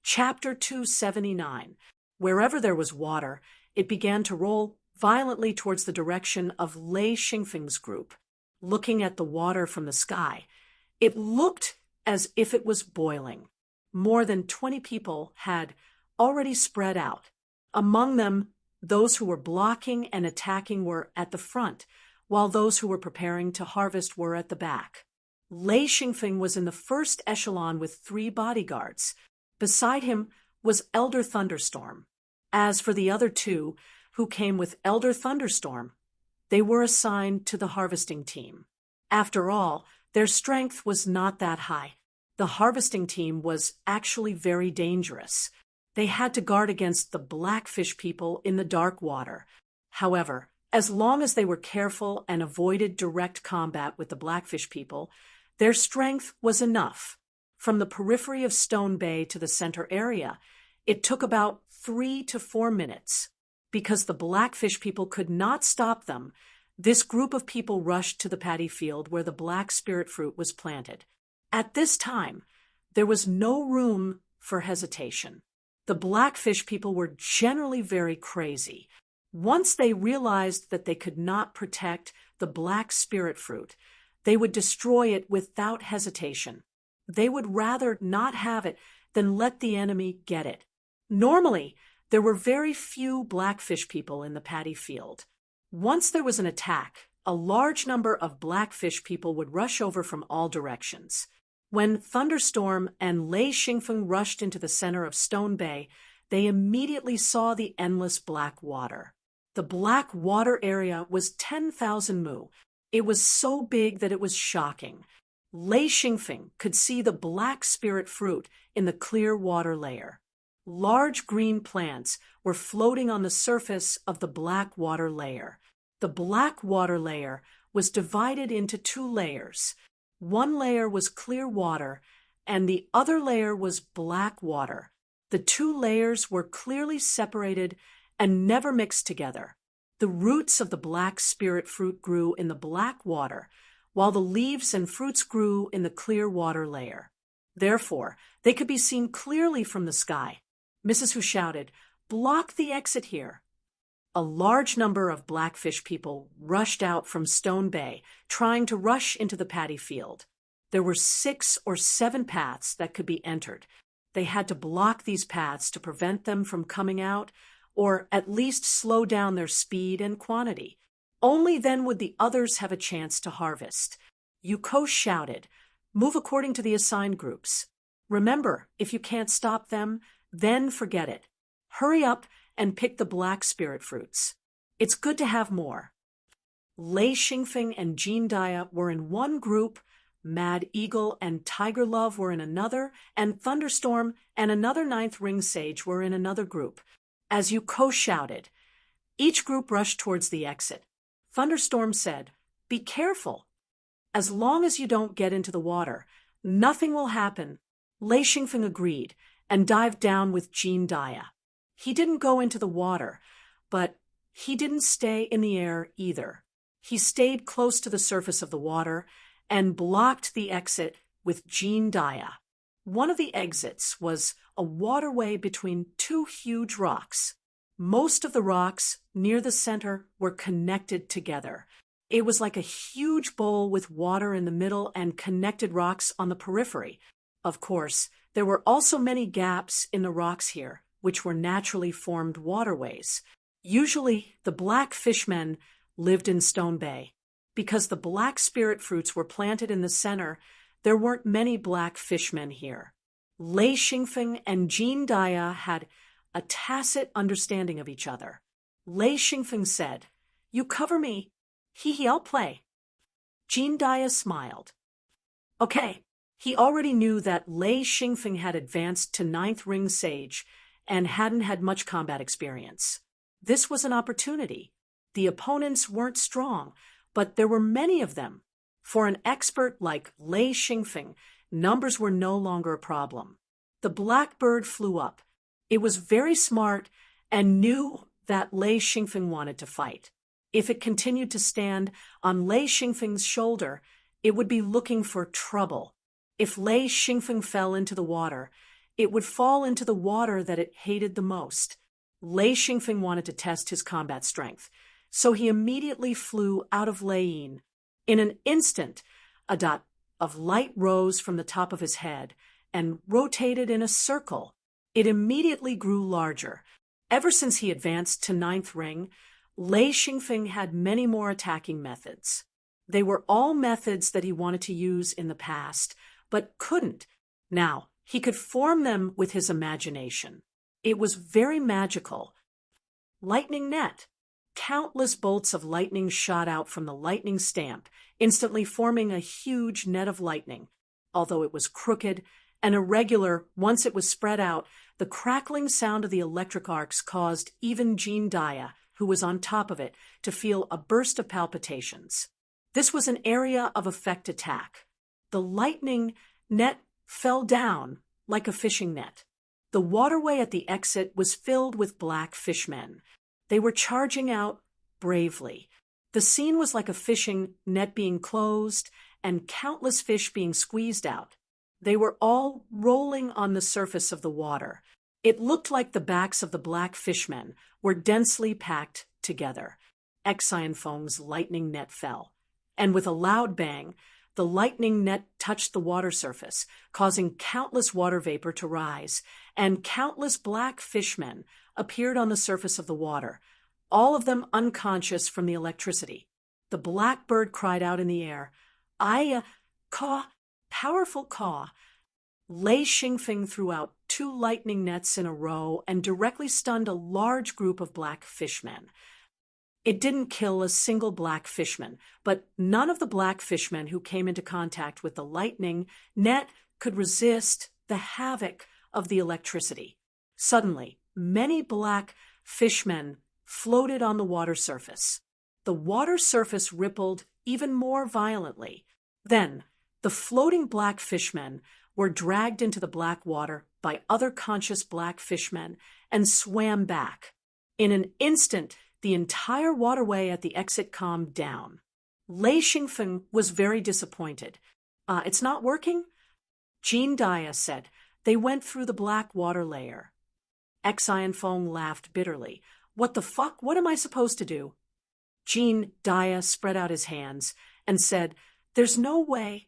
Chapter 279. Wherever there was water, it began to roll violently towards the direction of Lei Xingfeng's group. Looking at the water from the sky, it looked as if it was boiling. More than 20 people had already spread out. Among them, those who were blocking and attacking were at the front, while those who were preparing to harvest were at the back. Lei Xingfeng was in the first echelon with 3 bodyguards. Beside him was Elder Thunderstorm. As for the other 2, who came with Elder Thunderstorm, they were assigned to the harvesting team. After all, their strength was not that high. The harvesting team was actually very dangerous. They had to guard against the blackfish people in the dark water. However, as long as they were careful and avoided direct combat with the blackfish people, their strength was enough. From the periphery of Stone Bay to the center area, it took about 3 to 4 minutes. Because the blackfish people could not stop them, this group of people rushed to the paddy field where the black spirit fruit was planted. At this time, there was no room for hesitation. The blackfish people were generally very crazy. Once they realized that they could not protect the black spirit fruit, they would destroy it without hesitation. They would rather not have it than let the enemy get it. Normally, there were very few blackfish people in the paddy field. Once there was an attack, a large number of blackfish people would rush over from all directions. When Thunderstorm and Lei Xingfeng rushed into the center of Stone Bay, they immediately saw the endless black water. The black water area was 10,000 mu. It was so big that it was shocking. Lei Xingfeng could see the black spirit fruit in the clear water layer. Large green plants were floating on the surface of the black water layer. The black water layer was divided into 2 layers. One layer was clear water, and the other layer was black water. The 2 layers were clearly separated and never mixed together. The roots of the black spirit fruit grew in the black water, while the leaves and fruits grew in the clear water layer. Therefore, they could be seen clearly from the sky. Mrs. Hu shouted, "Block the exit here." A large number of blackfish people rushed out from Stone Bay, trying to rush into the paddy field. There were 6 or 7 paths that could be entered. They had to block these paths to prevent them from coming out, or at least slow down their speed and quantity. Only then would the others have a chance to harvest. Yuko shouted, "Move according to the assigned groups. Remember, if you can't stop them, then forget it. Hurry up and pick the black spirit fruits. It's good to have more." Lei Xingfeng and Jean Daya were in one group, Mad Eagle and Tiger Love were in another, and Thunderstorm and another 9th Ring Sage were in another group. As Yuko shouted, each group rushed towards the exit. Thunderstorm said, "Be careful. As long as you don't get into the water, nothing will happen." Lei Xingfeng agreed and dived down with Jean Daya. He didn't go into the water, but he didn't stay in the air either. He stayed close to the surface of the water and blocked the exit with Jean Daya. One of the exits was a waterway between 2 huge rocks. Most of the rocks near the center were connected together. It was like a huge bowl with water in the middle and connected rocks on the periphery. Of course, there were also many gaps in the rocks here, which were naturally formed waterways. Usually, the black fishmen lived in Stone Bay. Because the black spirit fruits were planted in the center, there weren't many black fishmen here. Lei Xingfeng and Jean Daya had a tacit understanding of each other. Lei Xingfeng said, "You cover me. Hee, I'll play." Jean Daya smiled. Okay, he already knew that Lei Xingfeng had advanced to 9th Ring Sage and hadn't had much combat experience. This was an opportunity. The opponents weren't strong, but there were many of them. For an expert like Lei Xingfeng, numbers were no longer a problem. The blackbird flew up. It was very smart and knew that Lei Xingfeng wanted to fight. If it continued to stand on Lei Xingfeng's shoulder, it would be looking for trouble. If Lei Xingfeng fell into the water, it would fall into the water that it hated the most. Lei Xingfeng wanted to test his combat strength, so he immediately flew out of Leiyin. In an instant, a dot of light rose from the top of his head and rotated in a circle. It immediately grew larger. Ever since he advanced to ninth ring, Lei Xingfeng had many more attacking methods. They were all methods that he wanted to use in the past, but couldn't. Now, he could form them with his imagination. It was very magical. Lightning net. Countless bolts of lightning shot out from the lightning stamp, instantly forming a huge net of lightning. Although it was crooked and irregular once it was spread out, the crackling sound of the electric arcs caused even Jean Daya, who was on top of it, to feel a burst of palpitations. This was an area of effect attack. The lightning net fell down like a fishing net. The waterway at the exit was filled with black fishmen. They were charging out bravely. The scene was like a fishing net being closed and countless fish being squeezed out. They were all rolling on the surface of the water. It looked like the backs of the black fishmen were densely packed together. Xianfeng's lightning net fell, and with a loud bang, the lightning net touched the water surface, causing countless water vapor to rise, and countless black fishmen appeared on the surface of the water, all of them unconscious from the electricity. The blackbird cried out in the air, caw, powerful caw. Lei Xingfeng threw out 2 lightning nets in a row and directly stunned a large group of black fishmen. It didn't kill a single black fishman, but none of the black fishmen who came into contact with the lightning net could resist the havoc of the electricity. Suddenly, many black fishmen floated on the water surface. The water surface rippled even more violently. Then, the floating black fishmen were dragged into the black water by other conscious black fishmen and swam back. In an instant, the entire waterway at the exit calmed down. Lei Xingfeng was very disappointed. It's not working? Jean Daya said. They went through the black water layer. Xianfeng laughed bitterly. What the fuck? What am I supposed to do? Jean Daya spread out his hands and said, There's no way.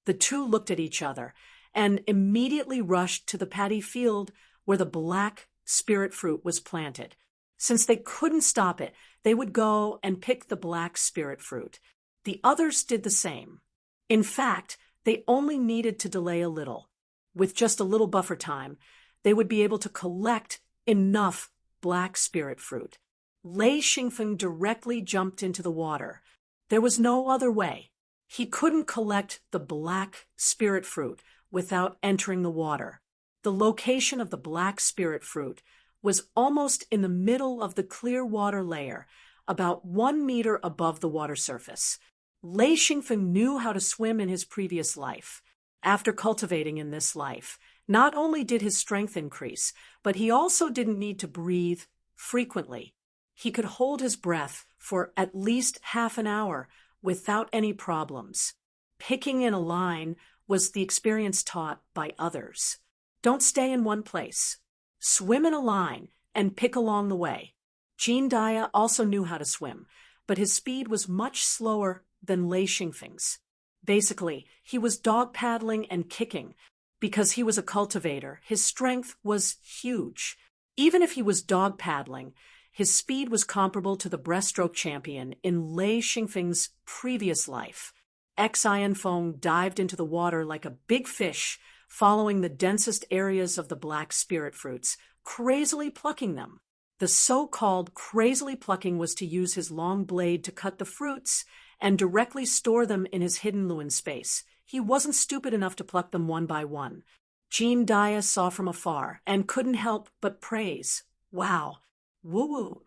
The two looked at each other and immediately rushed to the paddy field where the black spirit fruit was planted. Since they couldn't stop it, they would go and pick the black spirit fruit. The others did the same. In fact, they only needed to delay a little. With just a little buffer time, they would be able to collect enough black spirit fruit. Lei Xingfeng directly jumped into the water. There was no other way. He couldn't collect the black spirit fruit without entering the water. The location of the black spirit fruit was almost in the middle of the clear water layer, about 1 meter above the water surface. Lei Xingfeng knew how to swim in his previous life. After cultivating in this life, not only did his strength increase, but he also didn't need to breathe frequently. He could hold his breath for at least half an hour without any problems. Picking in a line was the experience taught by others. Don't stay in one place. Swim in a line and pick along the way. Jean Daya also knew how to swim, but his speed was much slower than Lei Xingfeng's. Basically, he was dog paddling and kicking. Because he was a cultivator, his strength was huge. Even if he was dog paddling, his speed was comparable to the breaststroke champion in Lei Xingfeng's previous life. Xianfeng dived into the water like a big fish, following the densest areas of the black spirit fruits, crazily plucking them. The so-called crazily plucking was to use his long blade to cut the fruits and directly store them in his hidden Luan space. He wasn't stupid enough to pluck them one by one. Jean Daya saw from afar and couldn't help but praise. Wow, woo-woo.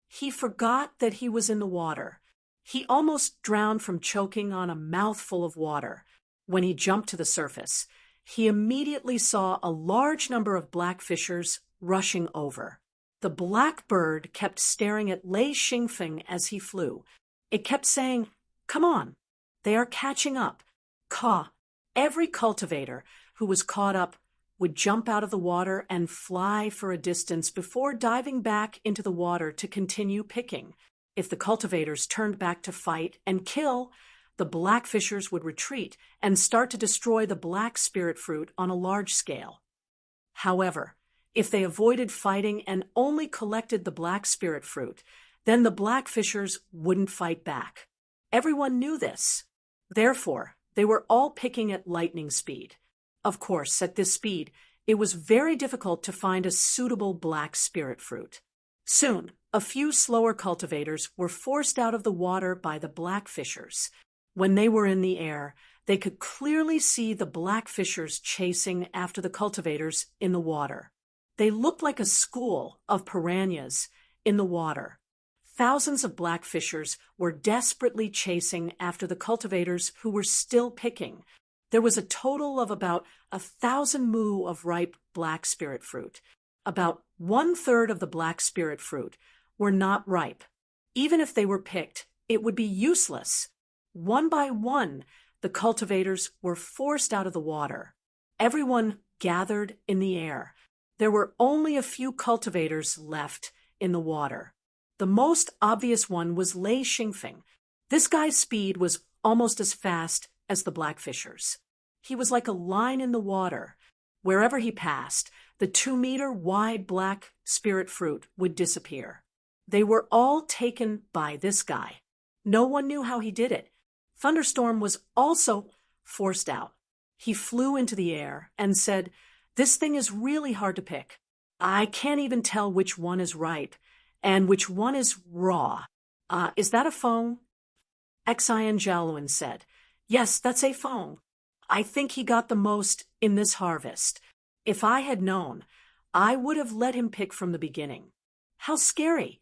He forgot that he was in the water. He almost drowned from choking on a mouthful of water. When he jumped to the surface, he immediately saw a large number of black fishers rushing over. The black bird kept staring at Lei Xingfeng as he flew. It kept saying, Come on, they are catching up. Every cultivator who was caught up would jump out of the water and fly for a distance before diving back into the water to continue picking. If the cultivators turned back to fight and kill, the blackfishers would retreat and start to destroy the black spirit fruit on a large scale. However, if they avoided fighting and only collected the black spirit fruit, then the blackfishers wouldn't fight back. Everyone knew this. Therefore, they were all picking at lightning speed. Of course, at this speed, it was very difficult to find a suitable black spirit fruit. Soon, a few slower cultivators were forced out of the water by the blackfishers. When they were in the air, they could clearly see the blackfishers chasing after the cultivators in the water. They looked like a school of piranhas in the water. Thousands of blackfishers were desperately chasing after the cultivators who were still picking. There was a total of about 1,000 mu of ripe black spirit fruit. About 1/3 of the black spirit fruit were not ripe. Even if they were picked, it would be useless. One by one, the cultivators were forced out of the water. Everyone gathered in the air. There were only a few cultivators left in the water. The most obvious one was Lei Xingfeng. This guy's speed was almost as fast as the blackfishers. He was like a line in the water. Wherever he passed, the 2-meter-wide black spirit fruit would disappear. They were all taken by this guy. No one knew how he did it. Thunderstorm was also forced out. He flew into the air and said, "This thing is really hard to pick. I can't even tell which one is ripe and which one is raw. Is that a phone?" Xian Jiaoluan said, "Yes, that's a phone. I think he got the most in this harvest. If I had known, I would have let him pick from the beginning." How scary!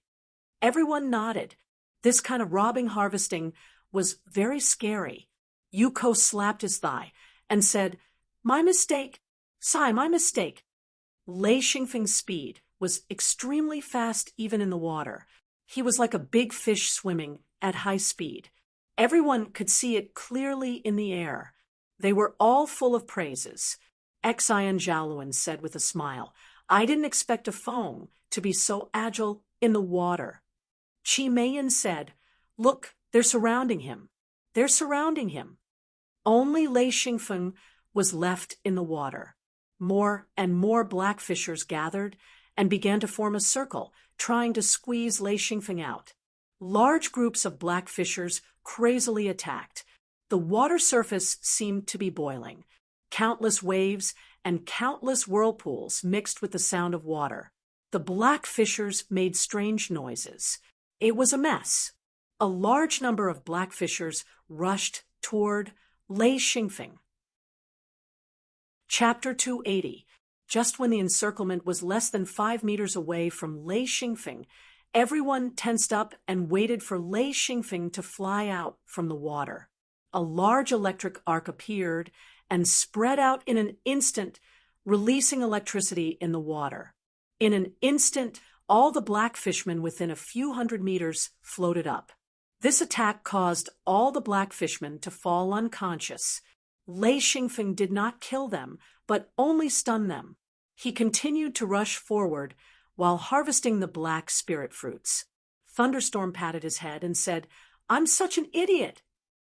Everyone nodded. This kind of robbing harvesting was very scary. Yuko slapped his thigh and said, "My mistake. Sai, my mistake." Lei Xingfeng's speed was extremely fast even in the water. He was like a big fish swimming at high speed. Everyone could see it clearly in the air. They were all full of praises. Xian Jiaoluan said with a smile, "I didn't expect a phone to be so agile in the water." Qi Meiyan said, "Look, they're surrounding him. They're surrounding him." Only Lei Xingfeng was left in the water. More and more blackfishers gathered and began to form a circle, trying to squeeze Lei Xingfeng out. Large groups of blackfishers crazily attacked. The water surface seemed to be boiling. Countless waves and countless whirlpools mixed with the sound of water. The blackfishers made strange noises. It was a mess. A large number of blackfishers rushed toward Lei Xingfeng. Chapter 280. Just when the encirclement was less than 5 meters away from Lei Xingfeng, everyone tensed up and waited for Lei Xingfeng to fly out from the water. A large electric arc appeared and spread out in an instant, releasing electricity in the water. In an instant, all the blackfishmen within a few hundred meters floated up. This attack caused all the blackfishmen to fall unconscious. Lei Xingfeng did not kill them, but only stun them. He continued to rush forward while harvesting the black spirit fruits. Thunderstorm patted his head and said, "I'm such an idiot."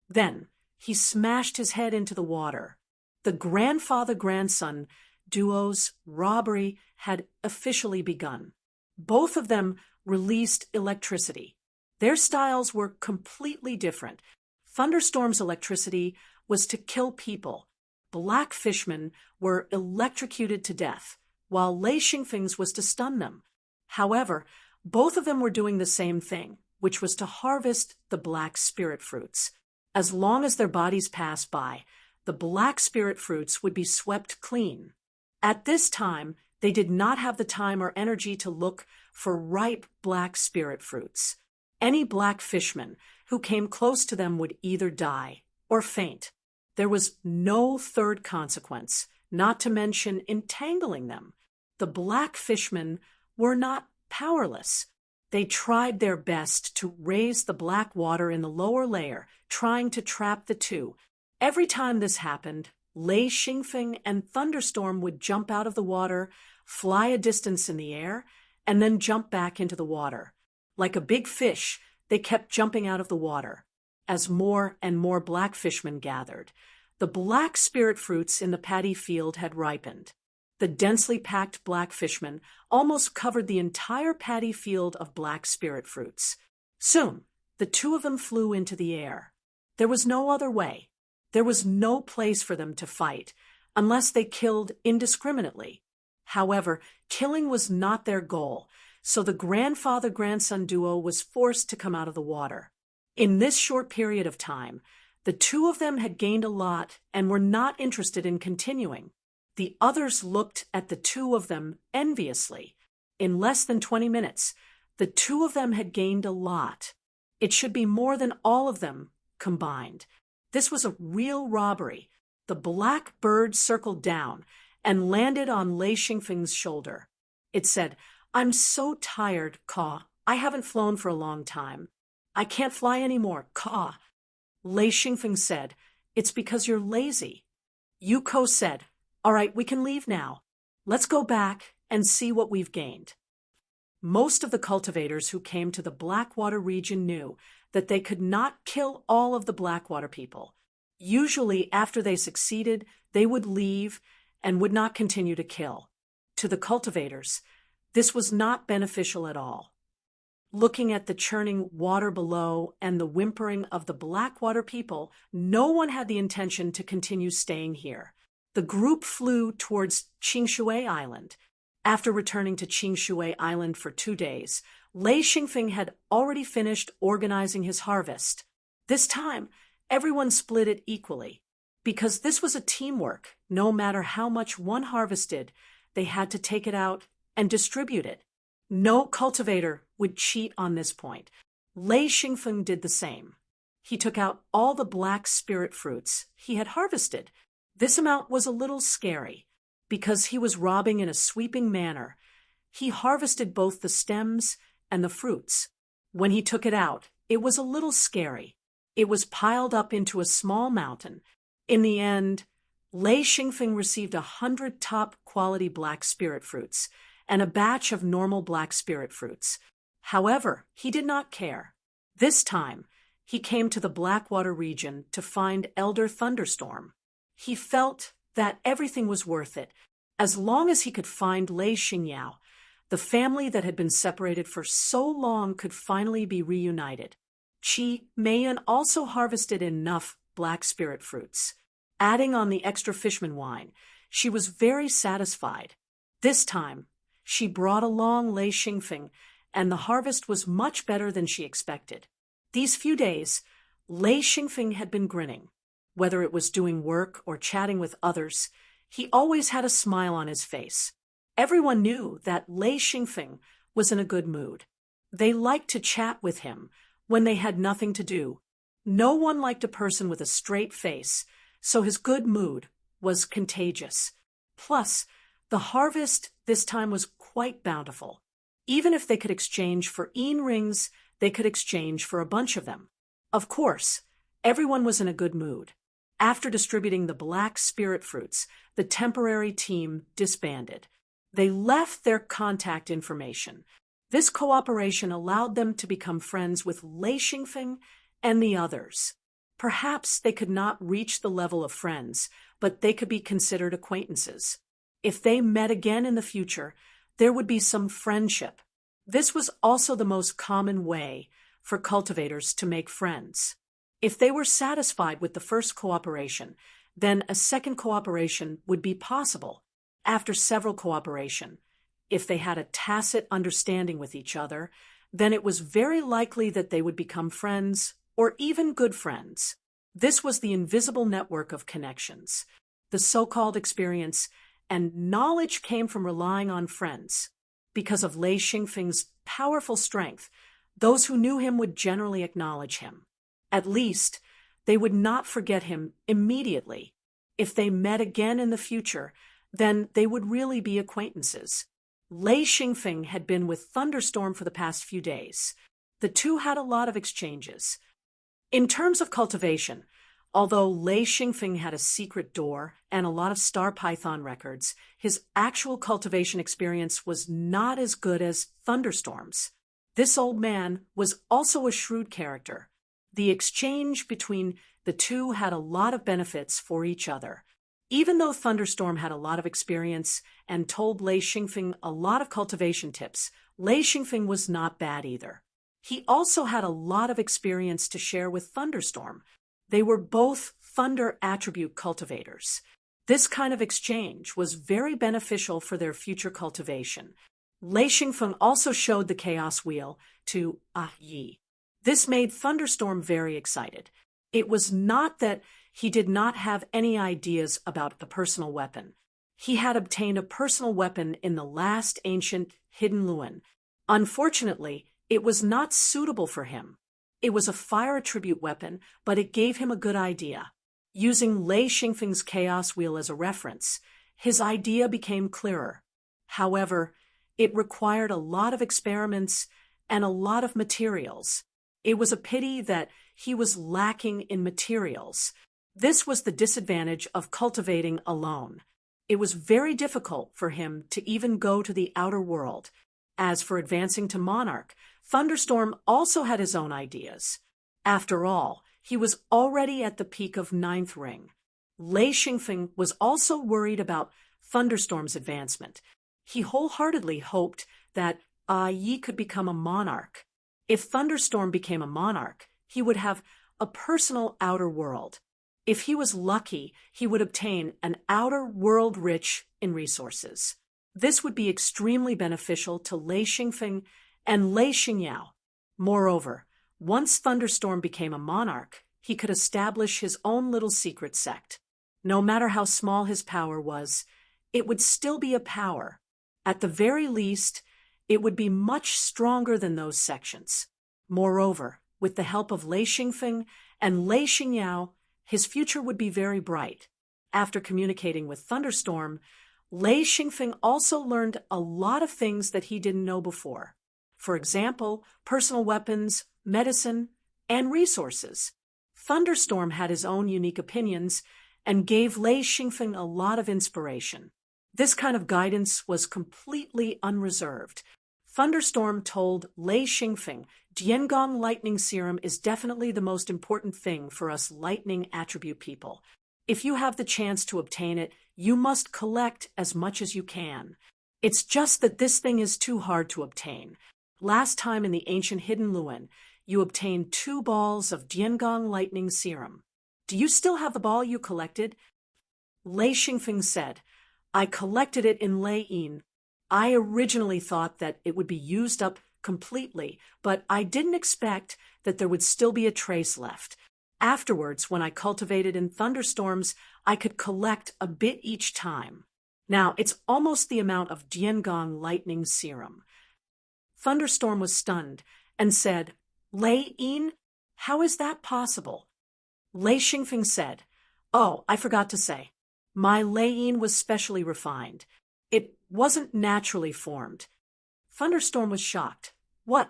Then he smashed his head into the water. The grandfather-grandson duo's robbery had officially begun. Both of them released electricity. Their styles were completely different. Thunderstorm's electricity was to kill people. Black fishmen were electrocuted to death, while Lei Xingfeng's was to stun them. However, both of them were doing the same thing, which was to harvest the black spirit fruits. As long as their bodies passed by, the black spirit fruits would be swept clean. At this time, they did not have the time or energy to look for ripe black spirit fruits. Any black fishman who came close to them would either die or faint. There was no third consequence, not to mention entangling them. The black fishmen were not powerless. They tried their best to raise the black water in the lower layer, trying to trap the two. Every time this happened, Lei Xingfeng and Thunderstorm would jump out of the water, fly a distance in the air, and then jump back into the water. Like a big fish, they kept jumping out of the water. As more and more black fishmen gathered, the black spirit fruits in the paddy field had ripened. The densely packed black fishmen almost covered the entire paddy field of black spirit fruits. Soon, the two of them flew into the air. There was no other way. There was no place for them to fight, unless they killed indiscriminately. However, killing was not their goal, so the grandfather-grandson duo was forced to come out of the water. In this short period of time, the two of them had gained a lot and were not interested in continuing. The others looked at the two of them enviously. In less than 20 minutes, the two of them had gained a lot. It should be more than all of them combined. This was a real robbery. The black bird circled down and landed on Lei Xingfeng's shoulder. It said, "I'm so tired, Caw. I haven't flown for a long time. I can't fly anymore, Caw." Lei Xingfeng said, "It's because you're lazy." Yuko said, "All right, we can leave now. Let's go back and see what we've gained." Most of the cultivators who came to the Blackwater region knew that they could not kill all of the Blackwater people. Usually, after they succeeded, they would leave and would not continue to kill. To the cultivators, this was not beneficial at all. Looking at the churning water below and the whimpering of the Blackwater people, no one had the intention to continue staying here. The group flew towards Qingshui Island. After returning to Qingshui Island for 2 days, Lei Xingfeng had already finished organizing his harvest. This time, everyone split it equally. Because this was a teamwork, no matter how much one harvested, they had to take it out and distribute it. No cultivator would cheat on this point. Lei Xingfeng did the same. He took out all the black spirit fruits he had harvested. This amount was a little scary, because he was robbing in a sweeping manner. He harvested both the stems and the fruits. When he took it out, it was a little scary. It was piled up into a small mountain. In the end, Lei Xingfeng received 100 top-quality black spirit fruits and a batch of normal black spirit fruits. However, he did not care. This time, he came to the Blackwater region to find Elder Thunderstorm. He felt that everything was worth it, as long as he could find Lei Xingyao. The family that had been separated for so long could finally be reunited. Qi Meiyan also harvested enough black spirit fruits. Adding on the extra fishman wine, she was very satisfied. This time, she brought along Lei Xingfeng, and the harvest was much better than she expected. These few days, Lei Xingfeng had been grinning. Whether it was doing work or chatting with others, he always had a smile on his face. Everyone knew that Lei Xingfeng was in a good mood. They liked to chat with him when they had nothing to do. No one liked a person with a straight face, so his good mood was contagious. Plus, the harvest this time was quite bountiful. Even if they could exchange for rings, they could exchange for a bunch of them. Of course, everyone was in a good mood. After distributing the black spirit fruits, the temporary team disbanded. They left their contact information. This cooperation allowed them to become friends with Lei Xingfeng and the others. Perhaps they could not reach the level of friends, but they could be considered acquaintances. If they met again in the future, there would be some friendship. This was also the most common way for cultivators to make friends. If they were satisfied with the first cooperation, then a second cooperation would be possible. After several cooperation, if they had a tacit understanding with each other, then it was very likely that they would become friends or even good friends. This was the invisible network of connections. The so-called experience and knowledge came from relying on friends. Because of Lei Xingfeng's powerful strength, those who knew him would generally acknowledge him. At least, they would not forget him immediately. If they met again in the future, then they would really be acquaintances. Lei Xingfeng had been with Thunderstorm for the past few days. The two had a lot of exchanges. In terms of cultivation, Although Lei Xingfeng had a secret door and a lot of star python records, his actual cultivation experience was not as good as Thunderstorm's. This old man was also a shrewd character. The exchange between the two had a lot of benefits for each other. Even though Thunderstorm had a lot of experience and told Lei Xingfeng a lot of cultivation tips, Lei Xingfeng was not bad either. He also had a lot of experience to share with Thunderstorm. They were both thunder attribute cultivators. This kind of exchange was very beneficial for their future cultivation. Lei Xingfeng also showed the Chaos Wheel to Yi. This made Thunderstorm very excited. It was not that he did not have any ideas about the personal weapon. He had obtained a personal weapon in the last ancient Hidden Luan. Unfortunately, it was not suitable for him. It was a fire attribute weapon, but it gave him a good idea. Using Lei Xingfeng's Chaos Wheel as a reference, his idea became clearer. However, it required a lot of experiments and a lot of materials. It was a pity that he was lacking in materials. This was the disadvantage of cultivating alone. It was very difficult for him to even go to the outer world. As for advancing to Monarch, Thunderstorm also had his own ideas. After all, he was already at the peak of 9th ring. Lei Xingfeng was also worried about Thunderstorm's advancement. He wholeheartedly hoped that Yi could become a monarch. If Thunderstorm became a monarch, he would have a personal outer world. If he was lucky, he would obtain an outer world rich in resources. This would be extremely beneficial to Lei Xingfeng and Lei Xingyao. Moreover, once Thunderstorm became a monarch, he could establish his own little secret sect. No matter how small his power was, it would still be a power. At the very least, it would be much stronger than those sections. Moreover, with the help of Lei Xingfeng and Lei Xingyao, his future would be very bright. After communicating with Thunderstorm, Lei Xingfeng also learned a lot of things that he didn't know before. For example, personal weapons, medicine, and resources. Thunderstorm had his own unique opinions and gave Lei Xingfeng a lot of inspiration. This kind of guidance was completely unreserved. Thunderstorm told Lei Xingfeng, Diangong Lightning Serum is definitely the most important thing for us lightning attribute people. If you have the chance to obtain it, you must collect as much as you can. It's just that this thing is too hard to obtain. Last time in the ancient Hidden Luan, you obtained 2 balls of Diangong Lightning Serum. Do you still have the ball you collected? Lei Xingfeng said, I collected it in Lei Yin. I originally thought that it would be used up completely, but I didn't expect that there would still be a trace left. Afterwards, when I cultivated in thunderstorms, I could collect a bit each time. Now, it's almost the amount of Diangong Lightning Serum. Thunderstorm was stunned and said, Lei Yin, how is that possible? Lei Xingfeng said, Oh, I forgot to say. My Lei Yin was specially refined. It wasn't naturally formed. Thunderstorm was shocked. What?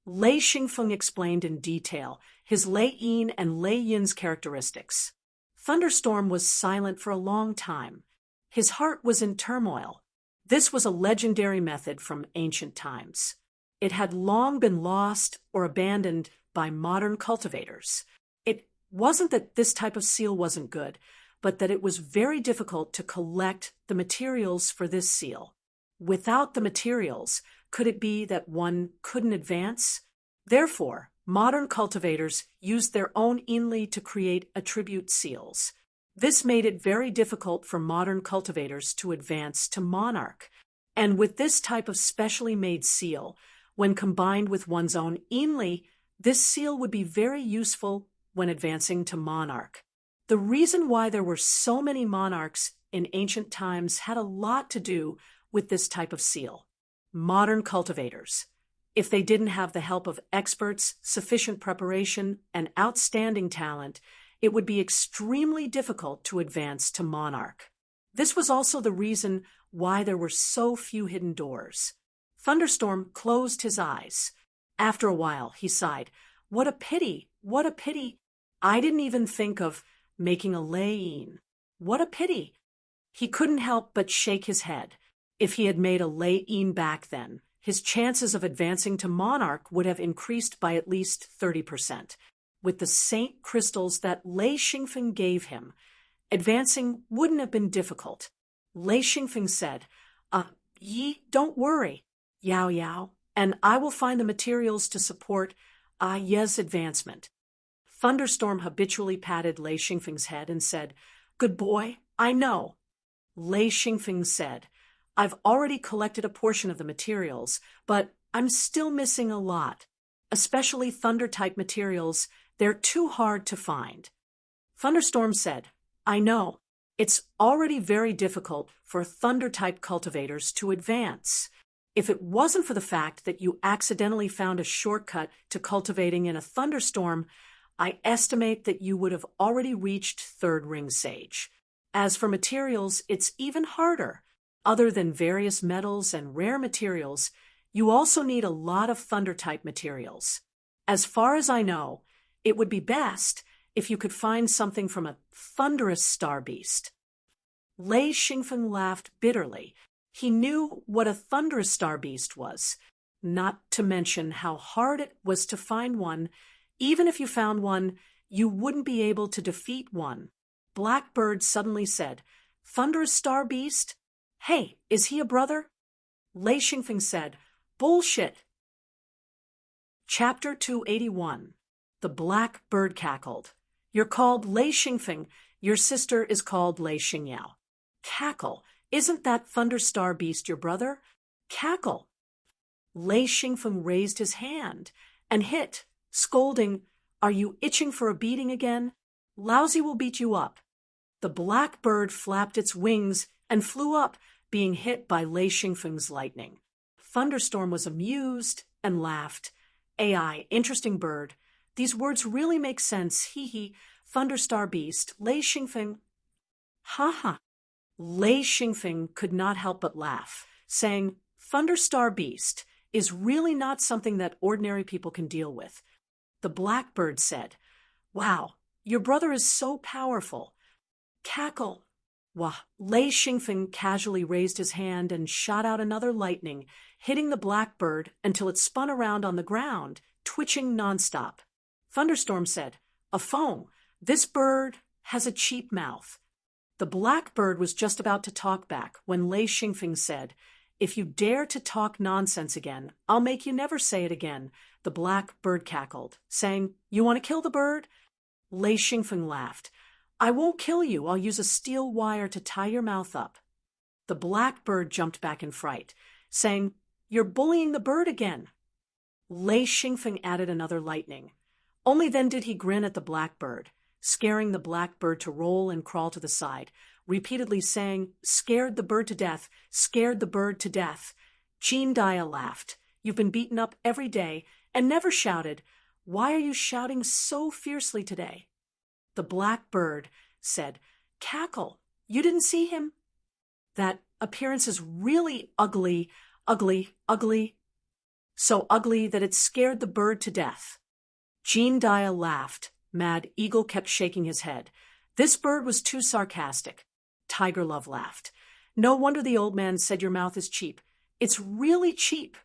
Lei Xingfeng explained in detail his Lei Yin and Lei Yin's characteristics. Thunderstorm was silent for a long time. His heart was in turmoil. This was a legendary method from ancient times. It had long been lost or abandoned by modern cultivators. It wasn't that this type of seal wasn't good, but that it was very difficult to collect the materials for this seal. Without the materials, could it be that one couldn't advance? Therefore, modern cultivators used their own inli to create attribute seals. This made it very difficult for modern cultivators to advance to monarch. And with this type of specially made seal, when combined with one's own inli, this seal would be very useful when advancing to monarch. The reason why there were so many monarchs in ancient times had a lot to do with this type of seal. Modern cultivators, if they didn't have the help of experts, sufficient preparation, and outstanding talent, it would be extremely difficult to advance to monarch. This was also the reason why there were so few hidden doors. Thunderstorm closed his eyes. After a while, he sighed, What a pity! What a pity! I didn't even think of making a laying. What a pity. He couldn't help but shake his head. If he had made a laying back then, his chances of advancing to monarch would have increased by at least 30%. With the saint crystals that Lei Xingfeng gave him, advancing wouldn't have been difficult. Lei Xingfeng said, Yi, don't worry, Yao Yao, and I will find the materials to support Ye's advancement. Thunderstorm habitually patted Lei Xingfeng's head and said, Good boy, I know. Lei Xingfeng said, I've already collected a portion of the materials, but I'm still missing a lot. Especially thunder-type materials, they're too hard to find. Thunderstorm said, I know. It's already very difficult for thunder-type cultivators to advance. If it wasn't for the fact that you accidentally found a shortcut to cultivating in a thunderstorm, I estimate that you would have already reached third ring sage. As for materials, it's even harder. Other than various metals and rare materials, you also need a lot of thunder-type materials. As far as I know, it would be best if you could find something from a thunderous star beast. Lei Xingfeng laughed bitterly. He knew what a thunderous star beast was, not to mention how hard it was to find one. Even if you found one, you wouldn't be able to defeat one. Blackbird suddenly said, Thunderous star beast? Hey, is he a brother? Lei Xingfeng said, Bullshit. Chapter 281. The Black Bird cackled. You're called Lei Xingfeng. Your sister is called Lei Xingyao. Cackle. Isn't that thunder star beast your brother? Cackle. Lei Xingfeng raised his hand and hit, scolding, Are you itching for a beating again? Lousy will beat you up. The black bird flapped its wings and flew up, being hit by Lei Xingfeng's lightning. Thunderstorm was amused and laughed. AI, interesting bird. These words really make sense. Hee hee. Thunderstar beast. Lei Xingfeng. Ha ha. Lei Xingfeng could not help but laugh, saying, Thunderstar beast is really not something that ordinary people can deal with. The blackbird said, Wow, your brother is so powerful. Cackle. Wah. Lei Xingfeng casually raised his hand and shot out another lightning, hitting the blackbird until it spun around on the ground, twitching nonstop. Thunderstorm said, A foam. This bird has a cheap mouth. The blackbird was just about to talk back when Lei Xingfeng said, If you dare to talk nonsense again, I'll make you never say it again. The blackbird cackled, saying, You want to kill the bird? Lei Xingfeng laughed. I won't kill you. I'll use a steel wire to tie your mouth up. The blackbird jumped back in fright, saying, You're bullying the bird again. Lei Xingfeng added another lightning. Only then did he grin at the blackbird, scaring the blackbird to roll and crawl to the side, repeatedly saying, Scared the bird to death, scared the bird to death. Jean Dia laughed. You've been beaten up every day and never shouted. Why are you shouting so fiercely today? The blackbird said, Cackle, you didn't see him? That appearance is really ugly, ugly, ugly. So ugly that it scared the bird to death. Jean Dia laughed. Mad Eagle kept shaking his head. This bird was too sarcastic. Tiger Love laughed. No wonder the old man said your mouth is cheap. It's really cheap.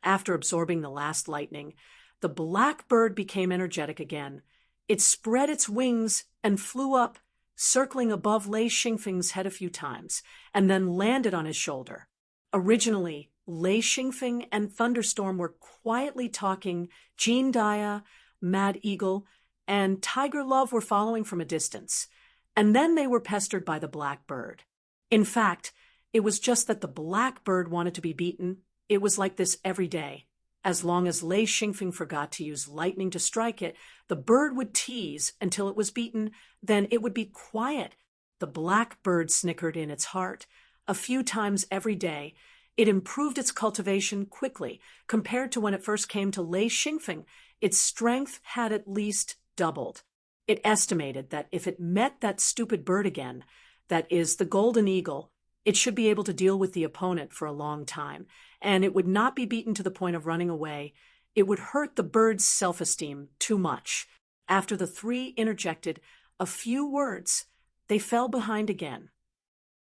After absorbing the last lightning, the blackbird became energetic again. It spread its wings and flew up, circling above Lei Xingfeng's head a few times, and then landed on his shoulder. Originally, Lei Xingfeng and Thunderstorm were quietly talking. Jean Dia, Mad Eagle, and Tiger Love were following from a distance. And then they were pestered by the blackbird. In fact, it was just that the blackbird wanted to be beaten. It was like this every day. As long as Lei Xingfeng forgot to use lightning to strike it, the bird would tease until it was beaten, then it would be quiet. The blackbird snickered in its heart. A few times every day, it improved its cultivation quickly. Compared to when it first came to Lei Xingfeng, its strength had at least doubled. It estimated that if it met that stupid bird again, that is, the golden eagle, it should be able to deal with the opponent for a long time, and it would not be beaten to the point of running away. It would hurt the bird's self-esteem too much. after the three interjected a few words, they fell behind again.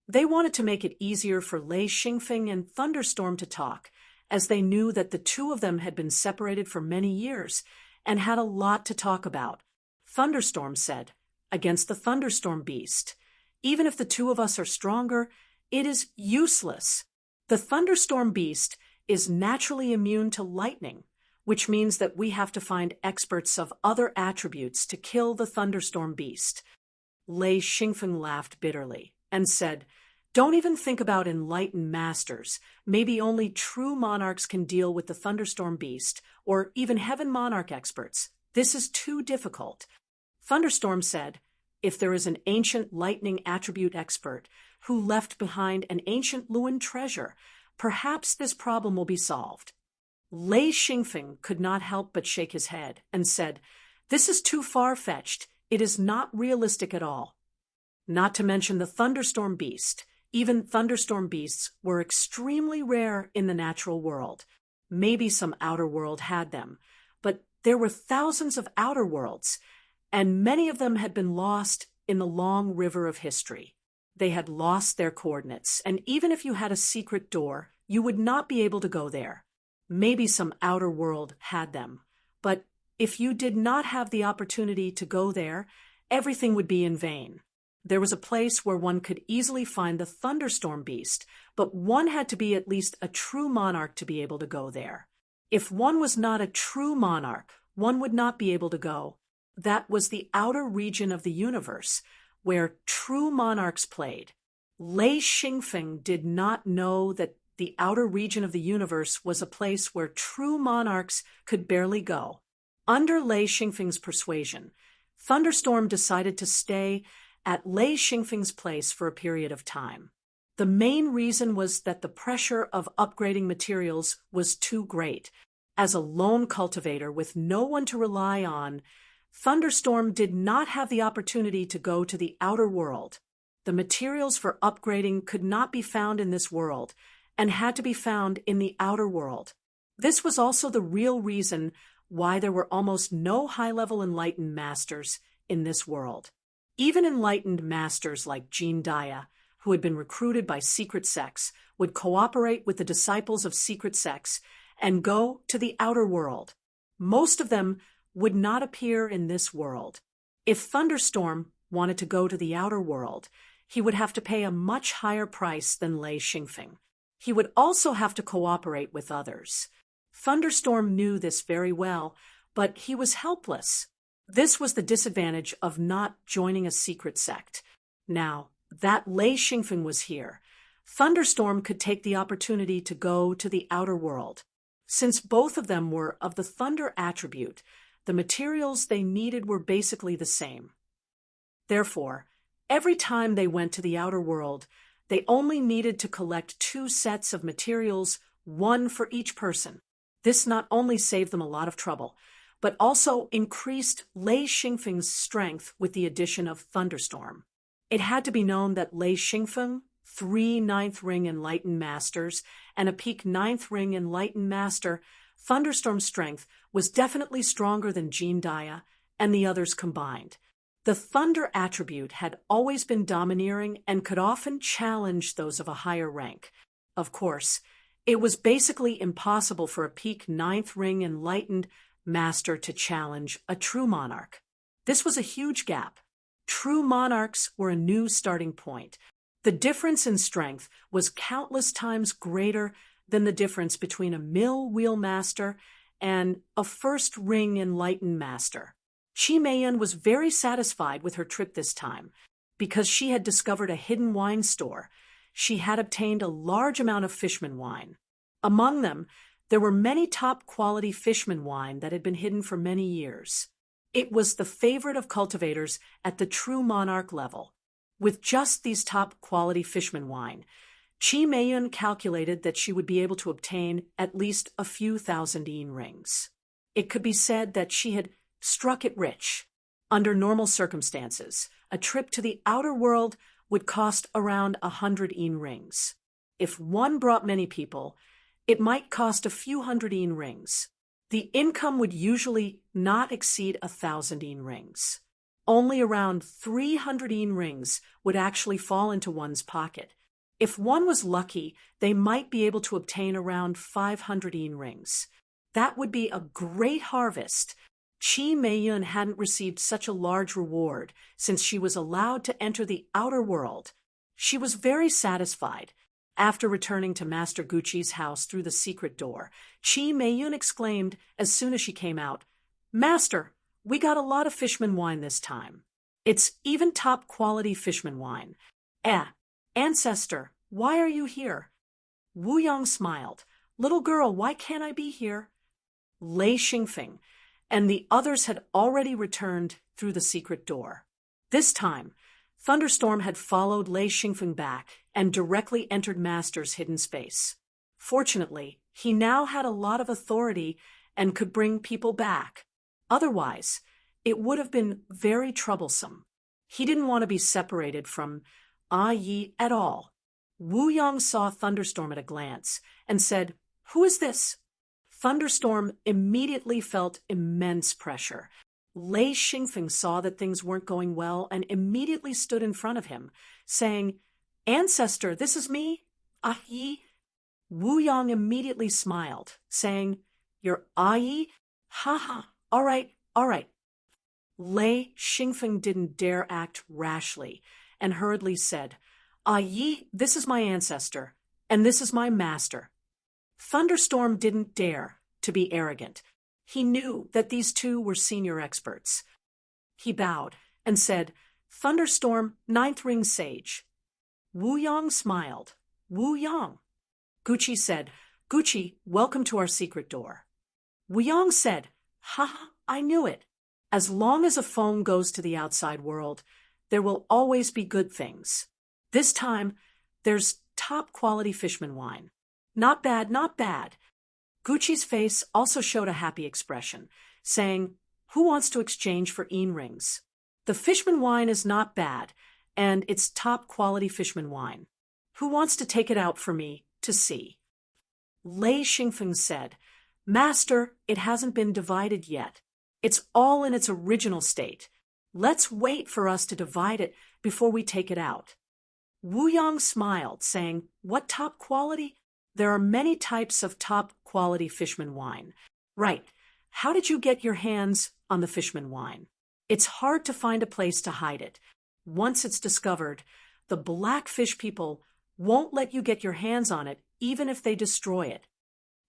They wanted to make it easier for Lei Xingfeng and Thunderstorm to talk, as they knew that the two of them had been separated for many years and had a lot to talk about. Thunderstorm said, "Against the thunderstorm beast, even if the two of us are stronger, it is useless. The thunderstorm beast is naturally immune to lightning, which means that we have to find experts of other attributes to kill the thunderstorm beast." Lei Xingfeng laughed bitterly and said, "Don't even think about enlightened masters. Maybe only true monarchs can deal with the thunderstorm beast, or even heaven monarch experts. This is too difficult." Thunderstorm said, "If there is an ancient lightning attribute expert who left behind an ancient Luan treasure, perhaps this problem will be solved." Lei Xingfeng could not help but shake his head and said, "This is too far-fetched. It is not realistic at all." Not to mention the thunderstorm beast. Even thunderstorm beasts were extremely rare in the natural world. Maybe some outer world had them, but there were thousands of outer worlds, and many of them had been lost in the long river of history. They had lost their coordinates, and even if you had a secret door, you would not be able to go there. Maybe some outer world had them, but if you did not have the opportunity to go there, everything would be in vain. There was a place where one could easily find the thunderstorm beast, but one had to be at least a true monarch to be able to go there. If one was not a true monarch, one would not be able to go. That was the outer region of the universe, where true monarchs played. Lei Xingfeng did not know that the outer region of the universe was a place where true monarchs could barely go. Under Lei Xingfeng's persuasion, Thunderstorm decided to stay at Lei Xingfeng's place for a period of time. The main reason was that the pressure of upgrading materials was too great. As a lone cultivator with no one to rely on, Thunderstorm did not have the opportunity to go to the outer world. The materials for upgrading could not be found in this world and had to be found in the outer world. This was also the real reason why there were almost no high-level enlightened masters in this world. Even enlightened masters like Jean Daya, who had been recruited by secret sects, would cooperate with the disciples of secret sects and go to the outer world. Most of them would not appear in this world. If Thunderstorm wanted to go to the outer world, he would have to pay a much higher price than Lei Xingfeng. He would also have to cooperate with others. Thunderstorm knew this very well, but he was helpless. This was the disadvantage of not joining a secret sect. Now that Lei Xingfeng was here, Thunderstorm could take the opportunity to go to the outer world. Since both of them were of the thunder attribute, the materials they needed were basically the same. Therefore, every time they went to the outer world, they only needed to collect 2 sets of materials, 1 for each person. This not only saved them a lot of trouble, but also increased Lei Xingfeng's strength with the addition of Thunderstorm. It had to be known that Lei Xingfeng, 3 9th ring enlightened masters, and a peak 9th ring enlightened master, Thunderstorm's strength was definitely stronger than Jean Daya and the others combined. The thunder attribute had always been domineering and could often challenge those of a higher rank. Of course, it was basically impossible for a peak 9th ring enlightened master to challenge a true monarch. This was a huge gap. True monarchs were a new starting point. The difference in strength was countless times greater than the difference between a mill wheel master and a first ring enlightened master. Qi Meiyan was very satisfied with her trip this time. Because she had discovered a hidden wine store, she had obtained a large amount of fishman wine. Among them, there were many top-quality fishman wine that had been hidden for many years. It was the favorite of cultivators at the true monarch level. With just these top-quality fishman wine, Qi Meiyan calculated that she would be able to obtain at least a few thousand yin rings. It could be said that she had struck it rich. Under normal circumstances, a trip to the outer world would cost around 100 yin rings. If one brought many people, it might cost a few hundred yin rings. The income would usually not exceed 1,000 yin rings. Only around 300 yin rings would actually fall into one's pocket. If one was lucky, they might be able to obtain around 500 yin rings. That would be a great harvest. Qi Meiyun hadn't received such a large reward since she was allowed to enter the outer world. She was very satisfied. After returning to Master Guqi's house through the secret door, Qi Meiyun exclaimed as soon as she came out, "Master, we got a lot of fishman wine this time. It's even top-quality fishman wine. Ancestor, why are you here?" Wu Yang smiled. "Little girl, why can't I be here?" Lei Xingfeng and the others had already returned through the secret door. This time, Thunderstorm had followed Lei Xingfeng back and directly entered Master's hidden space. Fortunately, he now had a lot of authority and could bring people back. Otherwise, it would have been very troublesome. He didn't want to be separated from Yi at all. Wu Yang saw Thunderstorm at a glance and said, "Who is this?" Thunderstorm immediately felt immense pressure. Lei Xingfeng saw that things weren't going well and immediately stood in front of him, saying, "Ancestor, this is me, Yi." Wu Yang immediately smiled, saying, "You're Yi? Ha, all right, all right." Lei Xingfeng didn't dare act rashly and hurriedly said, "Yi, this is my ancestor, and this is my master." Thunderstorm didn't dare to be arrogant. He knew that these two were senior experts. He bowed and said, "Thunderstorm, 9th ring sage." Wu Yang smiled. "Wu Yang." Guqi said, "Guqi, welcome to our secret door." Wu Yang said, "Ha, I knew it. As long as a phone goes to the outside world, there will always be good things. This time, there's top-quality fishman wine. Not bad, not bad." Guqi's face also showed a happy expression, saying, "Who wants to exchange for yin rings? The fishman wine is not bad, and it's top-quality fishman wine. Who wants to take it out for me to see?" Lei Xingfeng said, "Master, it hasn't been divided yet. It's all in its original state. Let's wait for us to divide it before we take it out." Wu Yang smiled, saying, "What top quality? There are many types of top-quality fishman wine." "Right. How did you get your hands on the fishman wine?" "It's hard to find a place to hide it. Once it's discovered, the blackfish people won't let you get your hands on it even if they destroy it."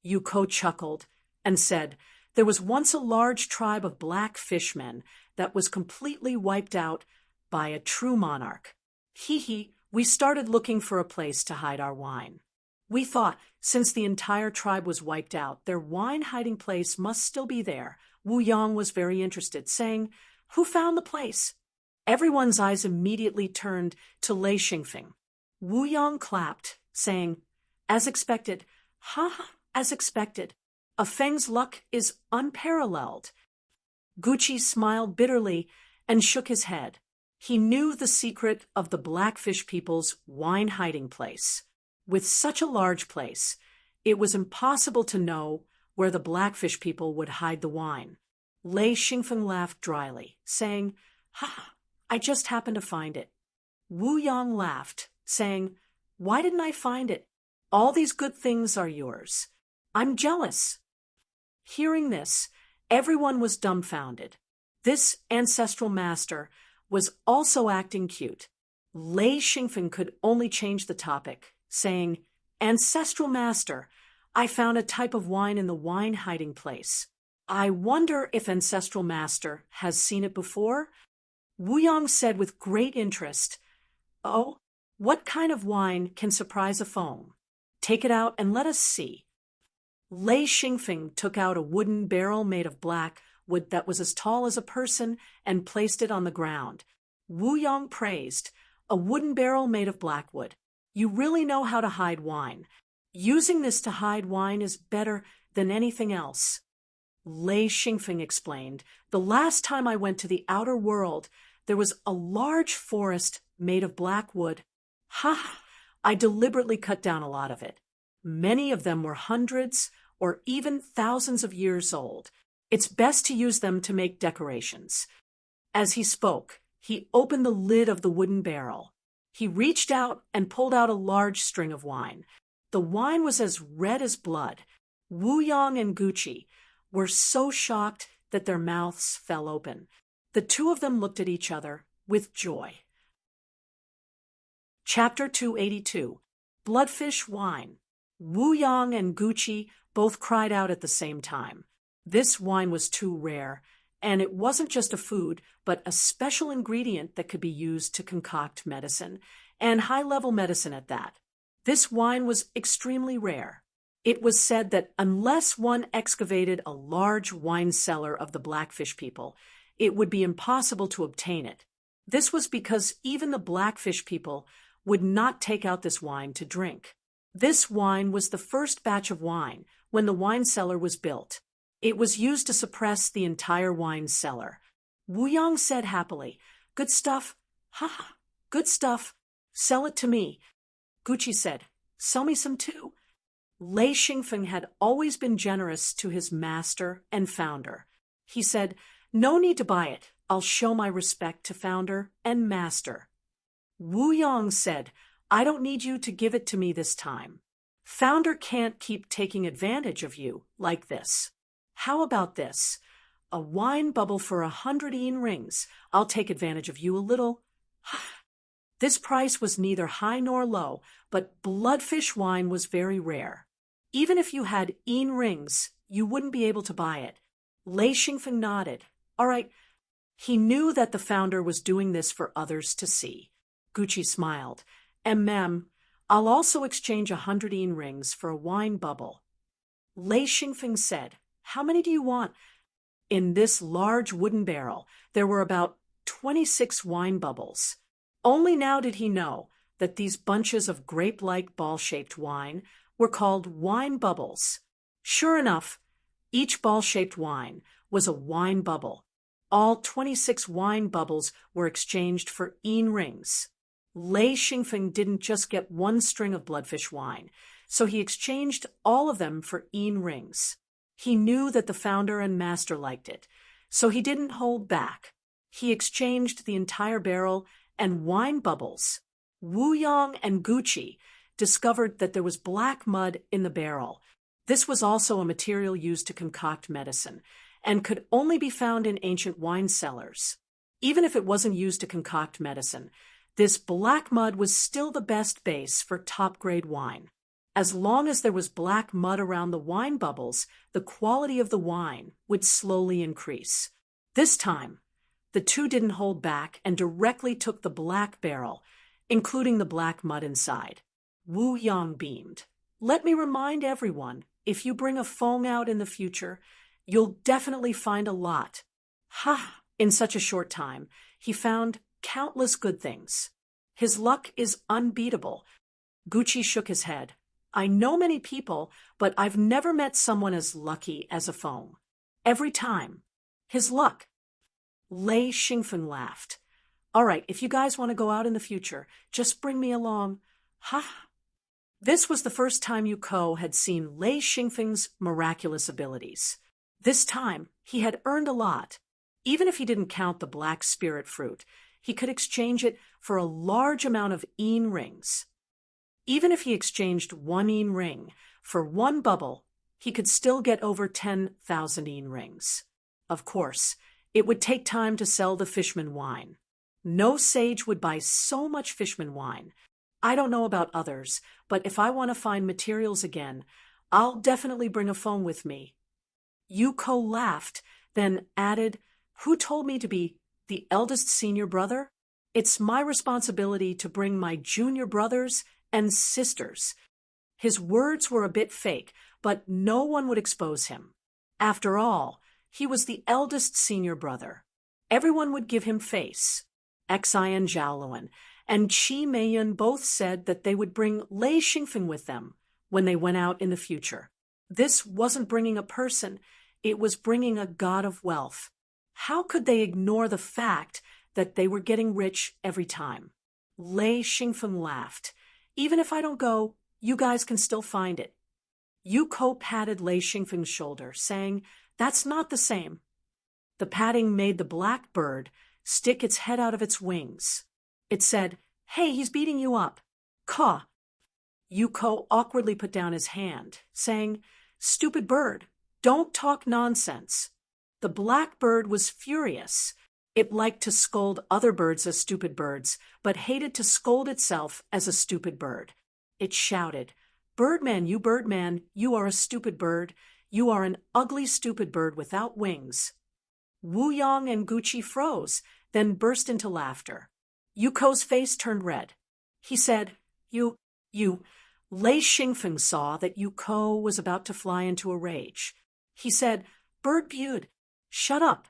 Yuko chuckled and said, "There was once a large tribe of black fishmen that was completely wiped out by a true monarch. We started looking for a place to hide our wine. We thought, since the entire tribe was wiped out, their wine hiding place must still be there." Wu Yang was very interested, saying, "Who found the place?" Everyone's eyes immediately turned to Lei Xingfeng. Wu Yang clapped, saying, "As expected, as expected. A Feng's luck is unparalleled." Guqi smiled bitterly and shook his head. He knew the secret of the blackfish people's wine hiding place. With such a large place, it was impossible to know where the blackfish people would hide the wine. Lei Xingfeng laughed dryly, saying, "I just happened to find it." Wu Yang laughed, saying, "Why didn't I find it? All these good things are yours. I'm jealous." Hearing this, everyone was dumbfounded. This ancestral master was also acting cute. Lei Xingfeng could only change the topic, saying, "Ancestral master, I found a type of wine in the wine hiding place. I wonder if Ancestral master has seen it before?" Wu Yang said with great interest, "Oh, what kind of wine can surprise a phone? Take it out and let us see." Lei Xingfeng took out a wooden barrel made of black wood that was as tall as a person and placed it on the ground. Wu Yang praised, "A wooden barrel made of black wood. You really know how to hide wine. Using this to hide wine is better than anything else." Lei Xingfeng explained, "The last time I went to the outer world, there was a large forest made of black wood. I deliberately cut down a lot of it. Many of them were hundreds or even thousands of years old. It's best to use them to make decorations. As he spoke, he opened the lid of the wooden barrel. He reached out and pulled out a large string of wine. The wine was as red as blood. Wu Yong and Gucci were so shocked that their mouths fell open. The two of them looked at each other with joy. Chapter 282. Bloodfish Wine. Wu Yong and Gucci both cried out at the same time. This wine was too rare, and it wasn't just a food, but a special ingredient that could be used to concoct medicine, and high-level medicine at that. This wine was extremely rare. It was said that unless one excavated a large wine cellar of the Blackfish people, it would be impossible to obtain it. This was because even the Blackfish people would not take out this wine to drink. This wine was the first batch of wine when the wine cellar was built. It was used to suppress the entire wine cellar. Wu Yong said happily, "Good stuff. Ha, good stuff. Sell it to me." Gucci said, "Sell me some too." Lei Xingfeng had always been generous to his master and founder. He said, "No need to buy it. I'll show my respect to founder and master." Wu Yong said, "I don't need you to give it to me this time. Founder can't keep taking advantage of you like this. How about this? A wine bubble for 100 yen rings. I'll take advantage of you a little." This price was neither high nor low, but bloodfish wine was very rare. Even if you had yen rings, you wouldn't be able to buy it. Lei Xingfeng nodded. All right. He knew that the founder was doing this for others to see. Gucci smiled. I'll also exchange 100 yen rings for a wine bubble." Lei Xingfeng said, "How many do you want?" In this large wooden barrel, there were about 26 wine bubbles. Only now did he know that these bunches of grape-like ball-shaped wine were called wine bubbles. Sure enough, each ball-shaped wine was a wine bubble. All 26 wine bubbles were exchanged for yen rings. Lei Xingfeng didn't just get one string of bloodfish wine, so he exchanged all of them for yen rings. He knew that the founder and master liked it, so he didn't hold back. He exchanged the entire barrel and wine bubbles. Wu Yong and Gucci discovered that there was black mud in the barrel. This was also a material used to concoct medicine, and could only be found in ancient wine cellars. Even if it wasn't used to concoct medicine, this black mud was still the best base for top-grade wine. As long as there was black mud around the wine bubbles, the quality of the wine would slowly increase. This time, the two didn't hold back and directly took the black barrel, including the black mud inside. Wu Yong beamed. "Let me remind everyone, if you bring a Feng out in the future, you'll definitely find a lot." In such a short time, he found countless good things. His luck is unbeatable. Gucci shook his head. "I know many people, but I've never met someone as lucky as a Feng. Every time. His luck." Lei Xingfeng laughed. "All right, if you guys want to go out in the future, just bring me along." This was the first time Yuko had seen Lei Xingfeng's miraculous abilities. This time, he had earned a lot. Even if he didn't count the black spirit fruit, he could exchange it for a large amount of yen rings. Even if he exchanged 1 yen ring for 1 bubble, he could still get over 10,000 yen rings. Of course, it would take time to sell the fishman wine. No sage would buy so much fishman wine. I don't know about others, but if I want to find materials again, I'll definitely bring a phone with me. Yuko laughed, then added, "Who told me to be the eldest senior brother? It's my responsibility to bring my junior brothers and sisters." His words were a bit fake, but no one would expose him. After all, he was the eldest senior brother. Everyone would give him face. Xi and Zhaoluan and Qi Meiyun both said that they would bring Lei Xingfeng with them when they went out in the future. This wasn't bringing a person, it was bringing a god of wealth. How could they ignore the fact that they were getting rich every time? Lei Xingfeng laughed. "Even if I don't go, you guys can still find it." Yuko patted Lei Xingfeng's shoulder, saying, That's not the same. The patting made the black bird stick its head out of its wings. It said, "Hey, he's beating you up." Caw. Yuko awkwardly put down his hand, saying, "Stupid bird, don't talk nonsense." The black bird was furious. It liked to scold other birds as stupid birds, but hated to scold itself as a stupid bird. It shouted, "Birdman, you are a stupid bird. You are an ugly stupid bird without wings." Wu Yong and Gucci froze, then burst into laughter. Yuko's face turned red. He said, You. Lei Xingfeng saw that Yuko was about to fly into a rage. He said, "Bird Bude, shut up."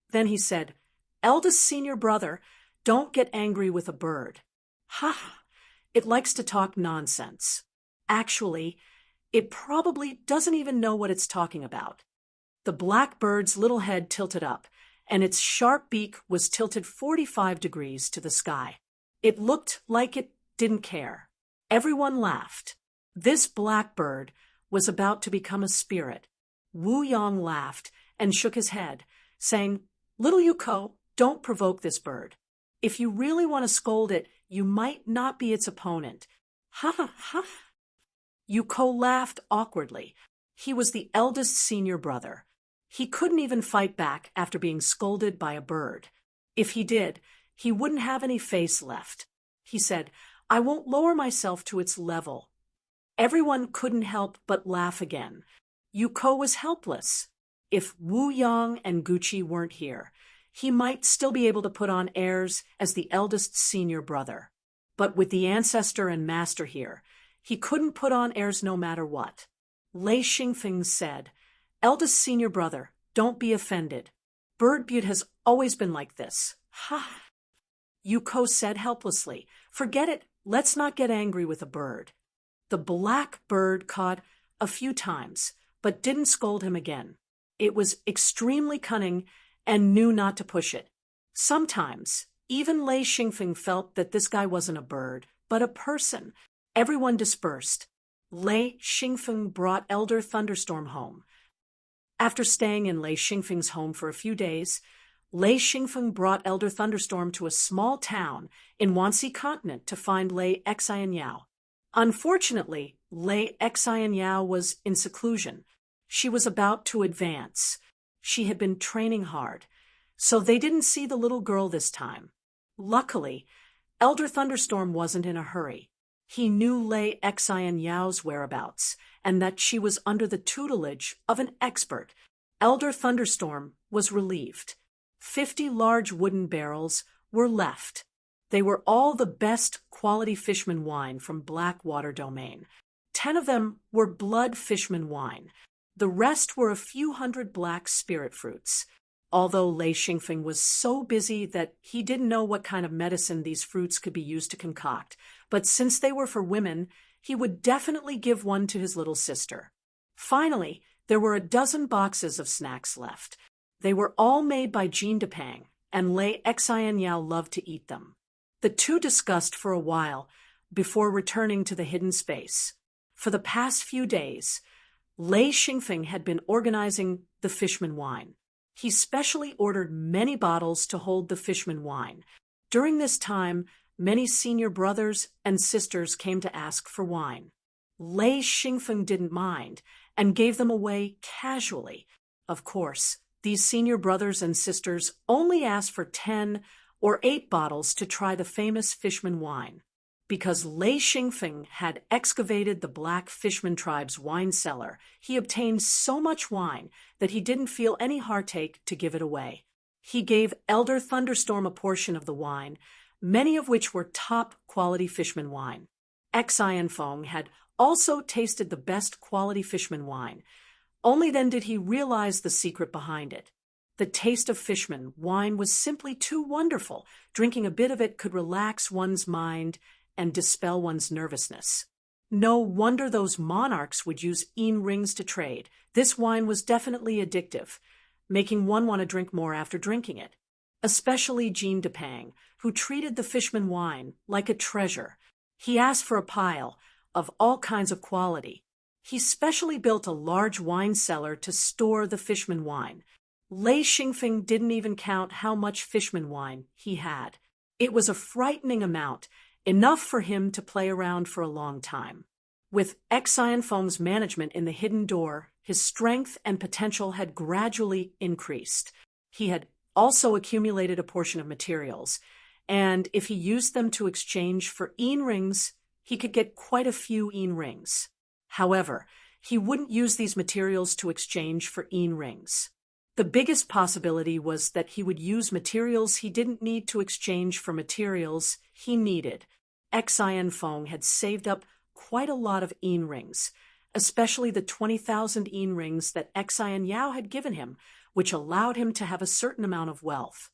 Then he said, "Eldest senior brother, don't get angry with a bird. Ha! It likes to talk nonsense. Actually, it probably doesn't even know what it's talking about." The black bird's little head tilted up, and its sharp beak was tilted 45 degrees to the sky. It looked like it didn't care. Everyone laughed. This black bird was about to become a spirit. Wu Yong laughed and shook his head, saying, "Little Yuko, don't provoke this bird. If you really want to scold it, you might not be its opponent." Ha ha ha. Yuko laughed awkwardly. He was the eldest senior brother. He couldn't even fight back after being scolded by a bird. If he did, he wouldn't have any face left. He said, "I won't lower myself to its level." Everyone couldn't help but laugh again. Yuko was helpless. If Wu Yang and Gucci weren't here, he might still be able to put on airs as the eldest senior brother. But with the ancestor and master here, he couldn't put on airs no matter what. Lei Xingfeng said, "Eldest senior brother, don't be offended. Bird Butte has always been like this." Ha! Yuko said helplessly, "Forget it. Let's not get angry with a bird." The black bird cawed a few times, but didn't scold him again. It was extremely cunning and knew not to push it. Sometimes, even Lei Xingfeng felt that this guy wasn't a bird, but a person. Everyone dispersed. Lei Xingfeng brought Elder Thunderstorm home. After staying in Lei Xingfeng's home for a few days, Lei Xingfeng brought Elder Thunderstorm to a small town in Wanxi Continent to find Lei Xianyao. Unfortunately, Lei Xianyao was in seclusion. She was about to advance. She had been training hard, so they didn't see the little girl this time. Luckily, Elder Thunderstorm wasn't in a hurry. He knew Lei Xianyao's whereabouts and that she was under the tutelage of an expert. Elder Thunderstorm was relieved. 50 large wooden barrels were left. They were all the best quality Fishman wine from Blackwater Domain. 10 of them were blood Fishman wine. The rest were a few hundred black spirit fruits. Although Lei Xingfeng was so busy that he didn't know what kind of medicine these fruits could be used to concoct, but since they were for women, he would definitely give one to his little sister. Finally, there were a dozen boxes of snacks left. They were all made by Jean Depang, and Lei Xianyao loved to eat them. The two discussed for a while before returning to the hidden space. For the past few days, Lei Xingfeng had been organizing the Fishman wine. He specially ordered many bottles to hold the Fishman wine. During this time, many senior brothers and sisters came to ask for wine. Lei Xingfeng didn't mind and gave them away casually. Of course, these senior brothers and sisters only asked for 10 or 8 bottles to try the famous Fishman wine. Because Lei Xingfeng had excavated the Black Fishman tribe's wine cellar, he obtained so much wine that he didn't feel any heartache to give it away. He gave Elder Thunderstorm a portion of the wine, many of which were top-quality Fishman wine. Xianfeng had also tasted the best quality Fishman wine. Only then did he realize the secret behind it. The taste of Fishman wine was simply too wonderful. Drinking a bit of it could relax one's mind and dispel one's nervousness. No wonder those monarchs would use rings to trade. This wine was definitely addictive, making one want to drink more after drinking it. Especially Jean Depang, who treated the Fishman wine like a treasure. He asked for a pile of all kinds of quality. He specially built a large wine cellar to store the fishman wine. Lei Xingfeng didn't even count how much fishman wine he had. It was a frightening amount, enough for him to play around for a long time. With Xian Feng's management in the hidden door, his strength and potential had gradually increased. He had also accumulated a portion of materials, and if he used them to exchange for yin rings, he could get quite a few yin rings. However, he wouldn't use these materials to exchange for yin rings. The biggest possibility was that he would use materials he didn't need to exchange for materials he needed. Xian Feng had saved up quite a lot of yin rings, especially the 20,000 yin rings that Xian Yao had given him, which allowed him to have a certain amount of wealth.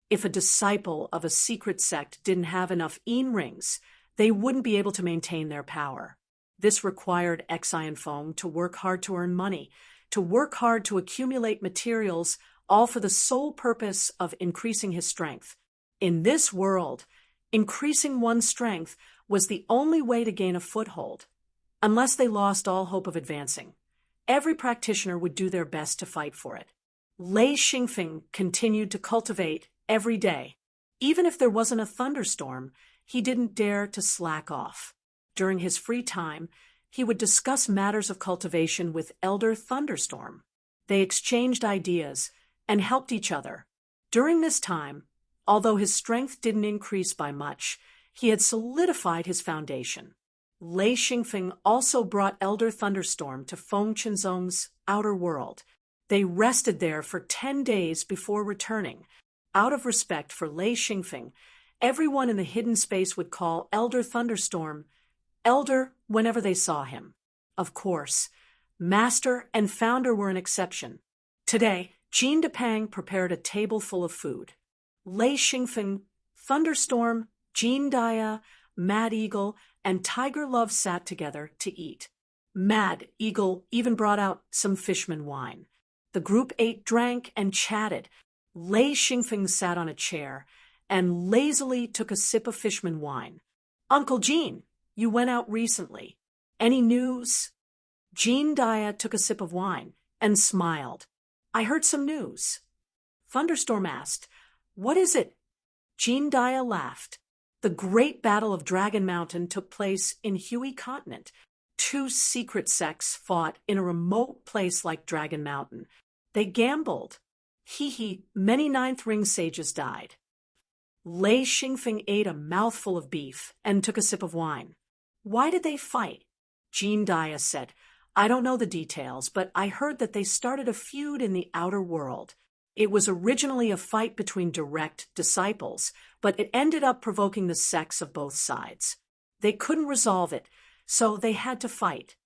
If a disciple of a secret sect didn't have enough yin rings, they wouldn't be able to maintain their power. This required Xian Feng to work hard to earn money, to work hard to accumulate materials, all for the sole purpose of increasing his strength. In this world, increasing one's strength was the only way to gain a foothold, unless they lost all hope of advancing. Every practitioner would do their best to fight for it. Lei Xingfeng continued to cultivate every day. Even if there wasn't a thunderstorm, he didn't dare to slack off. During his free time, he would discuss matters of cultivation with Elder Thunderstorm. They exchanged ideas and helped each other. During this time, although his strength didn't increase by much, he had solidified his foundation. Lei Xingfeng also brought Elder Thunderstorm to Feng Qinzong's outer world. They rested there for 10 days before returning. Out of respect for Lei Xingfeng, everyone in the hidden space would call Elder Thunderstorm Elder whenever they saw him. Of course, Master and Founder were an exception. Today, Jean Depang prepared a table full of food. Lei Xingfeng, Thunderstorm, Jean Daya, Mad Eagle, and Tiger Love sat together to eat. Mad Eagle even brought out some fishman wine. The group ate, drank, and chatted. Lei Xingfeng sat on a chair and lazily took a sip of fishman wine. Uncle Jean, you went out recently. Any news? Jean Daya took a sip of wine and smiled. I heard some news. Thunderstorm asked, What is it? Jean Daya laughed. The Great Battle of Dragon Mountain took place in Hui Continent. 2 secret sects fought in a remote place like Dragon Mountain. They gambled. Many Ninth Ring sages died. Lei Xingfeng ate a mouthful of beef and took a sip of wine. Why did they fight? Jean Daya said, I don't know the details, but I heard that they started a feud in the outer world. It was originally a fight between direct disciples, but it ended up provoking the sects of both sides. They couldn't resolve it, so they had to fight.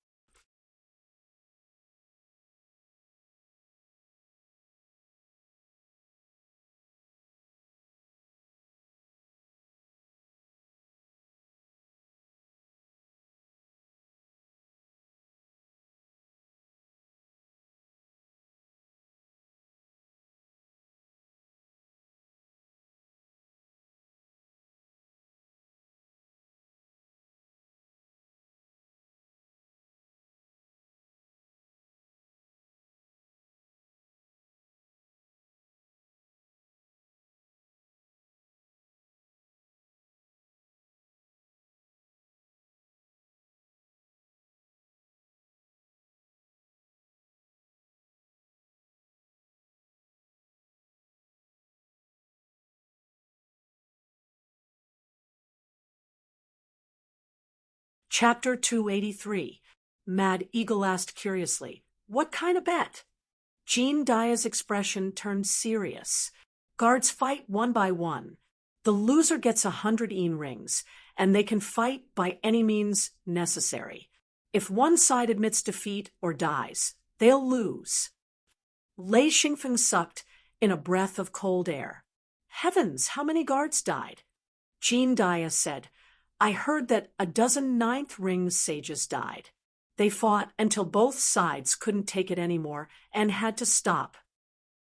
Chapter 283. Mad Eagle asked curiously, What kind of bet? Jean Daya's expression turned serious. Guards fight one by one. The loser gets 100 yin rings, and they can fight by any means necessary. If one side admits defeat or dies, they'll lose. Lei Xingfeng sucked in a breath of cold air. Heavens, how many guards died? Jean Daya said, I heard that a dozen Ninth Ring sages died. They fought until both sides couldn't take it anymore and had to stop.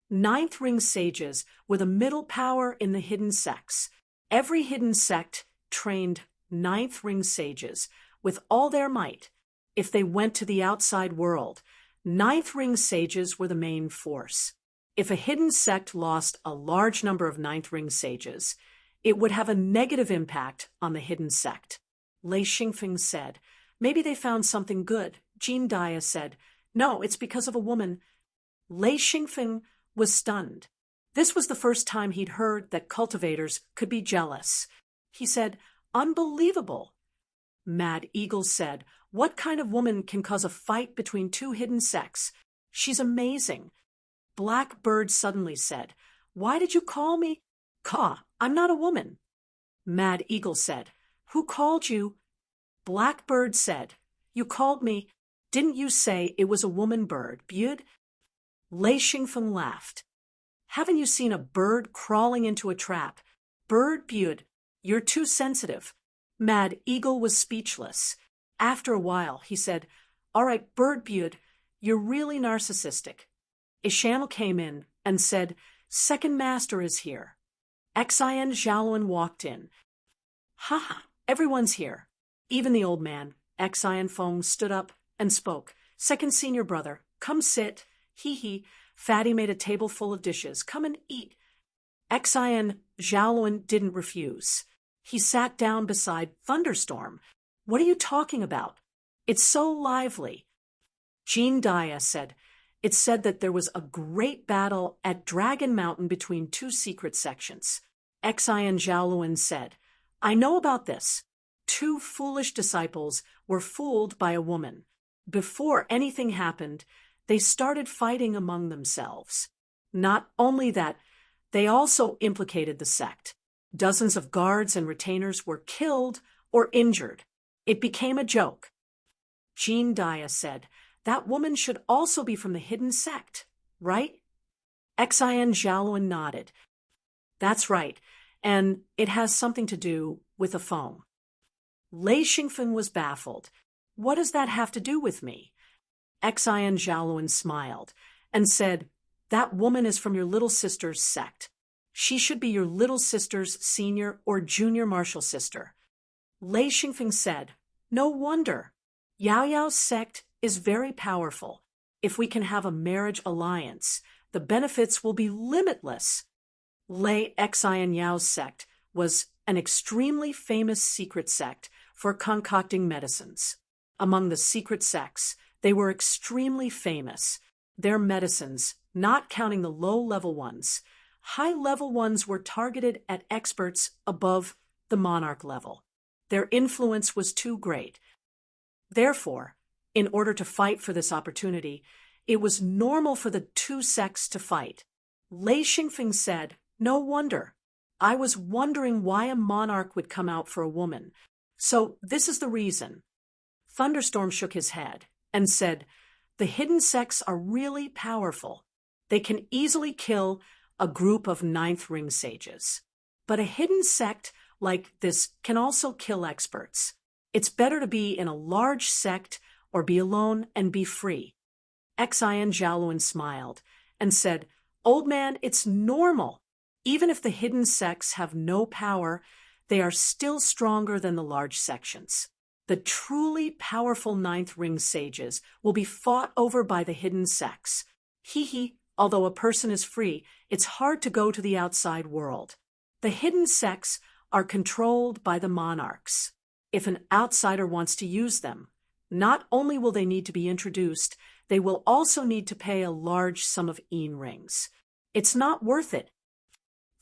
Ninth Ring sages were the middle power in the hidden sects. Every hidden sect trained Ninth Ring sages with all their might. if they went to the outside world. Ninth ring sages were the main force. If a hidden sect lost a large number of ninth ring sages, it would have a negative impact on the hidden sect. Lei Xingfeng said, maybe they found something good. Jean Dia said, no, it's because of a woman. Lei Xingfeng was stunned. This was the first time he'd heard that cultivators could be jealous. He said, unbelievable. Mad Eagle said, what kind of woman can cause a fight between two hidden sects? She's amazing. Black Bird suddenly said, why did you call me? Caw, I'm not a woman. Mad Eagle said, who called you? Black Bird said, you called me. Didn't you say it was a woman bird, Bud? Lei Xingfeng laughed. Haven't you seen a bird crawling into a trap? Bird Bud, you're too sensitive. Mad Eagle was speechless. After a while, he said, all right, Bird Bud, you're really narcissistic. A channel came in and said, Second Master is here. Xian Zhaoluan walked in. Ha ha, everyone's here. Even the old man, Xian Feng, stood up and spoke. Second senior brother, come sit. Hee hee. Fatty made a table full of dishes. Come and eat. Xian Zhaoluan didn't refuse. He sat down beside Thunderstorm. What are you talking about? It's so lively. Jean Dia said, it's said that there was a great battle at Dragon Mountain between two secret sections. Xian Zhaoluan said, I know about this. Two foolish disciples were fooled by a woman. Before anything happened, they started fighting among themselves. Not only that, they also implicated the sect. Dozens of guards and retainers were killed or injured. It became a joke. Jean Dia said, that woman should also be from the hidden sect, right? Xian Zhaoluan nodded. That's right, and it has something to do with a phone. Lei Xingfeng was baffled. What does that have to do with me? Xian Zhaoluan smiled and said, that woman is from your little sister's sect. She should be your little sister's senior or junior martial sister. Lei Xingfeng said, no wonder. Yao Yao's sect is very powerful. If we can have a marriage alliance, the benefits will be limitless. Lei Xian Yao's sect was an extremely famous secret sect for concocting medicines. Among the secret sects, they were extremely famous. Their medicines, not counting the low-level ones, high-level ones were targeted at experts above the monarch level. Their influence was too great. Therefore, in order to fight for this opportunity, it was normal for the two sects to fight. Lei Xingfeng said, no wonder. I was wondering why a monarch would come out for a woman. So this is the reason. Thunderstorm shook his head and said, the hidden sects are really powerful. They can easily kill a group of ninth ring sages. But a hidden sect like this can also kill experts. It's better to be in a large sect or be alone and be free. Xian Zhaoluan smiled and said, old man, it's normal. Even if the hidden sects have no power, they are still stronger than the large sections. The truly powerful ninth ring sages will be fought over by the hidden sects. Hee hee, although a person is free, it's hard to go to the outside world. The hidden sects are controlled by the monarchs. If an outsider wants to use them, not only will they need to be introduced, they will also need to pay a large sum of yen rings. It's not worth it.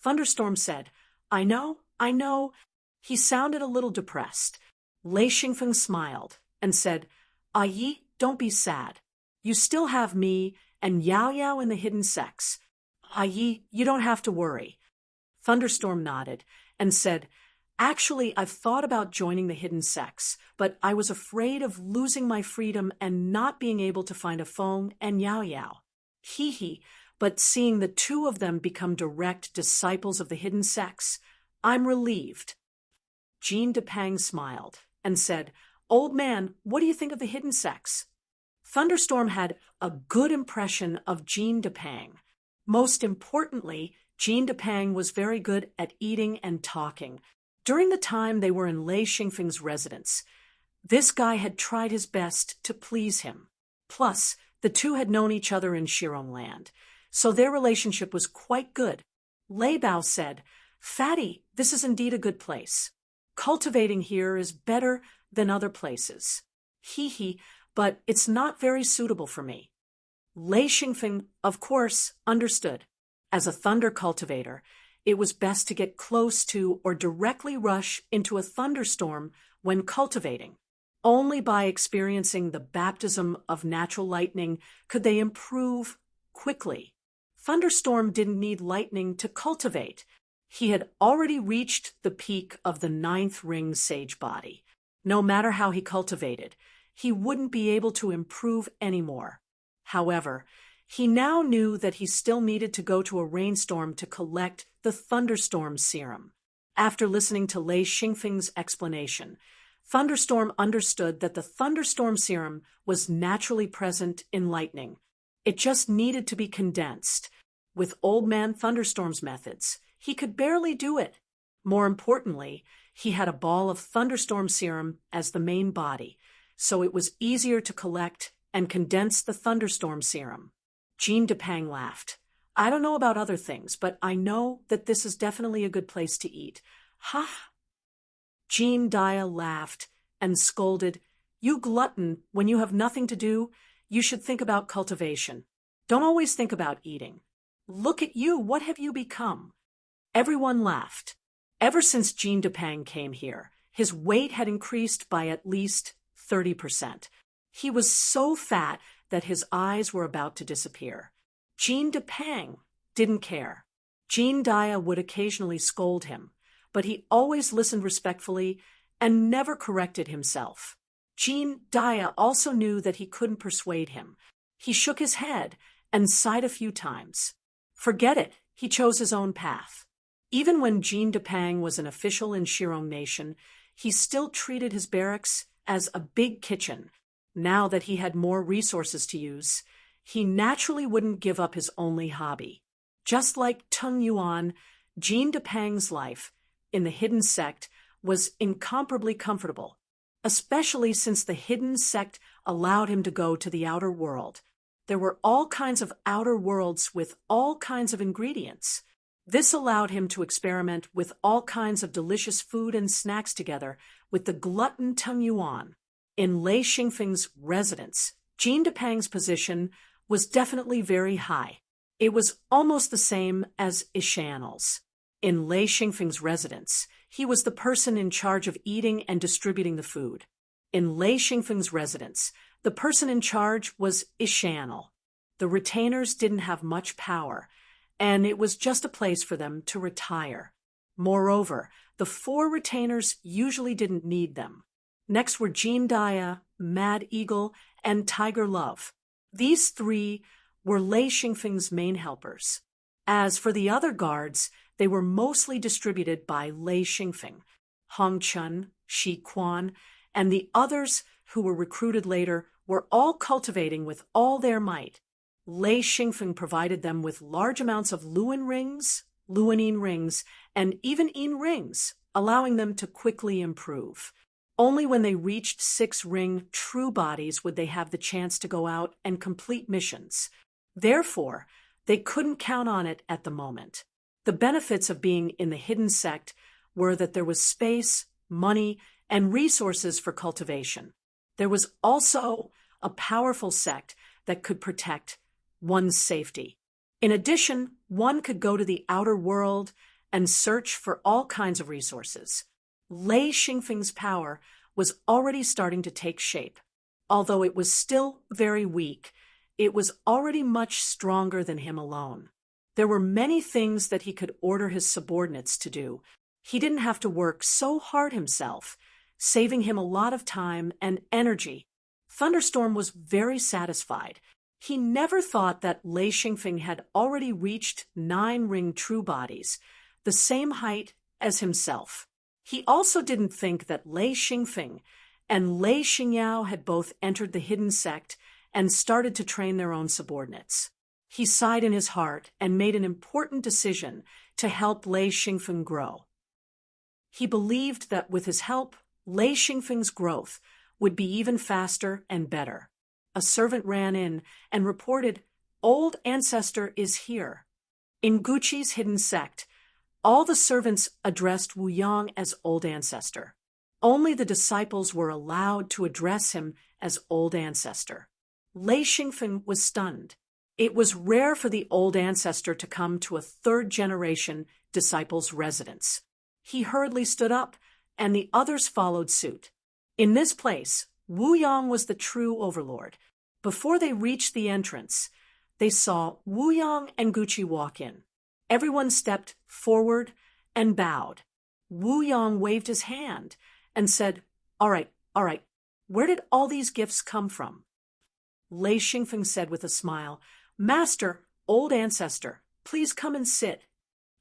Thunderstorm said, I know. He sounded a little depressed. Lei Xingfeng smiled and said, Yi, don't be sad. You still have me and Yao Yao in the hidden sects. Yi, you don't have to worry. Thunderstorm nodded and said, actually, I've thought about joining the hidden sects, but I was afraid of losing my freedom and not being able to find a Feng and Yao Yao. Hee hee, but seeing the two of them become direct disciples of the hidden sects, I'm relieved. Jean Depang smiled and said, old man, what do you think of the hidden sects? Thunderstorm had a good impression of Jean Depang. Most importantly, Jean Depang was very good at eating and talking. During the time they were in Lei Xingfeng's residence, This guy had tried his best to please him. Plus, the two had known each other in Shirong land, so their relationship was quite good. Lei Bao said, "Fatty, this is indeed a good place. Cultivating here is better than other places. Hee, but it's not very suitable for me." Lei Xingfeng, of course, understood. As a thunder cultivator, it was best to get close to or directly rush into a thunderstorm when cultivating. Only by experiencing the baptism of natural lightning could they improve quickly. Thunderstorm didn't need lightning to cultivate. He had already reached the peak of the 9th ring sage body. No matter how he cultivated, he wouldn't be able to improve anymore. However, he now knew that he still needed to go to a rainstorm to collect the thunderstorm serum. After listening to Lei Xingfeng's explanation, Thunderstorm understood that the thunderstorm serum was naturally present in lightning. It just needed to be condensed. With Old Man Thunderstorm's methods, he could barely do it. More importantly, he had a ball of thunderstorm serum as the main body, so it was easier to collect and condense the thunderstorm serum. Jean Depang laughed. "I don't know about other things, but I know that this is definitely a good place to eat." "Ha!" Jean Dia laughed and scolded, "You glutton, when you have nothing to do, you should think about cultivation. Don't always think about eating. Look at you, what have you become?" Everyone laughed. Ever since Jean Depang came here, his weight had increased by at least 30%. He was so fat that his eyes were about to disappear. Jean Depang didn't care. Jean Dia would occasionally scold him, but he always listened respectfully and never corrected himself. Jean Dia also knew that he couldn't persuade him. He shook his head and sighed a few times. Forget it, he chose his own path. Even when Jean Depang was an official in Shirong Nation, he still treated his barracks as a big kitchen. Now that he had more resources to use, he naturally wouldn't give up his only hobby. Just like Tung Yuan, Jean Depang's life in the hidden sect was incomparably comfortable, especially since the hidden sect allowed him to go to the outer world. There were all kinds of outer worlds with all kinds of ingredients. This allowed him to experiment with all kinds of delicious food and snacks together with the glutton Tung Yuan. In Lei Xingfeng's residence, Jean Depang's position was definitely very high. It was almost the same as Ishanal's. In Lei Xingfeng's residence, he was the person in charge of eating and distributing the food. In Lei Xingfeng's residence, the person in charge was Ishanal. The retainers didn't have much power, and it was just a place for them to retire. Moreover, the 4 retainers usually didn't need them. Next were Jean Dia, Mad Eagle, and Tiger Love. These 3 were Lei Xingfeng's main helpers. As for the other guards, they were mostly distributed by Lei Xingfeng. Hong Chun, Shi Quan, and the others who were recruited later were all cultivating with all their might. Lei Xingfeng provided them with large amounts of Luan rings, Luanine rings, and even Yin rings, allowing them to quickly improve. Only when they reached 6-ring true bodies would they have the chance to go out and complete missions. Therefore, they couldn't count on it at the moment. The benefits of being in the hidden sect were that there was space, money, and resources for cultivation. There was also a powerful sect that could protect one's safety. In addition, one could go to the outer world and search for all kinds of resources. Lei Xingfeng's power was already starting to take shape. Although it was still very weak, it was already much stronger than him alone. There were many things that he could order his subordinates to do. He didn't have to work so hard himself, saving him a lot of time and energy. Thunderstorm was very satisfied. He never thought that Lei Xingfeng had already reached 9-ring true bodies, the same height as himself. He also didn't think that Lei Xingfeng and Lei Xingyao had both entered the hidden sect and started to train their own subordinates. He sighed in his heart and made an important decision to help Lei Xingfeng grow. He believed that with his help, Lei Xingfeng's growth would be even faster and better. A servant ran in and reported, "Old Ancestor is here." In Gucci's hidden sect, all the servants addressed Wu Yang as Old Ancestor. Only the disciples were allowed to address him as Old Ancestor. Lei Xingfeng was stunned. It was rare for the Old Ancestor to come to a third-generation disciple's residence. He hurriedly stood up, and the others followed suit. In this place, Wu Yang was the true overlord. Before they reached the entrance, they saw Wu Yang and Gucci walk in. Everyone stepped forward and bowed. Wu Yang waved his hand and said, all right, where did all these gifts come from?" Lei Xingfeng said with a smile, "Master, Old Ancestor, please come and sit."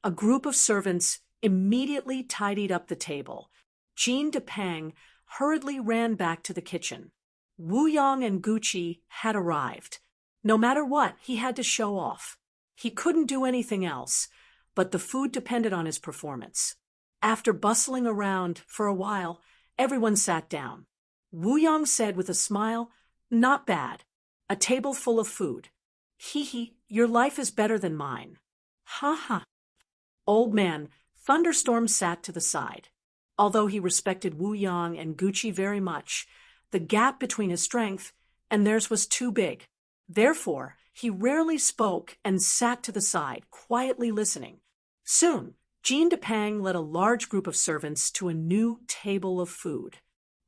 A group of servants immediately tidied up the table. Jean Depang hurriedly ran back to the kitchen. Wu Yang and Gucci had arrived. No matter what, he had to show off. He couldn't do anything else, but the food depended on his performance. After bustling around for a while, everyone sat down. Wu Yang said with a smile, "Not bad. A table full of food. Hee, your life is better than mine." Ha ha. Old man Thunderstorm sat to the side. Although he respected Wu Yang and Gucci very much, the gap between his strength and theirs was too big. Therefore, he rarely spoke and sat to the side, quietly listening. Soon, Jean Depang led a large group of servants to a new table of food.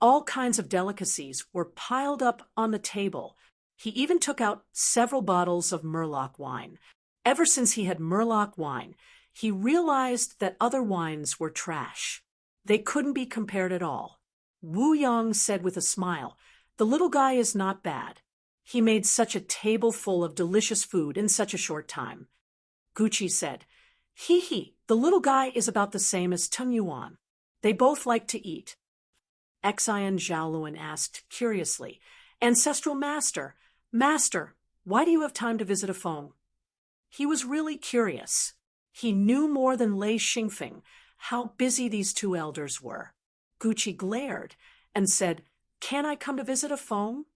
All kinds of delicacies were piled up on the table. He even took out several bottles of Murloc wine. Ever since he had Murloc wine, he realized that other wines were trash. They couldn't be compared at all. Wu Yang said with a smile, "The little guy is not bad. He made such a table full of delicious food in such a short time." Gucci said, Hee, the little guy is about the same as Tung Yuan. They both like to eat." Xian Zhaoluan asked curiously, "Ancestral Master, why do you have time to visit a Feng?" He was really curious. He knew more than Lei Xingfeng how busy these two elders were. Gucci glared and said, "Can I come to visit a Feng?"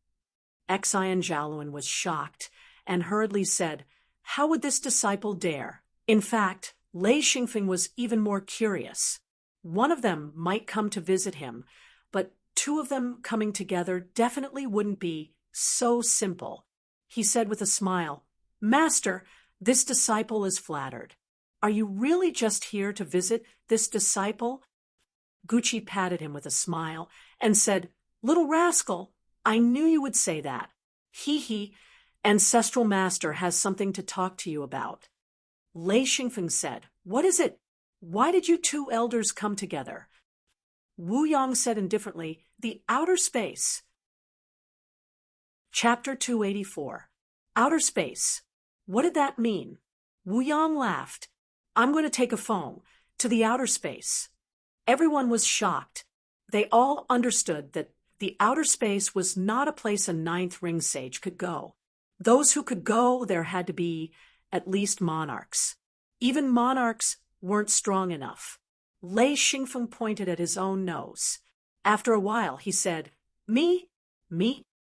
Xian Zhaoluan was shocked and hurriedly said, "How would this disciple dare?" In fact, Lei Xingfeng was even more curious. One of them might come to visit him, but two of them coming together definitely wouldn't be so simple. He said with a smile, "Master, this disciple is flattered. Are you really just here to visit this disciple?" Gucci patted him with a smile and said, "Little rascal, I knew you would say that. Hee, Ancestral Master has something to talk to you about." Lei Xingfeng said, "What is it? Why did you two elders come together?" Wu Yang said indifferently, "The outer space." Chapter 284. Outer space. What did that mean? Wu Yang laughed. "I'm going to take a Feng to the outer space." Everyone was shocked. They all understood that the outer space was not a place a ninth ring sage could go. Those who could go there had to be at least monarchs. Even monarchs weren't strong enough. Lei Xingfeng pointed at his own nose. After a while, he said, Me?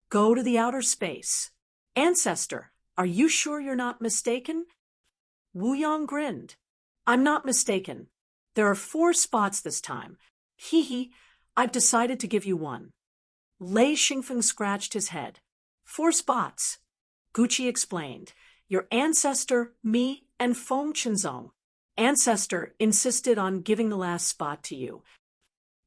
Go to the outer space. Ancestor, are you sure you're not mistaken?" Wu Yang grinned. "I'm not mistaken. There are 4 spots this time. Hee, I've decided to give you one." Lei Xingfeng scratched his head. 4 spots. Gucci explained. "Your ancestor, me, and Feng Qinzong. Ancestor insisted on giving the last spot to you."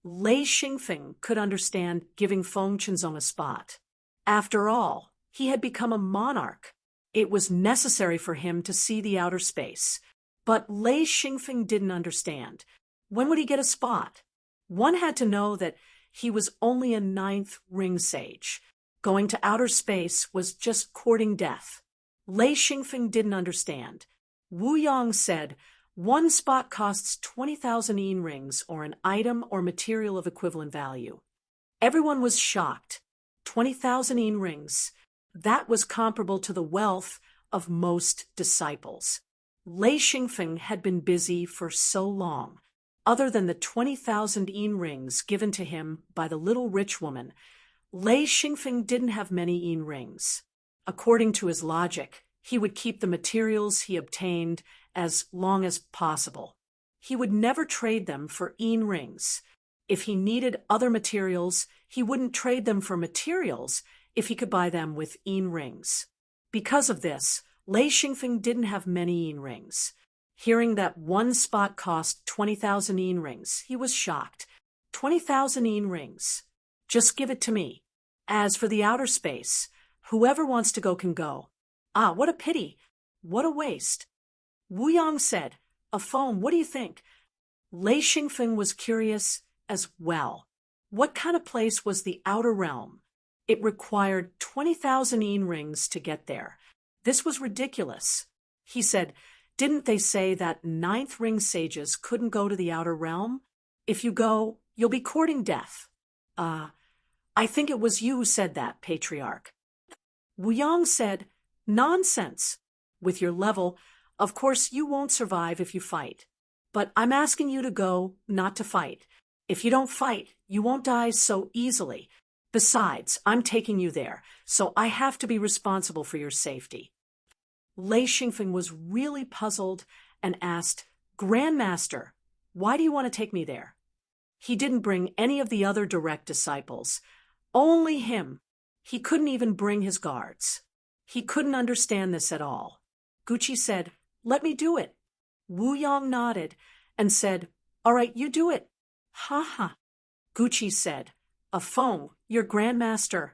Lei Xingfeng could understand giving Feng Qinzong a spot. After all, he had become a monarch. It was necessary for him to see the outer space. But Lei Xingfeng didn't understand. When would he get a spot? One had to know that he was only a 9th ring sage. Going to outer space was just courting death. Lei Xingfeng didn't understand. Wu Yang said, "1 spot costs 20,000 yin rings or an item or material of equivalent value." Everyone was shocked. 20,000 yin rings. That was comparable to the wealth of most disciples. Lei Xingfeng had been busy for so long. Other than the 20,000 yin rings given to him by the little rich woman, Lei Xingfeng didn't have many yin rings. According to his logic, he would keep the materials he obtained as long as possible. He would never trade them for yin rings. If he needed other materials, he wouldn't trade them for materials if he could buy them with yin rings. Because of this, Lei Xingfeng didn't have many yin rings. Hearing that one spot cost 20,000 yin rings, he was shocked. 20,000 yin rings. Just give it to me. As for the outer space, whoever wants to go can go. Ah, what a pity. What a waste. Wu Yang said, a phone, what do you think? Lei Xingfeng was curious as well. What kind of place was the outer realm? It required 20,000 yin rings to get there. This was ridiculous. He said, didn't they say that ninth ring sages couldn't go to the outer realm? If you go, you'll be courting death. I think it was you who said that, Patriarch. Wu Yang said, nonsense. With your level, of course you won't survive if you fight. But I'm asking you to go, not to fight. If you don't fight, you won't die so easily. Besides, I'm taking you there, so I have to be responsible for your safety. Lei Xingfeng was really puzzled and asked, Grandmaster, why do you want to take me there? He didn't bring any of the other direct disciples. Only him. He couldn't even bring his guards. He couldn't understand this at all. Gucci said, let me do it. Wu Yang nodded and said, all right, you do it. Ha ha. Gucci said, a phone, your grandmaster,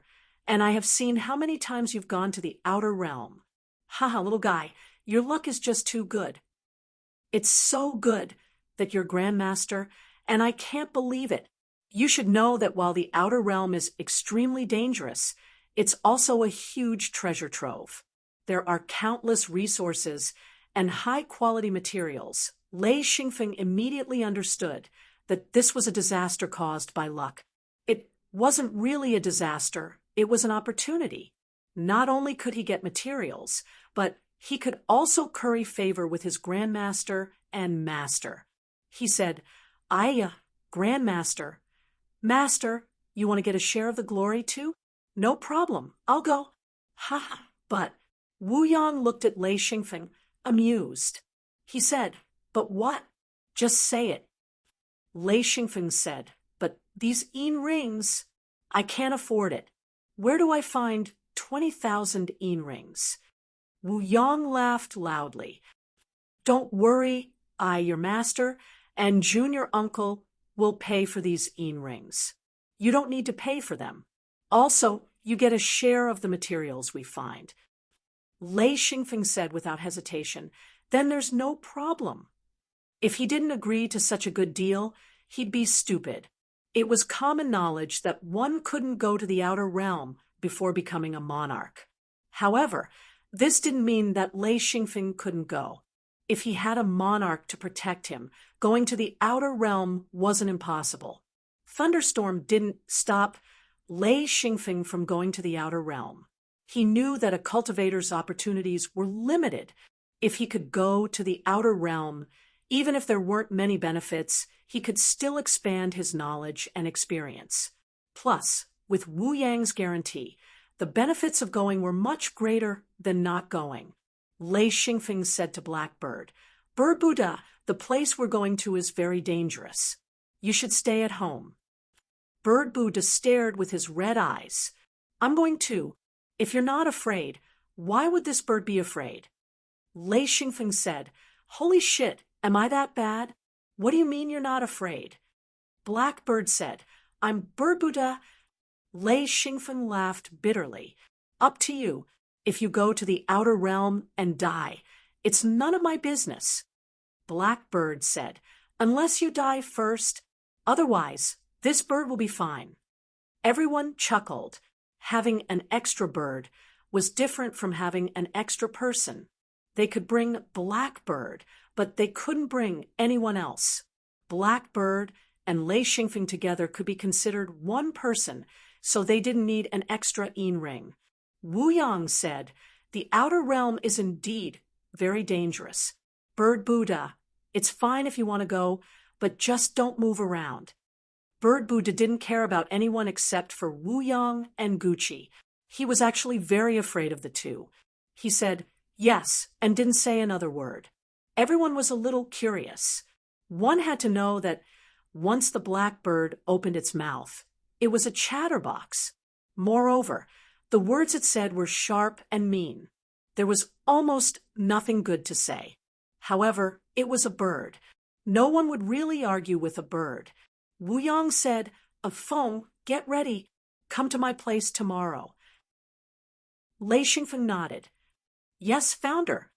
and I have seen how many times you've gone to the outer realm. Ha ha, little guy, your luck is just too good. It's so good that you're grandmaster, and I can't believe it. You should know that while the outer realm is extremely dangerous, it's also a huge treasure trove. There are countless resources and high-quality materials. Lei Xingfeng immediately understood that this was a disaster caused by luck. It wasn't really a disaster, it was an opportunity. Not only could he get materials, but he could also curry favor with his grandmaster and master. He said, Grandmaster. Master, you want to get a share of the glory too? No problem, I'll go. Ha ha. But Wu Yang looked at Lei Xingfeng, amused. He said, but what? Just say it. Lei Xingfeng said, but these yin rings, I can't afford it. Where do I find 20,000 yin rings? Wu Yang laughed loudly. Don't worry, I, your master, and junior uncle will pay for these yin rings. You don't need to pay for them. Also, you get a share of the materials we find. Lei Xingfeng said without hesitation, then there's no problem. If he didn't agree to such a good deal, he'd be stupid. It was common knowledge that one couldn't go to the outer realm before becoming a monarch. However, this didn't mean that Lei Xingfeng couldn't go. If he had a monarch to protect him, going to the outer realm wasn't impossible. Thunderstorm didn't stop Lei Xingfeng from going to the outer realm. He knew that a cultivator's opportunities were limited. If he could go to the outer realm, even if there weren't many benefits, he could still expand his knowledge and experience. Plus, with Wu Yang's guarantee, the benefits of going were much greater than not going. Lei Xingfeng said to Blackbird, Bird Buddha, the place we're going to is very dangerous. You should stay at home. Bird Buddha stared with his red eyes. I'm going too. If you're not afraid, why would this bird be afraid? Lei Xingfeng said, Holy shit, am I that bad? What do you mean you're not afraid? Blackbird said, I'm Bird Buddha. Lei Xingfeng laughed bitterly. Up to you. If you go to the outer realm and die, it's none of my business. Blackbird said, unless you die first, otherwise, this bird will be fine. Everyone chuckled. Having an extra bird was different from having an extra person. They could bring Blackbird, but they couldn't bring anyone else. Blackbird and Lei Xingfeng together could be considered one person, so they didn't need an extra yin ring. Wu Yang said, the outer realm is indeed very dangerous. Bird Buddha, it's fine if you want to go, but just don't move around. Bird Buddha didn't care about anyone except for Wu Yang and Gucci. He was actually very afraid of the two. He said yes and didn't say another word. Everyone was a little curious. One had to know that once the black bird opened its mouth, it was a chatterbox. Moreover, the words it said were sharp and mean. There was almost nothing good to say. However, it was a bird. No one would really argue with a bird. Wu Yang said, "Feng, get ready. Come to my place tomorrow." Lei Xingfeng nodded. "Yes, founder.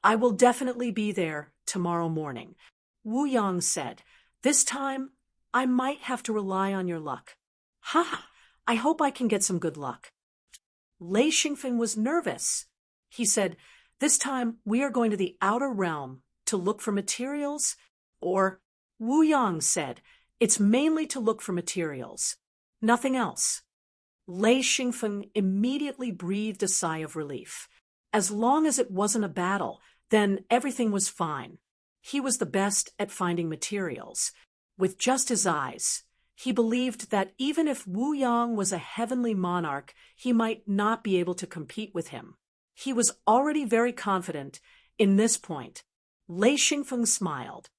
I will definitely be there tomorrow morning." Wu Yang said, "This time, I might have to rely on your luck." "Ha! I hope I can get some good luck." Lei Xingfeng was nervous. He said, "This time we are going to the outer realm to look for materials," or Wu Yang said, "It's mainly to look for materials. Nothing else." Lei Xingfeng immediately breathed a sigh of relief. As long as it wasn't a battle, then everything was fine. He was the best at finding materials. With just his eyes, he believed that even if Wu Yang was a heavenly monarch, he might not be able to compete with him. He was already very confident in this point. Lei Xingfeng smiled.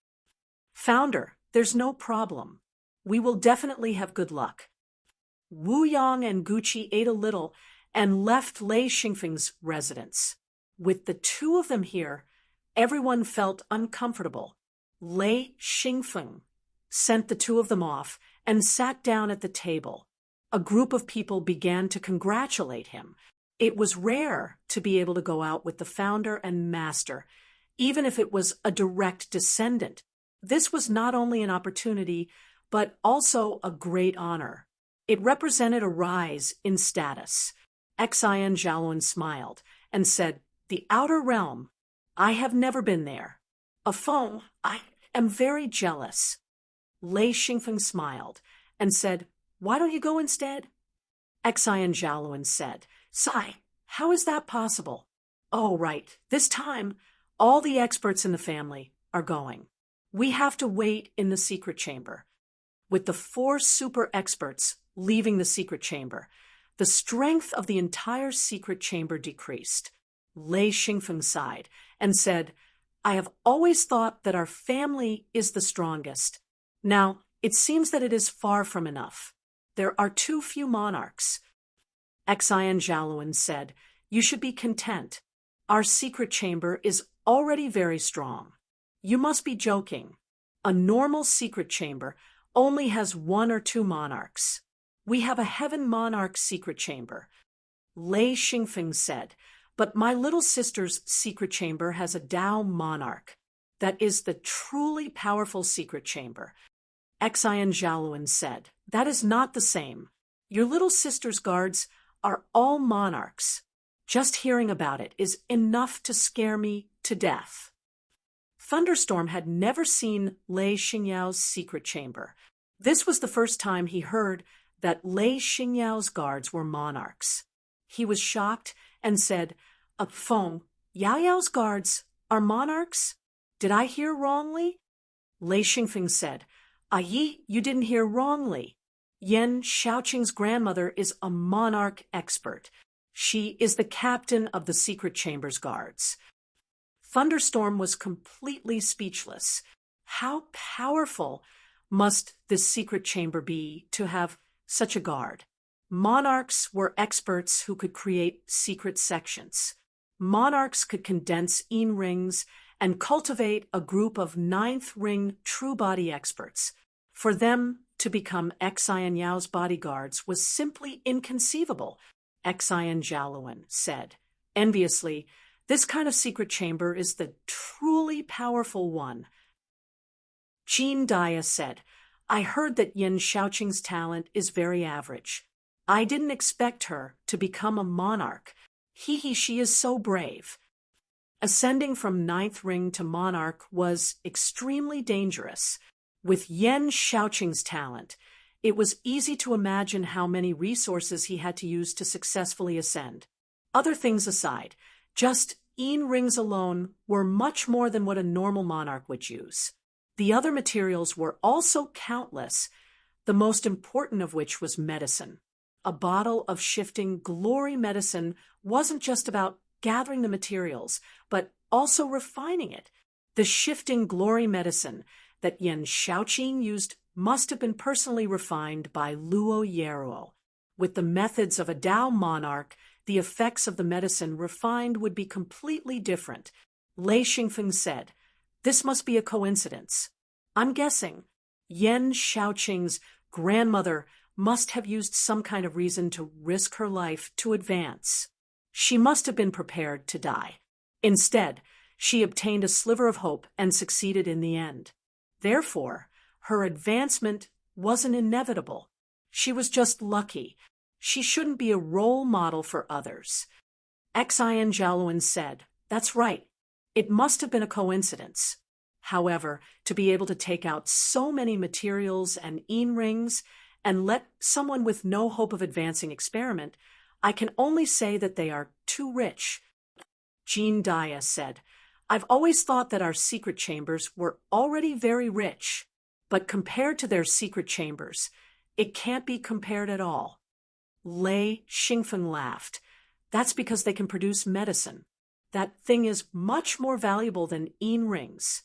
"Founder, there's no problem. We will definitely have good luck." Wu Yang and Gucci ate a little and left Lei Xingfeng's residence. With the two of them here, everyone felt uncomfortable. Lei Xingfeng sent the two of them off and sat down at the table. A group of people began to congratulate him. It was rare to be able to go out with the founder and master, even if it was a direct descendant. This was not only an opportunity, but also a great honor. It represented a rise in status. Xian Zhaolun smiled and said, "The outer realm. I have never been there. Feng, I am very jealous." Lei Xingfeng smiled and said, "Why don't you go instead?" Xian Zhaolun said, "Sai, how is that possible?" "Oh, right. This time, all the experts in the family are going. We have to wait in the secret chamber." With the 4 super experts leaving the secret chamber, the strength of the entire secret chamber decreased. Lei Xingfeng sighed and said, "I have always thought that our family is the strongest. Now, it seems that it is far from enough. There are too few monarchs." Xian Zhaolun said, "You should be content. Our secret chamber is already very strong. You must be joking. A normal secret chamber only has 1 or 2 monarchs. We have a heaven monarch secret chamber." Lei Xingfeng said, "But my little sister's secret chamber has a Dao monarch. That is the truly powerful secret chamber." Xian Zhaolun said, "That is not the same. Your little sister's guards are all monarchs. Just hearing about it is enough to scare me to death." Thunderstorm had never seen Lei Xingyao's secret chamber. This was the first time he heard that Lei Xingyao's guards were monarchs. He was shocked and said, "Feng, Yao Yao's guards are monarchs? Did I hear wrongly?" Lei Xingfeng said, "Yi, you didn't hear wrongly. Yan Shaoqing's grandmother is a monarch expert. She is the captain of the secret chamber's guards." Thunderstorm was completely speechless. How powerful must this secret chamber be to have such a guard? Monarchs were experts who could create secret sections. Monarchs could condense Yin rings and cultivate a group of 9th ring true body experts. For them to become Xian Yao's bodyguards was simply inconceivable, Xian Zhaolun said. Enviously, this kind of secret chamber is the truly powerful one. Jean Daya said, "I heard that Yan Shaoqing's talent is very average. I didn't expect her to become a monarch. She is so brave." Ascending from 9th ring to monarch was extremely dangerous. With Yan Shaoqing's talent, it was easy to imagine how many resources he had to use to successfully ascend. Other things aside, just Yin rings alone were much more than what a normal monarch would use. The other materials were also countless, the most important of which was medicine. A bottle of shifting glory medicine wasn't just about gathering the materials, but also refining it. The shifting glory medicine that Yen Shaoqing used must have been personally refined by Luo Yeruo. With the methods of a Tao monarch, the effects of the medicine refined would be completely different. Lei Xingfeng said, "This must be a coincidence. I'm guessing Yen Shaoqing's grandmother must have used some kind of reason to risk her life to advance. She must have been prepared to die. Instead, she obtained a sliver of hope and succeeded in the end. Therefore, her advancement wasn't inevitable. She was just lucky. She shouldn't be a role model for others." Xian Jiaoluan said, "That's right. It must have been a coincidence. However, to be able to take out so many materials and yin rings and let someone with no hope of advancing experiment, I can only say that they are too rich." Jean Dia said, "I've always thought that our secret chambers were already very rich, but compared to their secret chambers, it can't be compared at all." Lei Xingfeng laughed. "That's because they can produce medicine. That thing is much more valuable than yin rings."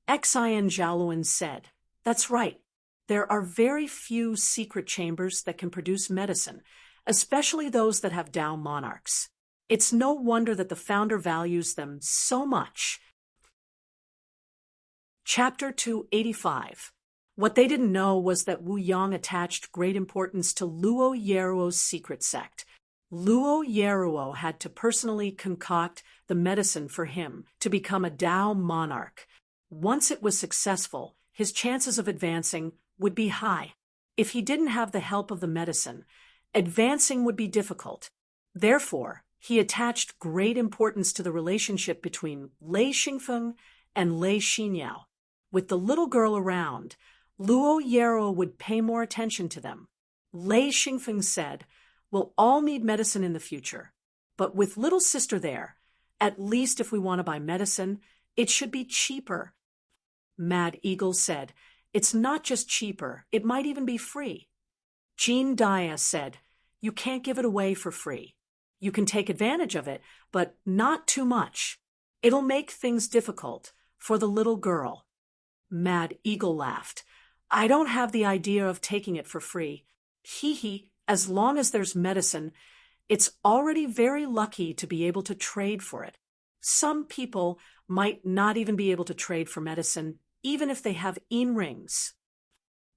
Xian Jiaoluan said, "That's right. There are very few secret chambers that can produce medicine, especially those that have Tao monarchs. It's no wonder that the founder values them so much." Chapter 285. What they didn't know was that Wu Yang attached great importance to Luo Yeruo's secret sect. Luo Yeruo had to personally concoct the medicine for him to become a Tao monarch. Once it was successful, his chances of advancing would be high. If he didn't have the help of the medicine, advancing would be difficult. Therefore, he attached great importance to the relationship between Lei Xingfeng and Lei Xinyao. With the little girl around, Luo Yeruo would pay more attention to them. Lei Xingfeng said, "We'll all need medicine in the future. But with little sister there, at least if we want to buy medicine, it should be cheaper." Mad Eagle said, "It's not just cheaper, it might even be free." Jean Dia said, "You can't give it away for free. You can take advantage of it, but not too much. It'll make things difficult for the little girl." Mad Eagle laughed. "I don't have the idea of taking it for free. Hee, as long as there's medicine, it's already very lucky to be able to trade for it. Some people might not even be able to trade for medicine, even if they have yin rings."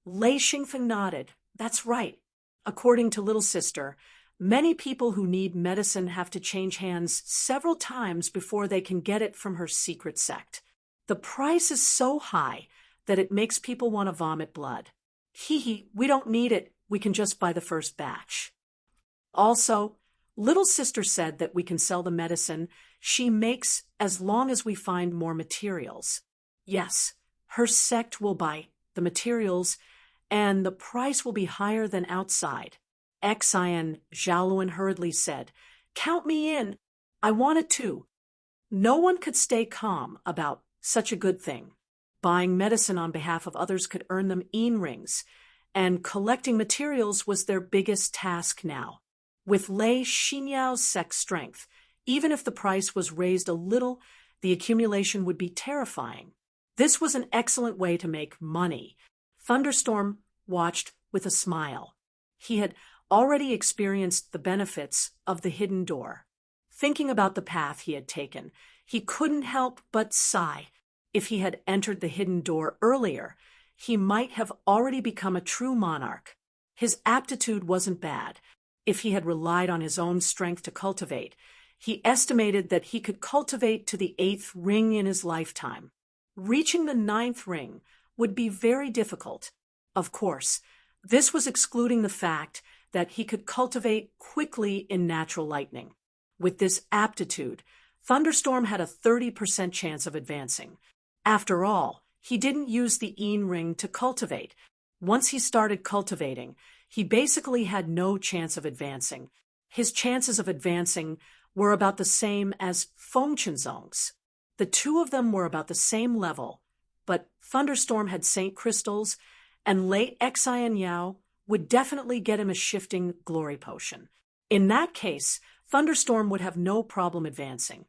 Lei Xingfeng nodded. "That's right. According to Little Sister, many people who need medicine have to change hands several times before they can get it from her secret sect. The price is so high that it makes people want to vomit blood. Hee, we don't need it. We can just buy the first batch." Also, Little Sister said that we can sell the medicine she makes as long as we find more materials. Yes, her sect will buy the materials, and the price will be higher than outside. Xian Jiaoluan hurriedly said, "Count me in. I want it too." No one could stay calm about such a good thing. Buying medicine on behalf of others could earn them yin rings, and collecting materials was their biggest task now. With Lei Xinyao's sect strength, even if the price was raised a little, the accumulation would be terrifying. This was an excellent way to make money. Thunderstorm watched with a smile. He had already experienced the benefits of the hidden door. Thinking about the path he had taken, he couldn't help but sigh. If he had entered the hidden door earlier, he might have already become a true monarch. His aptitude wasn't bad. If he had relied on his own strength to cultivate, he estimated that he could cultivate to the 8th ring in his lifetime. Reaching the 9th ring would be very difficult. Of course, this was excluding the fact that he could cultivate quickly in natural lightning. With this aptitude, Thunderstorm had a 30% chance of advancing. After all, he didn't use the yin ring to cultivate. Once he started cultivating, he basically had no chance of advancing. His chances of advancing were about the same as Feng Chenzong's. The two of them were about the same level, but Thunderstorm had Saint crystals, and late Xian Yao would definitely get him a shifting glory potion. In that case, Thunderstorm would have no problem advancing.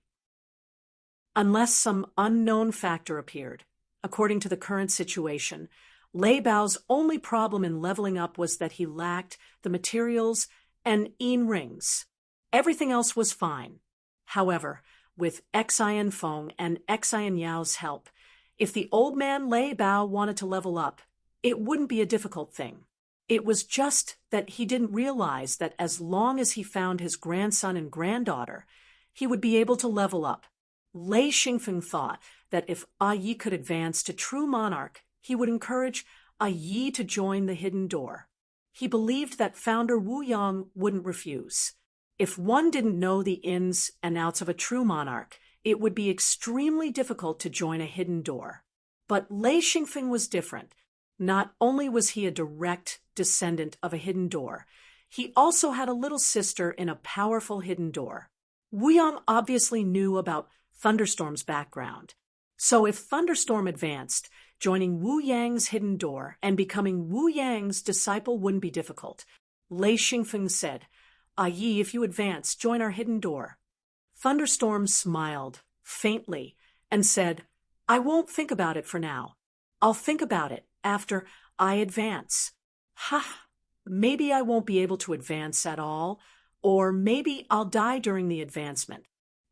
Unless some unknown factor appeared. According to the current situation, Lei Bao's only problem in leveling up was that he lacked the materials and yin rings. Everything else was fine. However, with Xian Feng and Xian Yao's help, if the old man Lei Bao wanted to level up, it wouldn't be a difficult thing. It was just that he didn't realize that as long as he found his grandson and granddaughter, he would be able to level up. Lei Xingfeng thought that if Yi could advance to true monarch, he would encourage Yi to join the hidden door. He believed that founder Wu Yang wouldn't refuse. If one didn't know the ins and outs of a true monarch, it would be extremely difficult to join a hidden door. But Lei Xingfeng was different. Not only was he a direct descendant of a hidden door, he also had a little sister in a powerful hidden door. Wu Yang obviously knew about Thunderstorm's background. So if Thunderstorm advanced, joining Wu Yang's hidden door and becoming Wu Yang's disciple wouldn't be difficult. Lei Xingfeng said, Yi, if you advance, join our hidden door. Thunderstorm smiled, faintly, and said, I won't think about it for now. I'll think about it after I advance. Maybe I won't be able to advance at all, or maybe I'll die during the advancement.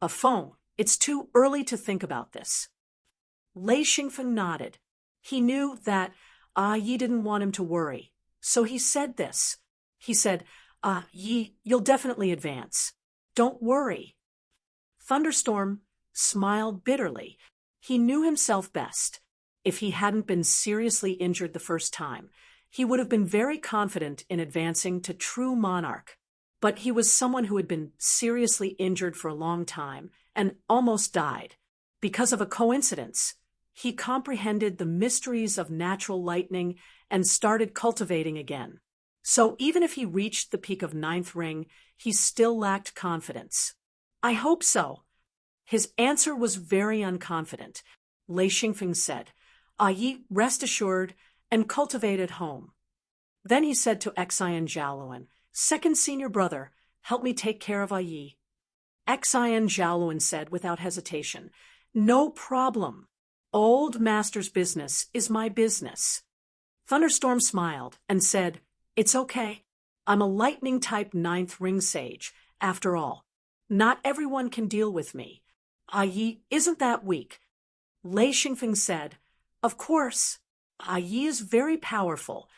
Feng, it's too early to think about this. Lei Xingfeng nodded. He knew that Yi didn't want him to worry, so he said this. He said, Yi, you'll definitely advance. Don't worry. Thunderstorm smiled bitterly. He knew himself best. If he hadn't been seriously injured the first time, he would have been very confident in advancing to true monarch. But he was someone who had been seriously injured for a long time and almost died. Because of a coincidence, he comprehended the mysteries of natural lightning and started cultivating again. So even if he reached the peak of 9th ring, he still lacked confidence. I hope so. His answer was very unconfident. Lei Xingfeng said, Yi, rest assured and cultivate at home. Then he said to Xian Zhaoluan, second senior brother, help me take care of Yi. Xian Zhaoluan said without hesitation, no problem. Old master's business is my business. Thunderstorm smiled and said, it's okay. I'm a lightning-type 9th ring sage, after all. Not everyone can deal with me. Yi isn't that weak. Lei Xingfeng said, of course. Yi is very powerful.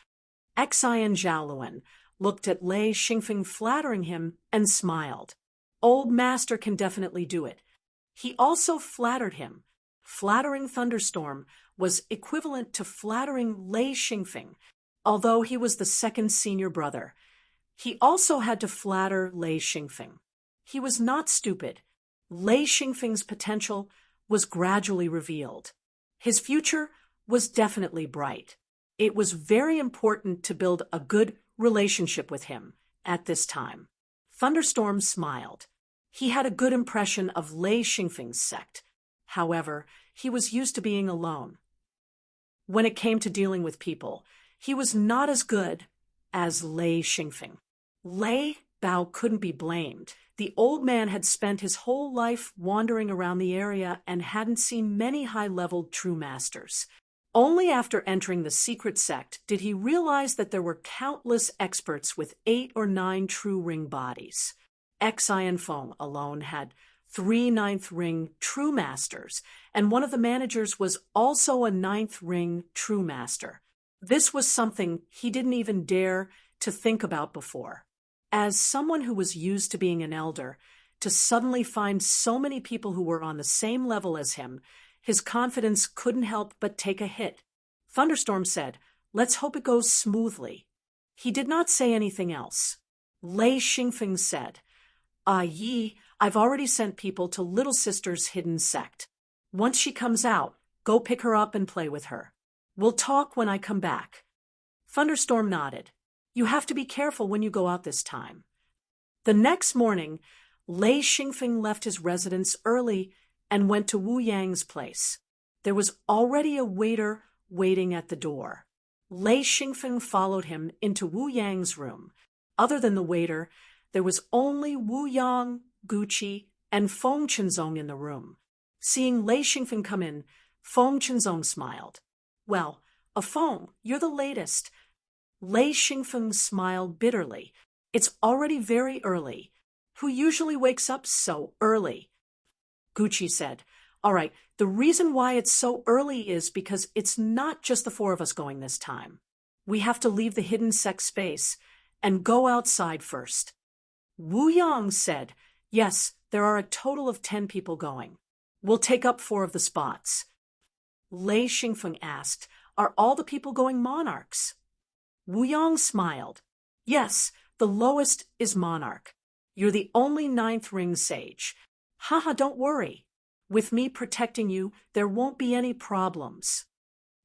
Xian Zhaoluan looked at Lei Xingfeng flattering him and smiled. Old master can definitely do it. He also flattered him. Flattering Thunderstorm was equivalent to flattering Lei Xingfeng, although he was the second senior brother. He also had to flatter Lei Xingfeng. He was not stupid. Lei Xingfeng's potential was gradually revealed. His future was definitely bright. It was very important to build a good relationship with him at this time. Thunderstorm smiled. He had a good impression of Lei Xingfeng's sect. However, he was used to being alone. When it came to dealing with people, he was not as good as Lei Xingfeng. Lei Bao couldn't be blamed. The old man had spent his whole life wandering around the area and hadn't seen many high-leveled true masters. Only after entering the secret sect did he realize that there were countless experts with 8 or 9 true ring bodies. Xian Feng alone had 3 9th ring true masters, and one of the managers was also a 9th ring true master. This was something he didn't even dare to think about before. As someone who was used to being an elder, to suddenly find so many people who were on the same level as him, his confidence couldn't help but take a hit. Thunderstorm said, let's hope it goes smoothly. He did not say anything else. Lei Xingfeng said, Yi, I've already sent people to little sister's hidden sect. Once she comes out, go pick her up and play with her. We'll talk when I come back. Thunderstorm nodded. You have to be careful when you go out this time. The next morning, Lei Xingfeng left his residence early and went to Wu Yang's place. There was already a waiter waiting at the door. Lei Xingfeng followed him into Wu Yang's room. Other than the waiter, there was only Wu Yang, Gucci, and Feng Qinzong in the room. Seeing Lei Xingfeng come in, Feng Qinzong smiled. Well, Feng, you're the latest. Lei Xingfeng smiled bitterly. It's already very early. Who usually wakes up so early? Gucci said, All right, the reason why it's so early is because it's not just the four of us going this time. We have to leave the hidden sex space and go outside first. Wu Yang said, Yes, there are a total of 10 people going. We'll take up 4 of the spots. Lei Xingfeng asked, Are all the people going monarchs? Wu Yang smiled. Yes, the lowest is monarch. You're the only 9th ring sage. Haha, don't worry. With me protecting you, there won't be any problems.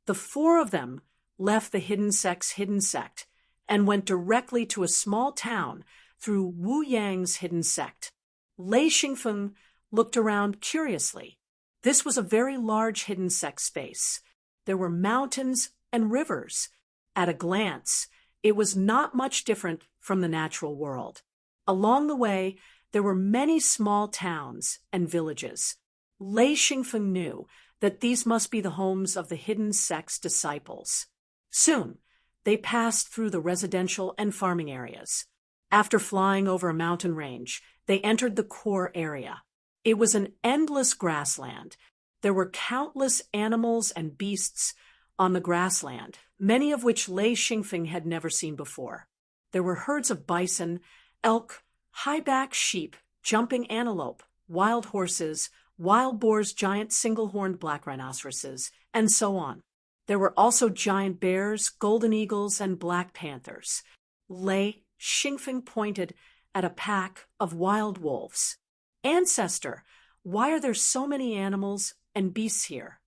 The 4 of them left the hidden sect and went directly to a small town through Wu Yang's hidden sect. Lei Xingfeng looked around curiously. This was a very large hidden sect space. There were mountains and rivers. At a glance, it was not much different from the natural world. Along the way, there were many small towns and villages. Lei Xingfeng knew that these must be the homes of the hidden sect's disciples. Soon, they passed through the residential and farming areas. After flying over a mountain range, they entered the core area. It was an endless grassland. There were countless animals and beasts on the grassland, many of which Lei Xingfeng had never seen before. There were herds of bison, elk, high-backed sheep, jumping antelope, wild horses, wild boars, giant single-horned black rhinoceroses, and so on. There were also giant bears, golden eagles, and black panthers. Lei Xingfeng pointed at a pack of wild wolves. Ancestor, why are there so many animals and beasts here?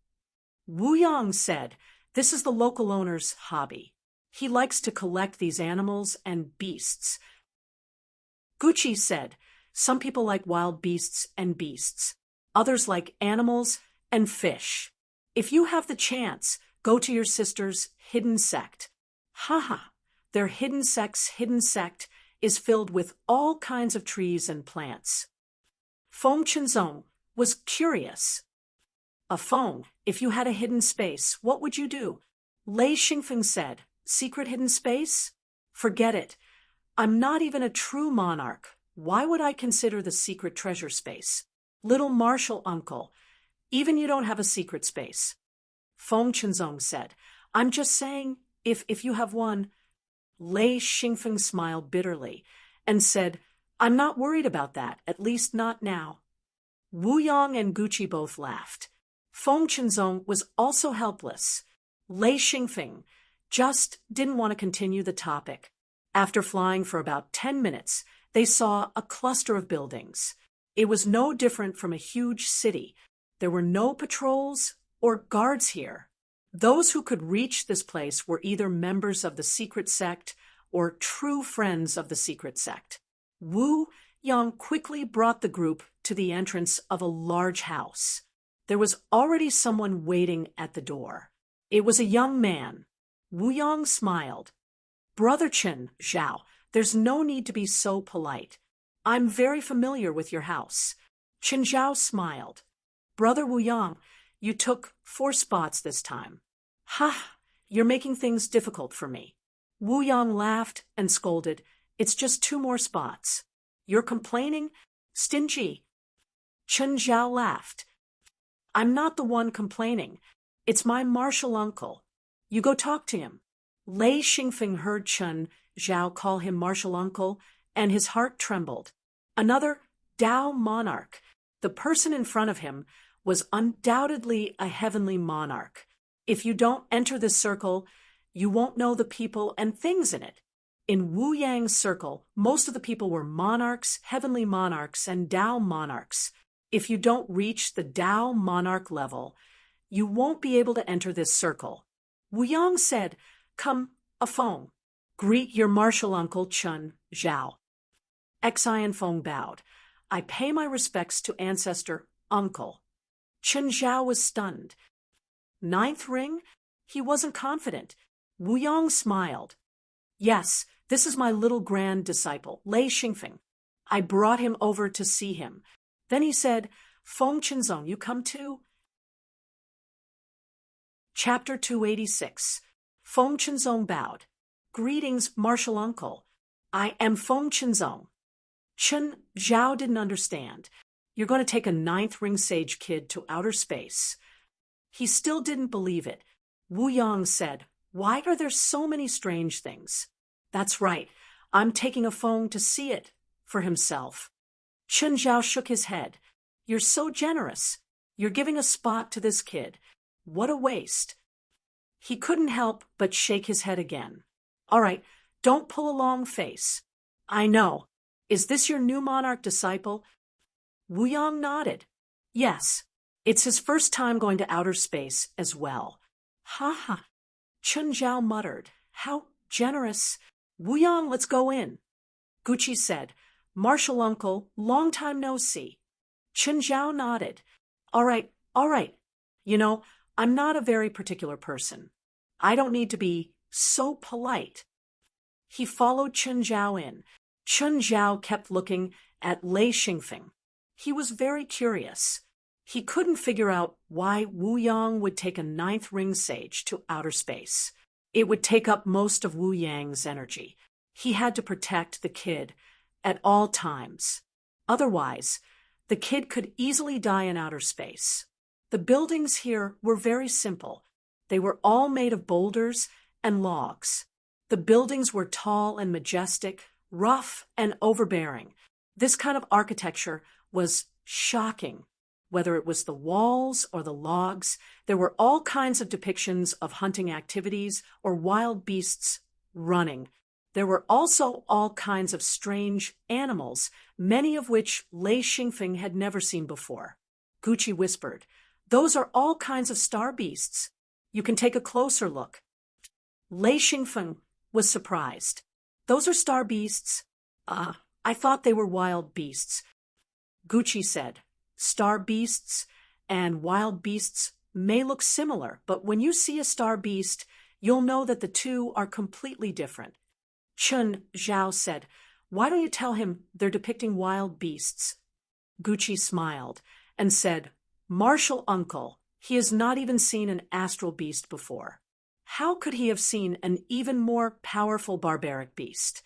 Wu Yang said, This is the local owner's hobby. He likes to collect these animals and beasts. Gucci said, Some people like wild beasts and beasts. Others like animals and fish. If you have the chance, go to your sister's hidden sect. Haha, their hidden sect is filled with all kinds of trees and plants. Feng Qinzong was curious. Feng, if you had a hidden space, what would you do? Lei Xingfeng said, Secret hidden space? Forget it. I'm not even a true monarch. Why would I consider the secret treasure space? Little martial uncle, even you don't have a secret space. Feng Qinzong said, I'm just saying, if you have one. Lei Xingfeng smiled bitterly and said, I'm not worried about that, at least not now. Wu Yang and Gucci both laughed. Feng Qinzong was also helpless. Lei Xingfeng just didn't want to continue the topic. After flying for about 10 minutes, they saw a cluster of buildings. It was no different from a huge city. There were no patrols or guards here. Those who could reach this place were either members of the secret sect or true friends of the secret sect. Wu Yang quickly brought the group to the entrance of a large house. There was already someone waiting at the door. It was a young man. Wu Yang smiled. Brother Chen, Zhao, there's no need to be so polite. I'm very familiar with your house. Chen Zhao smiled. Brother Wu Yang, you took 4 spots this time. Ha! You're making things difficult for me. Wu Yang laughed and scolded. It's just 2 more spots. You're complaining? Stingy. Chen Zhao laughed. I'm not the one complaining. It's my martial uncle. You go talk to him. Lei Xingfeng heard Chen Zhao call him martial uncle, and his heart trembled. Another Tao monarch. The person in front of him was undoubtedly a heavenly monarch. If you don't enter this circle, you won't know the people and things in it. In Wu Yang's circle, most of the people were monarchs, heavenly monarchs, and Tao monarchs. If you don't reach the Tao monarch level, you won't be able to enter this circle. Wu Yang said, Come, Feng. Greet your martial uncle, Chen Zhao. Xian Feng bowed. I pay my respects to ancestor, uncle. Chen Zhao was stunned. 9th ring? He wasn't confident. Wu Yong smiled. Yes, this is my little grand disciple, Lei Xingfeng. I brought him over to see him. Then he said, Feng Qinzong, you come too? Chapter 286. Feng Qinzong bowed. Greetings, martial uncle. I am Feng Qinzong. Chen Zhao didn't understand. You're going to take a ninth ring sage kid to outer space. He still didn't believe it. Wu Yang said, Why are there so many strange things? That's right. I'm taking a Feng to see it for himself. Chen Zhao shook his head. You're so generous. You're giving a spot to this kid. What a waste. He couldn't help but shake his head again. All right, don't pull a long face. I know. Is this your new monarch disciple? Wu Yang nodded. Yes. It's his first time going to outer space as well. Ha ha. Chen Zhao muttered. How generous. Wu Yang, let's go in. Gucci said, Martial uncle, long time no see. Chen Zhao nodded. All right. You know, I'm not a very particular person. I don't need to be so polite. He followed Chen Zhao in. Chen Zhao kept looking at Lei Xingfeng. He was very curious. He couldn't figure out why Wu Yang would take a ninth ring sage to outer space. It would take up most of Wu Yang's energy. He had to protect the kid at all times. Otherwise, the kid could easily die in outer space. The buildings here were very simple. They were all made of boulders and logs. The buildings were tall and majestic, rough and overbearing. This kind of architecture was shocking. Whether it was the walls or the logs, there were all kinds of depictions of hunting activities or wild beasts running. There were also all kinds of strange animals, many of which Lei Xingfeng had never seen before. Gucci whispered, Those are all kinds of star beasts. You can take a closer look. Lei Xingfeng was surprised. Those are star beasts? I thought they were wild beasts. Gucci said, Star beasts and wild beasts may look similar, but when you see a star beast, you'll know that the two are completely different. Chen Zhao said, Why don't you tell him they're depicting wild beasts? Gucci smiled and said, Martial uncle, he has not even seen an astral beast before. How could he have seen an even more powerful barbaric beast?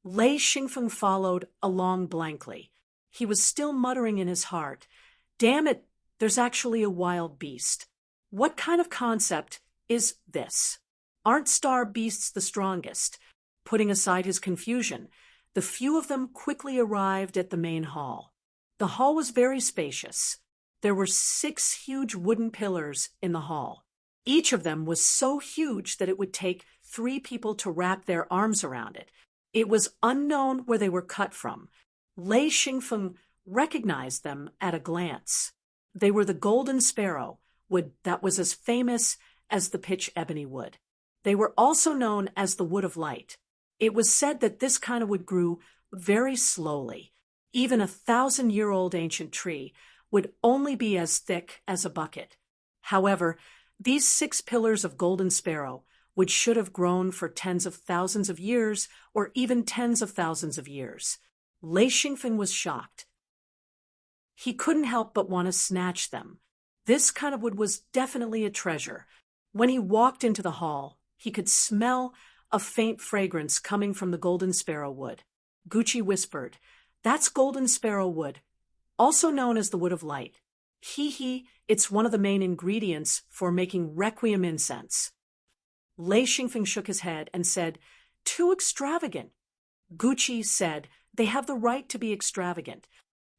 Lei Xingfeng followed along blankly. He was still muttering in his heart, Damn it, there's actually a wild beast. What kind of concept is this? Aren't star beasts the strongest? Putting aside his confusion, the few of them quickly arrived at the main hall. The hall was very spacious. There were 6 huge wooden pillars in the hall. Each of them was so huge that it would take 3 people to wrap their arms around it. It was unknown where they were cut from. Lei Xingfeng recognized them at a glance. They were the golden sparrow, wood that was as famous as the pitch ebony wood. They were also known as the wood of light. It was said that this kind of wood grew very slowly. Even a 1,000-year-old ancient tree would only be as thick as a bucket. However, these 6 pillars of golden sparrow, which should have grown for tens of thousands of years or even tens of thousands of years. Lei Xingfeng was shocked. He couldn't help but want to snatch them. This kind of wood was definitely a treasure. When he walked into the hall, he could smell a faint fragrance coming from the golden sparrow wood. Gucci whispered, That's golden sparrow wood, also known as the wood of light. It's one of the main ingredients for making requiem incense. Lei Xingfeng shook his head and said, Too extravagant. Gucci said, They have the right to be extravagant.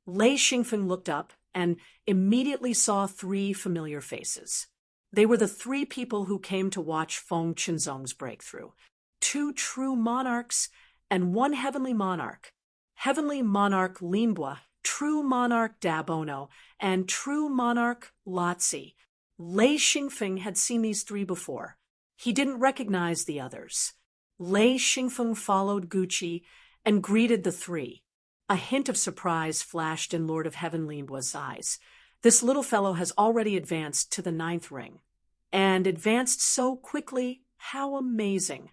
Lei Xingfeng looked up and immediately saw 3 familiar faces. They were the 3 people who came to watch Feng Qinzong's breakthrough. 2 true monarchs and 1 heavenly monarch. Heavenly monarch Linbua, true monarch Dabono, and true monarch Lotzi. Lei Xingfeng had seen these 3 before. He didn't recognize the others. Lei Xingfeng followed Gucci and greeted the 3. A hint of surprise flashed in Lord of Heaven Linbua's eyes. This little fellow has already advanced to the 9th ring. And advanced so quickly? How amazing.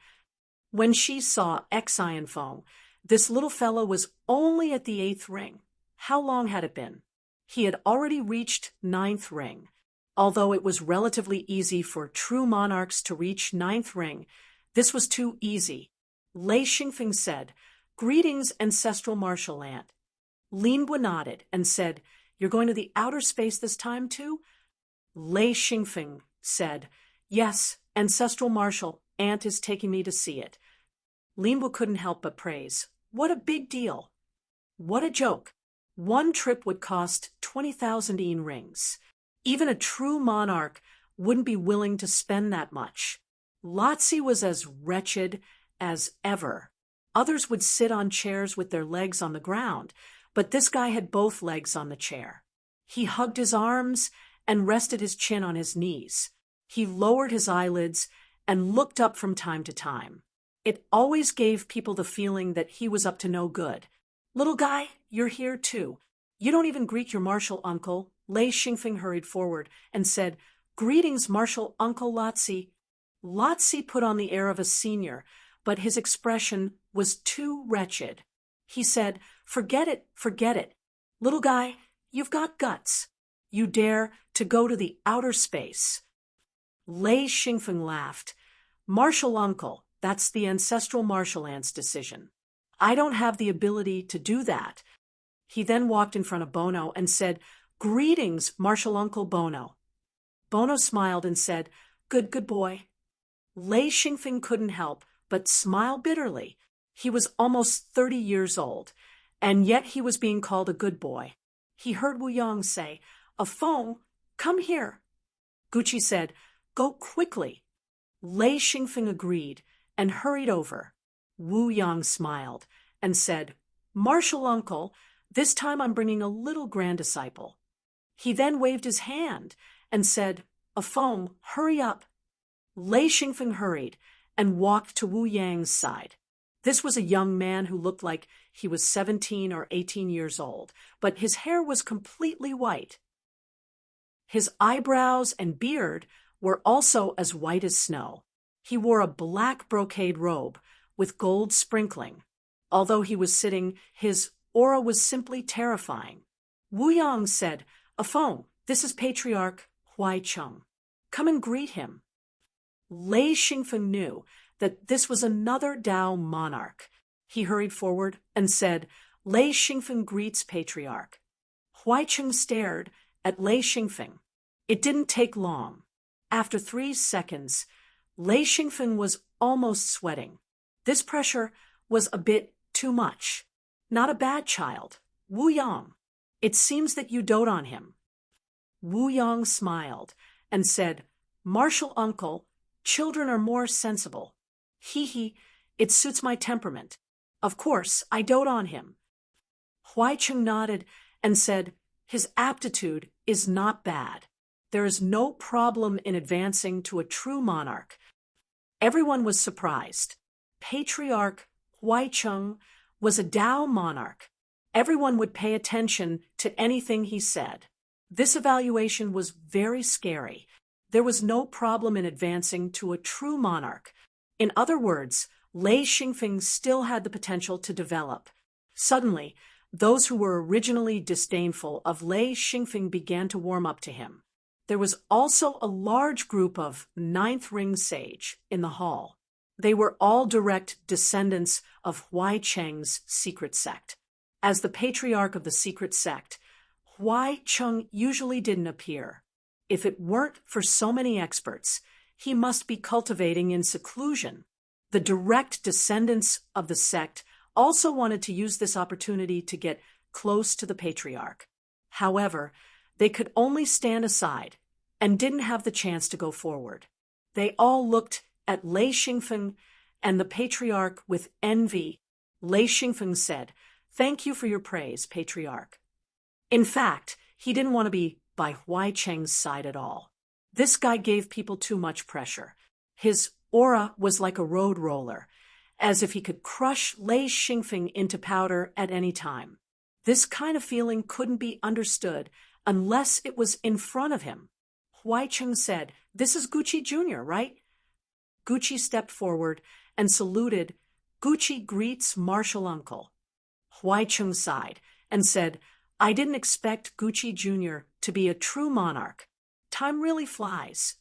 When she saw Xian Feng, this little fellow was only at the 8th ring. How long had it been? He had already reached 9th ring. Although it was relatively easy for true monarchs to reach 9th ring, this was too easy. Lei Xingfeng said, "Greetings, ancestral martial ant." Linbo nodded and said, "You're going to the outer space this time too?" Lei Xingfeng said, "Yes, ancestral martial ant is taking me to see it." Linbo couldn't help but praise. What a big deal. What a joke. One trip would cost 20,000 yen rings. Even a true monarch wouldn't be willing to spend that much. Lotzi was as wretched as ever. Others would sit on chairs with their legs on the ground, but this guy had both legs on the chair. He hugged his arms and rested his chin on his knees. He lowered his eyelids and looked up from time to time. It always gave people the feeling that he was up to no good. "Little guy, you're here too. You don't even greet your martial uncle." Lei Xingfeng hurried forward and said, "Greetings, martial uncle Lotzi." Lotzi put on the air of a senior, but his expression was too wretched. He said, forget it. Little guy, you've got guts. You dare to go to the outer space." Lei Xingfeng laughed. "Martial uncle, that's the ancestral martial ant's decision. I don't have the ability to do that." He then walked in front of Bono and said, "Greetings, martial uncle Bono." Bono smiled and said, Good boy." Lei Xingfeng couldn't help but smile bitterly. He was almost 30 years old, and yet he was being called a good boy. He heard Wu Yang say, "A Feng, come here." Gucci said, "Go quickly." Lei Xingfeng agreed and hurried over. Wu Yang smiled and said, "Martial uncle, this time I'm bringing a little grand-disciple." He then waved his hand and said, "A Feng, hurry up." Lei Xingfeng hurried and walked to Wu Yang's side. This was a young man who looked like he was 17 or 18 years old, but his hair was completely white. His eyebrows and beard were also as white as snow. He wore a black brocade robe with gold sprinkling. Although he was sitting, his aura was simply terrifying. Wu Yang said, "A Feng, this is Patriarch Huai Cheng. Come and greet him." Lei Xingfeng knew that this was another Tao monarch. He hurried forward and said, "Lei Xingfeng greets Patriarch." Huai Cheng stared at Lei Xingfeng. It didn't take long. After 3 seconds, Lei Xingfeng was almost sweating. This pressure was a bit too much. "Not a bad child. Wu Yang. It seems that you dote on him." Wu Yang smiled and said, "Martial uncle, children are more sensible. He, it suits my temperament. Of course, I dote on him." Huai Cheng nodded and said, "His aptitude is not bad. There is no problem in advancing to a true monarch." Everyone was surprised. Patriarch Huai Cheng was a Tao monarch. Everyone would pay attention to anything he said. This evaluation was very scary. There was no problem in advancing to a true monarch. In other words, Lei Xingfeng still had the potential to develop. Suddenly, those who were originally disdainful of Lei Xingfeng began to warm up to him. There was also a large group of 9th ring sage in the hall. They were all direct descendants of Huai Cheng's secret sect. As the patriarch of the secret sect, Huai Cheng usually didn't appear. If it weren't for so many experts, he must be cultivating in seclusion. The direct descendants of the sect also wanted to use this opportunity to get close to the patriarch. However, they could only stand aside and didn't have the chance to go forward. They all looked at Lei Xingfeng and the patriarch with envy. Lei Xingfeng said, "Thank you for your praise, patriarch." In fact, he didn't want to be by Huai Cheng's side at all. This guy gave people too much pressure. His aura was like a road roller, as if he could crush Lei Xingfeng into powder at any time. This kind of feeling couldn't be understood unless it was in front of him. Huai Cheng said, "This is Gucci Jr., right?" Gucci stepped forward and saluted. Gucci greets martial uncle. Huaicheng sighed and said, I didn't expect Gucci Jr. to be a true monarch. Time really flies.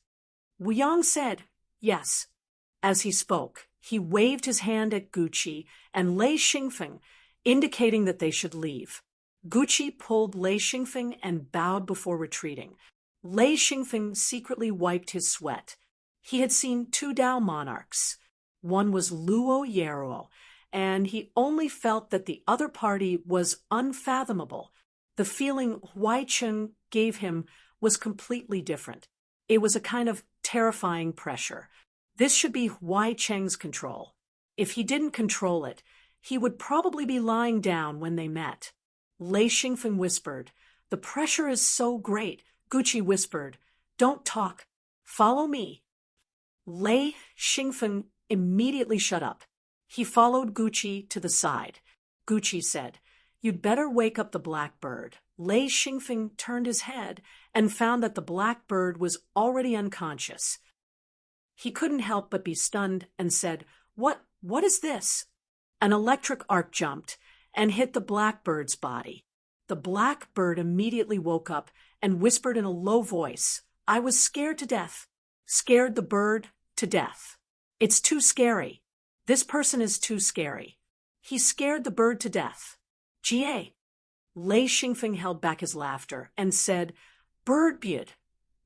Wu Yang said, yes. As he spoke, he waved his hand at Gucci and Lei Xingfeng, indicating that they should leave. Gucci pulled Lei Xingfeng and bowed before retreating. Lei Xingfeng secretly wiped his sweat. He had seen two Dao monarchs. One was Luo Yeruo, and he only felt that the other party was unfathomable. The feeling Huaicheng gave him was completely different. It was a kind of terrifying pressure. This should be Huaicheng's control. If he didn't control it, he would probably be lying down when they met. Lei Xingfeng whispered, the pressure is so great. Gucci whispered, don't talk. Follow me. Lei Xingfeng immediately shut up. He followed Gucci to the side. Gucci said, you'd better wake up the blackbird. Lei Xingfeng turned his head and found that the blackbird was already unconscious. He couldn't help but be stunned and said, what is this? An electric arc jumped and hit the blackbird's body. The blackbird immediately woke up and whispered in a low voice, I was scared to death. Scared the bird to death. It's too scary. This person is too scary. He scared the bird to death. Jie. Lei Xingfeng held back his laughter and said, Birdbeard,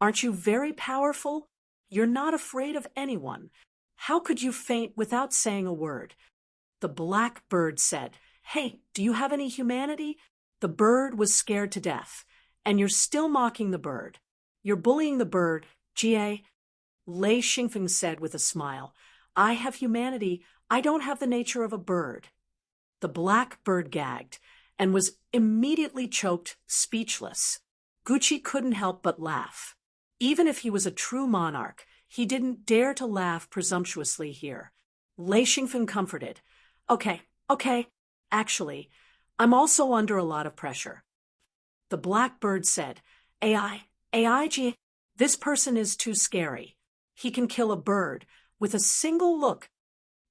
aren't you very powerful? You're not afraid of anyone. How could you faint without saying a word? The blackbird said, hey, do you have any humanity? The bird was scared to death, and you're still mocking the bird. You're bullying the bird, Jie. Lei Xingfeng said with a smile, I have humanity. I don't have the nature of a bird. The blackbird gagged and was immediately choked, speechless. Gucci couldn't help but laugh. Even if he was a true monarch, he didn't dare to laugh presumptuously here. Lei Xingfeng comforted. Okay. Actually, I'm also under a lot of pressure. The blackbird said, AI, this person is too scary. He can kill a bird with a single look.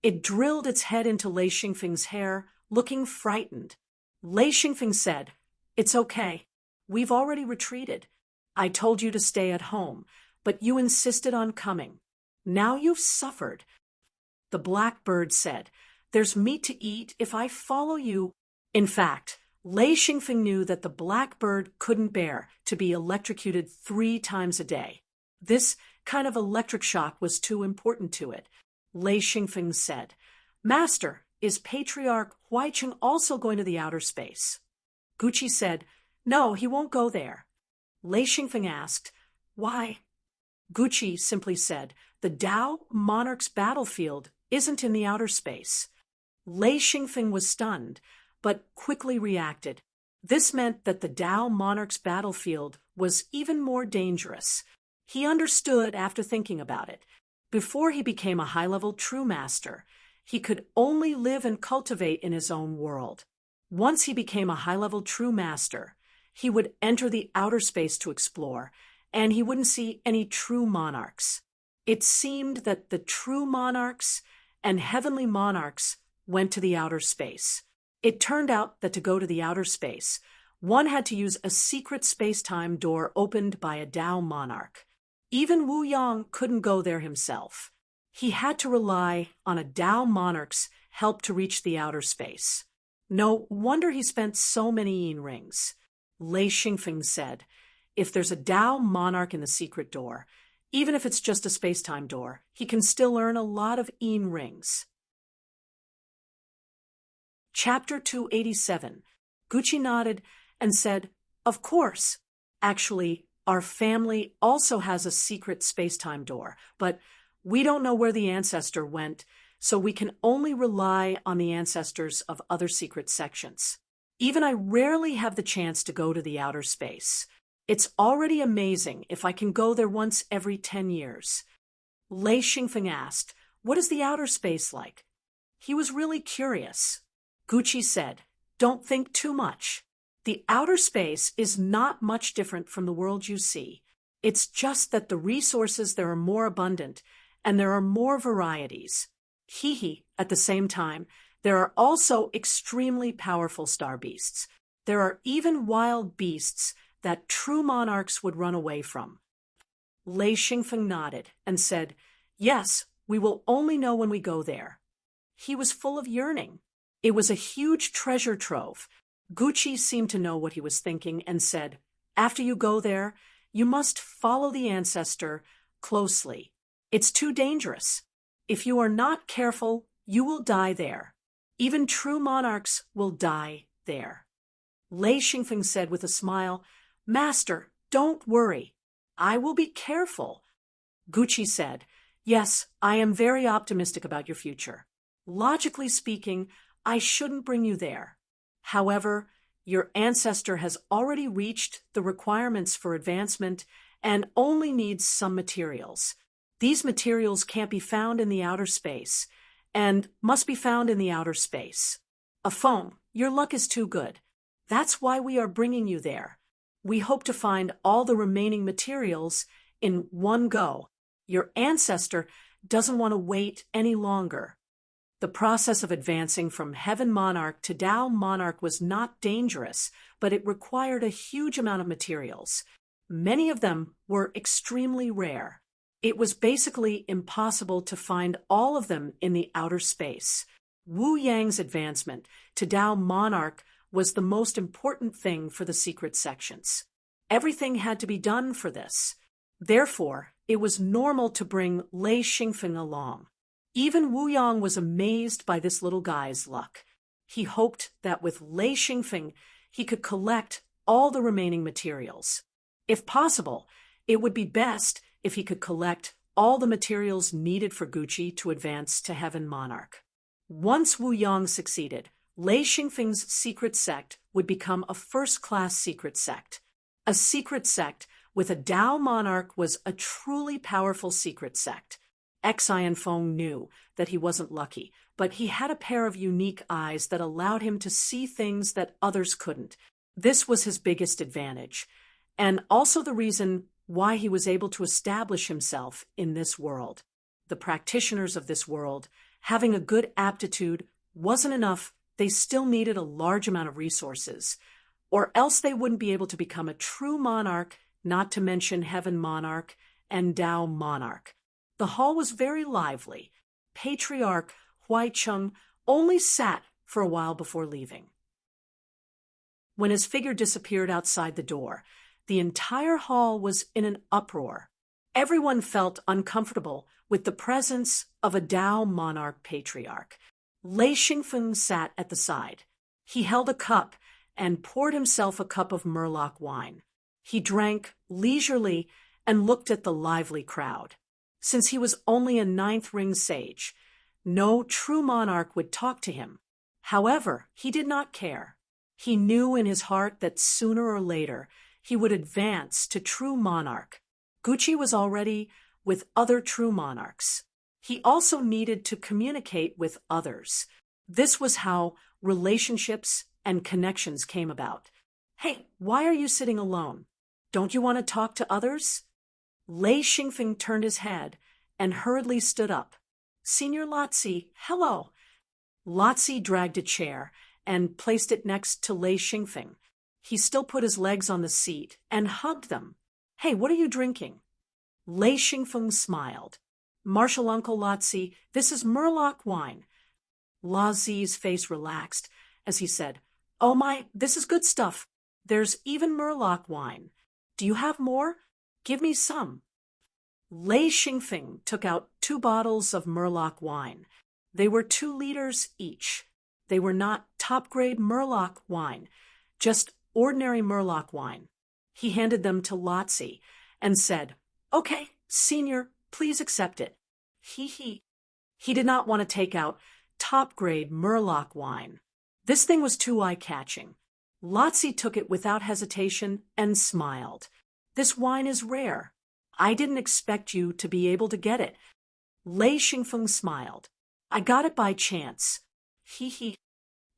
It drilled its head into Lei Xingfeng's hair, looking frightened. Lei Xingfeng said, it's okay. We've already retreated. I told you to stay at home, but you insisted on coming. Now you've suffered. The blackbird said, there's meat to eat if I follow you. In fact, Lei Xingfeng knew that the blackbird couldn't bear to be electrocuted 3 times a day. This kind of electric shock was too important to it. Lei Xingfeng said, Master, is Patriarch Huaicheng also going to the outer space? Gucci said, no, he won't go there. Lei Xingfeng asked, why? Gucci simply said, the Dao monarch's battlefield isn't in the outer space. Lei Xingfeng was stunned, but quickly reacted. This meant that the Dao monarch's battlefield was even more dangerous. He understood after thinking about it. Before he became a high-level true master, he could only live and cultivate in his own world. Once he became a high-level true master, he would enter the outer space to explore, and he wouldn't see any true monarchs. It seemed that the true monarchs and heavenly monarchs went to the outer space. It turned out that to go to the outer space, one had to use a secret space-time door opened by a Dao monarch. Even Wu Yang couldn't go there himself. He had to rely on a Dao monarch's help to reach the outer space. No wonder he spent so many yin rings. Lei Xingfeng said, if there's a Dao monarch in the secret door, even if it's just a space-time door, he can still earn a lot of yin rings. Chapter 287. Gucci nodded and said, of course. Actually, our family also has a secret space-time door, but we don't know where the ancestor went, so we can only rely on the ancestors of other secret sections. Even I rarely have the chance to go to the outer space. It's already amazing if I can go there once every 10 years. Lei Xingfeng asked, what is the outer space like? He was really curious. Gucci said, don't think too much. The outer space is not much different from the world you see. It's just that the resources there are more abundant, and there are more varieties. Hee hee, at the same time, there are also extremely powerful star beasts. There are even wild beasts that true monarchs would run away from. Lei Xingfeng nodded and said, "Yes, we will only know when we go there." He was full of yearning. It was a huge treasure trove. Gucci seemed to know what he was thinking and said, "After you go there, you must follow the ancestor closely. It's too dangerous. If you are not careful, you will die there. Even true monarchs will die there." Lei Xingfeng said with a smile, "Master, don't worry. I will be careful." Gucci said, "Yes, I am very optimistic about your future. Logically speaking, I shouldn't bring you there. However, your ancestor has already reached the requirements for advancement and only needs some materials. These materials can't be found in the outer space and must be found in the outer space. A phone, your luck is too good. That's why we are bringing you there. We hope to find all the remaining materials in one go. Your ancestor doesn't want to wait any longer." The process of advancing from Heaven Monarch to Tao Monarch was not dangerous, but it required a huge amount of materials. Many of them were extremely rare. It was basically impossible to find all of them in the outer space. Wu Yang's advancement to Tao Monarch was the most important thing for the secret sections. Everything had to be done for this. Therefore, it was normal to bring Lei Xingfeng along. Even Wu Yang was amazed by this little guy's luck. He hoped that with Lei Xingfeng, he could collect all the remaining materials. If possible, it would be best if he could collect all the materials needed for Gucci to advance to Heaven Monarch. Once Wu Yang succeeded, Lei Xingfeng's secret sect would become a first-class secret sect. A secret sect with a Tao Monarch was a truly powerful secret sect. Xian Feng knew that he wasn't lucky, but he had a pair of unique eyes that allowed him to see things that others couldn't. This was his biggest advantage, and also the reason why he was able to establish himself in this world. The practitioners of this world, having a good aptitude wasn't enough. They still needed a large amount of resources, or else they wouldn't be able to become a true monarch, not to mention Heaven Monarch and Tao Monarch. The hall was very lively. Patriarch Huaicheng only sat for a while before leaving. When his figure disappeared outside the door, the entire hall was in an uproar. Everyone felt uncomfortable with the presence of a Tao Monarch patriarch. Lei Xingfeng sat at the side. He held a cup and poured himself a cup of Murloc wine. He drank leisurely and looked at the lively crowd. Since he was only a ninth ring sage, no true monarch would talk to him. However, he did not care. He knew in his heart that sooner or later he would advance to true monarch. Gucci was already with other true monarchs. He also needed to communicate with others. This was how relationships and connections came about. "Hey, why are you sitting alone? Don't you want to talk to others?" Lei Xingfeng turned his head and hurriedly stood up. "Senior Lotzi, hello." Lotzi dragged a chair and placed it next to Lei Xingfeng. He still put his legs on the seat and hugged them. "Hey, what are you drinking?" Lei Xingfeng smiled. "Martial Uncle Lotzi, this is Murloc wine." Lazi's face relaxed as he said, "Oh my, this is good stuff. There's even Murloc wine. Do you have more? Give me some." Lei Xingfeng took out 2 bottles of Murloc wine. They were 2 liters each. They were not top-grade Murloc wine, just ordinary Murloc wine. He handed them to Lotzi and said, "Okay, Senior, please accept it." He did not want to take out top-grade Murloc wine. This thing was too eye-catching. Lotzi took it without hesitation and smiled. "This wine is rare. I didn't expect you to be able to get it." Lei Xingfeng smiled. "I got it by chance."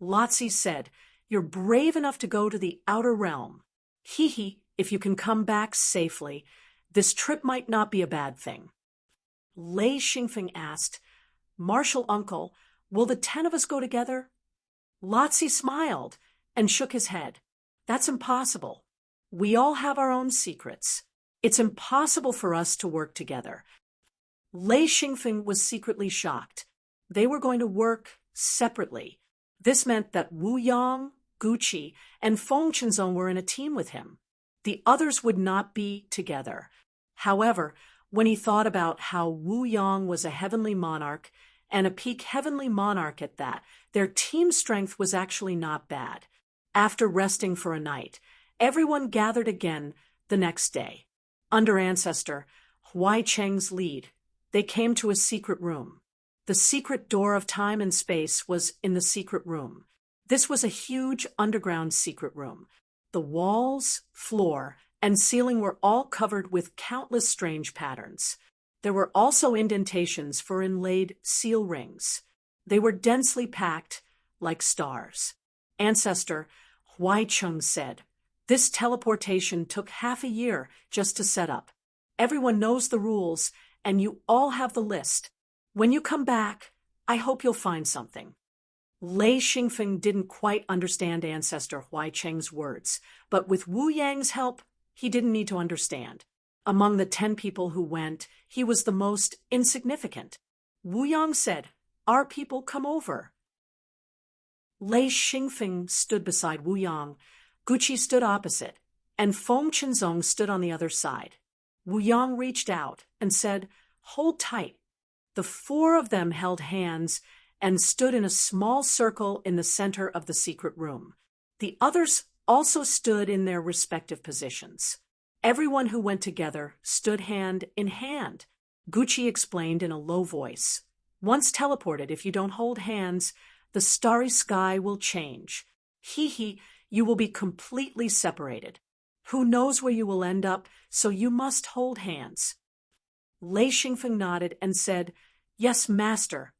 Lotzi said, "You're brave enough to go to the outer realm. If you can come back safely, this trip might not be a bad thing." Lei Xingfeng asked, "Martial uncle, will the 10 of us go together?" Lotzi smiled and shook his head. "That's impossible. We all have our own secrets. It's impossible for us to work together." Lei Xingfeng was secretly shocked. They were going to work separately. This meant that Wu Yang, Guqi, and Feng Qinzong were in a team with him. The others would not be together. However, when he thought about how Wu Yang was a heavenly monarch, and a peak heavenly monarch at that, their team strength was actually not bad. After resting for a night, everyone gathered again the next day. Under Ancestor Huai Cheng's lead, they came to a secret room. The secret door of time and space was in the secret room. This was a huge underground secret room. The walls, floor, and ceiling were all covered with countless strange patterns. There were also indentations for inlaid seal rings. They were densely packed like stars. Ancestor Huai Cheng said, "This teleportation took half a year just to set up. Everyone knows the rules, and you all have the list. When you come back, I hope you'll find something." Lei Xingfeng didn't quite understand Ancestor Huai Cheng's words, but with Wu Yang's help, he didn't need to understand. Among the 10 people who went, he was the most insignificant. Wu Yang said, "Our people come over." Lei Xingfeng stood beside Wu Yang, Guqi stood opposite, and Feng Qinzong stood on the other side. Wu Yang reached out and said, "Hold tight." The 4 of them held hands and stood in a small circle in the center of the secret room. The others also stood in their respective positions. Everyone who went together stood hand in hand. Guqi explained in a low voice, "Once teleported, if you don't hold hands, the starry sky will change. You will be completely separated. Who knows where you will end up, so you must hold hands." Lei Xingfeng nodded and said, "Yes, master."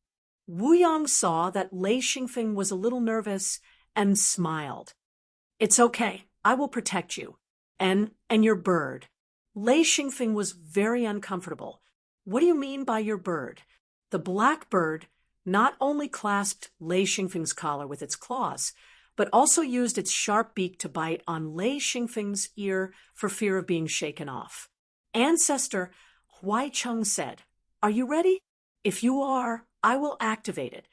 Wu Yang saw that Lei Xingfeng was a little nervous and smiled. "It's okay, I will protect you. And your bird." Lei Xingfeng was very uncomfortable. "What do you mean by your bird?" The black bird not only clasped Lei Xingfeng's collar with its claws, but also used its sharp beak to bite on Lei Xingfeng's ear for fear of being shaken off. Ancestor Huai Cheng said, "Are you ready? If you are, I will activate it."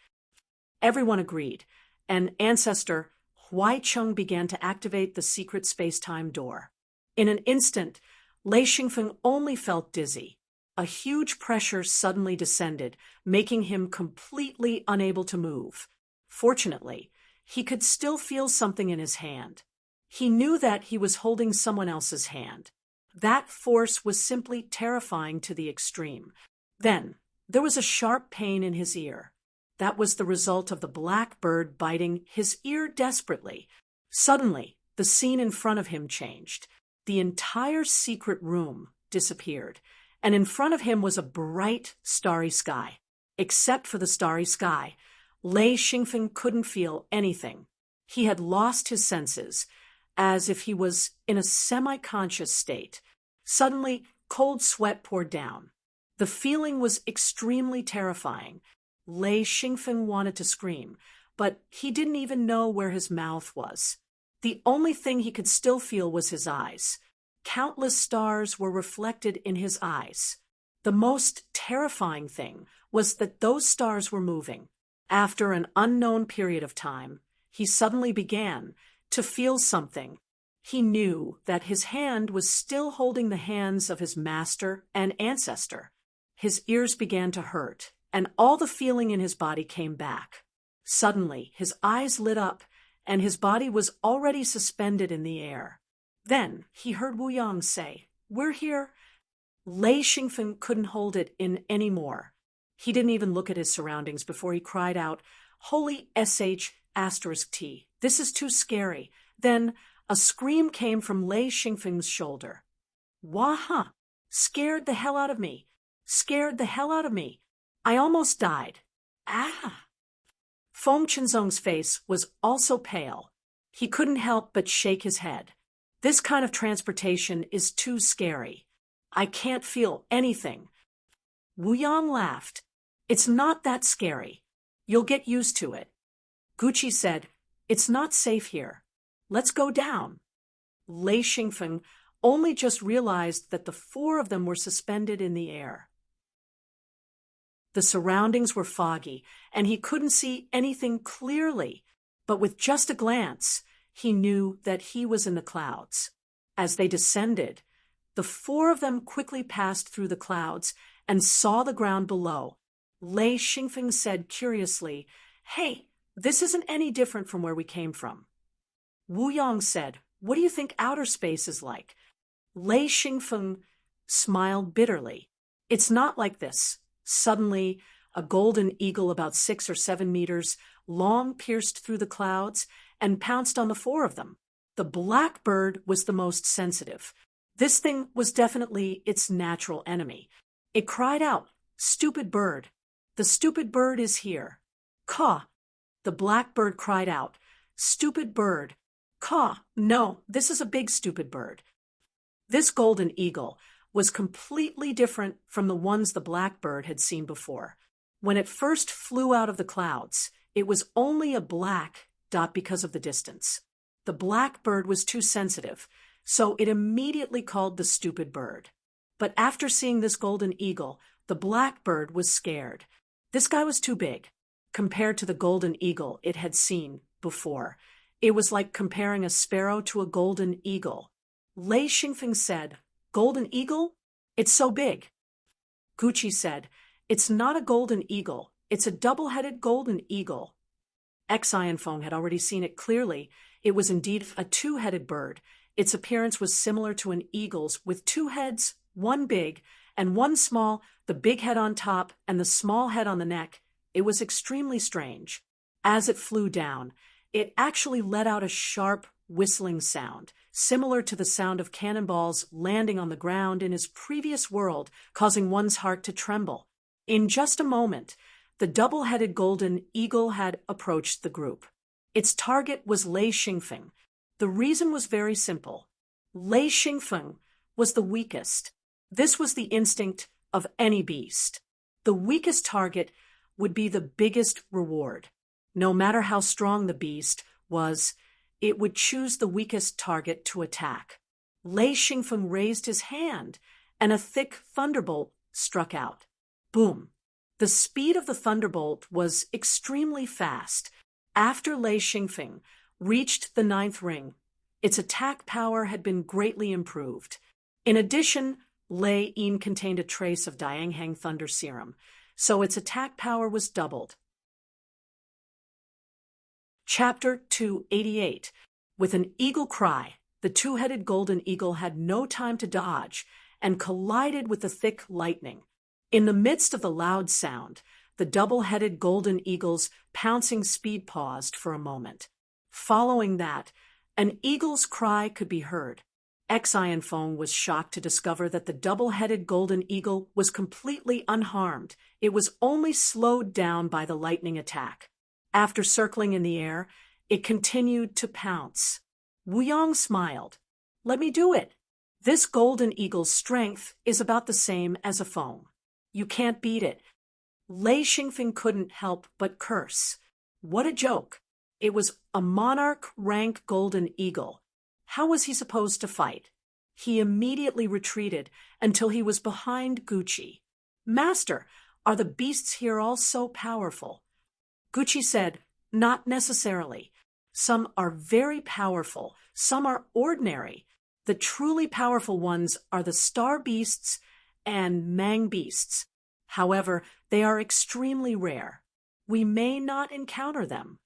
Everyone agreed, and Ancestor Huai Cheng began to activate the secret space-time door. In an instant, Lei Xingfeng only felt dizzy. A huge pressure suddenly descended, making him completely unable to move. Fortunately, he could still feel something in his hand. He knew that he was holding someone else's hand. That force was simply terrifying to the extreme. Then, there was a sharp pain in his ear. That was the result of the black bird biting his ear desperately. Suddenly, the scene in front of him changed. The entire secret room disappeared, and in front of him was a bright, starry sky. Except for the starry sky, Lei Xingfeng couldn't feel anything. He had lost his senses, as if he was in a semi-conscious state. Suddenly, cold sweat poured down. The feeling was extremely terrifying. Lei Xingfeng wanted to scream, but he didn't even know where his mouth was. The only thing he could still feel was his eyes. Countless stars were reflected in his eyes. The most terrifying thing was that those stars were moving. After an unknown period of time, he suddenly began to feel something. He knew that his hand was still holding the hands of his master and ancestor. His ears began to hurt, and all the feeling in his body came back. Suddenly, his eyes lit up, and his body was already suspended in the air. Then he heard Wu Yang say, "We're here." Lei Xingfeng couldn't hold it in any more. He didn't even look at his surroundings before he cried out, "Holy sh*T, this is too scary." Then a scream came from Lei Xingfeng's shoulder. "Wah-huh! Scared the hell out of me! Scared the hell out of me! I almost died! Ah!" Feng Qinzong's face was also pale. He couldn't help but shake his head. "This kind of transportation is too scary. I can't feel anything." Wu Yang laughed. It's not that scary. You'll get used to it. Gucci said, it's not safe here. Let's go down. Lei Xingfeng only just realized that the four of them were suspended in the air. The surroundings were foggy, and he couldn't see anything clearly, but with just a glance, he knew that he was in the clouds. As they descended, the four of them quickly passed through the clouds and saw the ground below. Lei Xingfeng said curiously, "Hey, this isn't any different from where we came from." Wu Yang said, "What do you think outer space is like?" Lei Xingfeng smiled bitterly. "It's not like this." Suddenly, a golden eagle about 6 or 7 meters long pierced through the clouds and pounced on the four of them. The blackbird was the most sensitive. This thing was definitely its natural enemy. It cried out, "Stupid bird! The stupid bird is here!" "Caw!" The blackbird cried out, "Stupid bird! Caw! No, this is a big stupid bird." This golden eagle was completely different from the ones the blackbird had seen before. When it first flew out of the clouds, it was only a black dot because of the distance. The blackbird was too sensitive, so it immediately called the stupid bird. But after seeing this golden eagle, the blackbird was scared. This guy was too big. Compared to the golden eagle it had seen before, it was like comparing a sparrow to a golden eagle. Lei Xingfeng said, "Golden eagle? It's so big." Gucci said, "It's not a golden eagle. It's a double-headed golden eagle." Xianfeng had already seen it clearly. It was indeed a two-headed bird. Its appearance was similar to an eagle's, with two heads, one big and one small, the big head on top and the small head on the neck. It was extremely strange. As it flew down, it actually let out a sharp, whistling sound, similar to the sound of cannonballs landing on the ground in his previous world, causing one's heart to tremble. In just a moment, the double-headed golden eagle had approached the group. Its target was Lei Xingfeng. The reason was very simple. Lei Xingfeng was the weakest. This was the instinct of any beast. The weakest target would be the biggest reward. No matter how strong the beast was, it would choose the weakest target to attack. Lei Xingfeng raised his hand, and a thick thunderbolt struck out. Boom! The speed of the thunderbolt was extremely fast. After Lei Xingfeng reached the 9th ring, its attack power had been greatly improved. In addition, Lei Yin contained a trace of Dianghang Thunder Serum, so its attack power was doubled. Chapter 288. With an eagle cry, the two-headed golden eagle had no time to dodge and collided with the thick lightning. In the midst of the loud sound, the double-headed golden eagle's pouncing speed paused for a moment. Following that, an eagle's cry could be heard. Xianfeng was shocked to discover that the double-headed golden eagle was completely unharmed. It was only slowed down by the lightning attack. After circling in the air, it continued to pounce. Wu Yang smiled. "Let me do it. This golden eagle's strength is about the same as a phone. You can't beat it." Lei Xingfeng couldn't help but curse. What a joke. It was a monarch-rank golden eagle. How was he supposed to fight? He immediately retreated until he was behind Gucci. "Master, are the beasts here all so powerful?" Gucci said, "Not necessarily. Some are very powerful, some are ordinary. The truly powerful ones are the star beasts and mang beasts. However, they are extremely rare. We may not encounter them."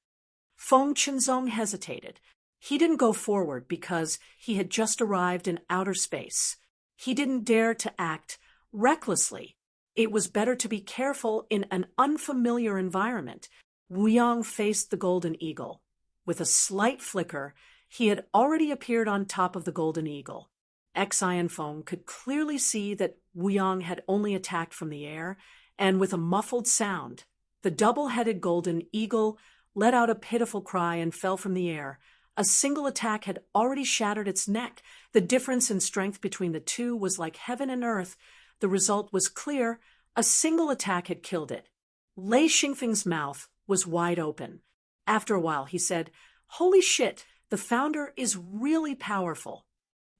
Feng Qinzong hesitated. He didn't go forward because he had just arrived in outer space. He didn't dare to act recklessly. It was better to be careful in an unfamiliar environment. Wu Yang faced the golden eagle. With a slight flicker, he had already appeared on top of the golden eagle. Xianfeng could clearly see that Wu Yang had only attacked from the air, and with a muffled sound, the double-headed golden eagle let out a pitiful cry and fell from the air. A single attack had already shattered its neck. The difference in strength between the two was like heaven and earth. The result was clear. A single attack had killed it. Lei Xingfeng's mouth was wide open. After a while, he said, "Holy shit, the founder is really powerful."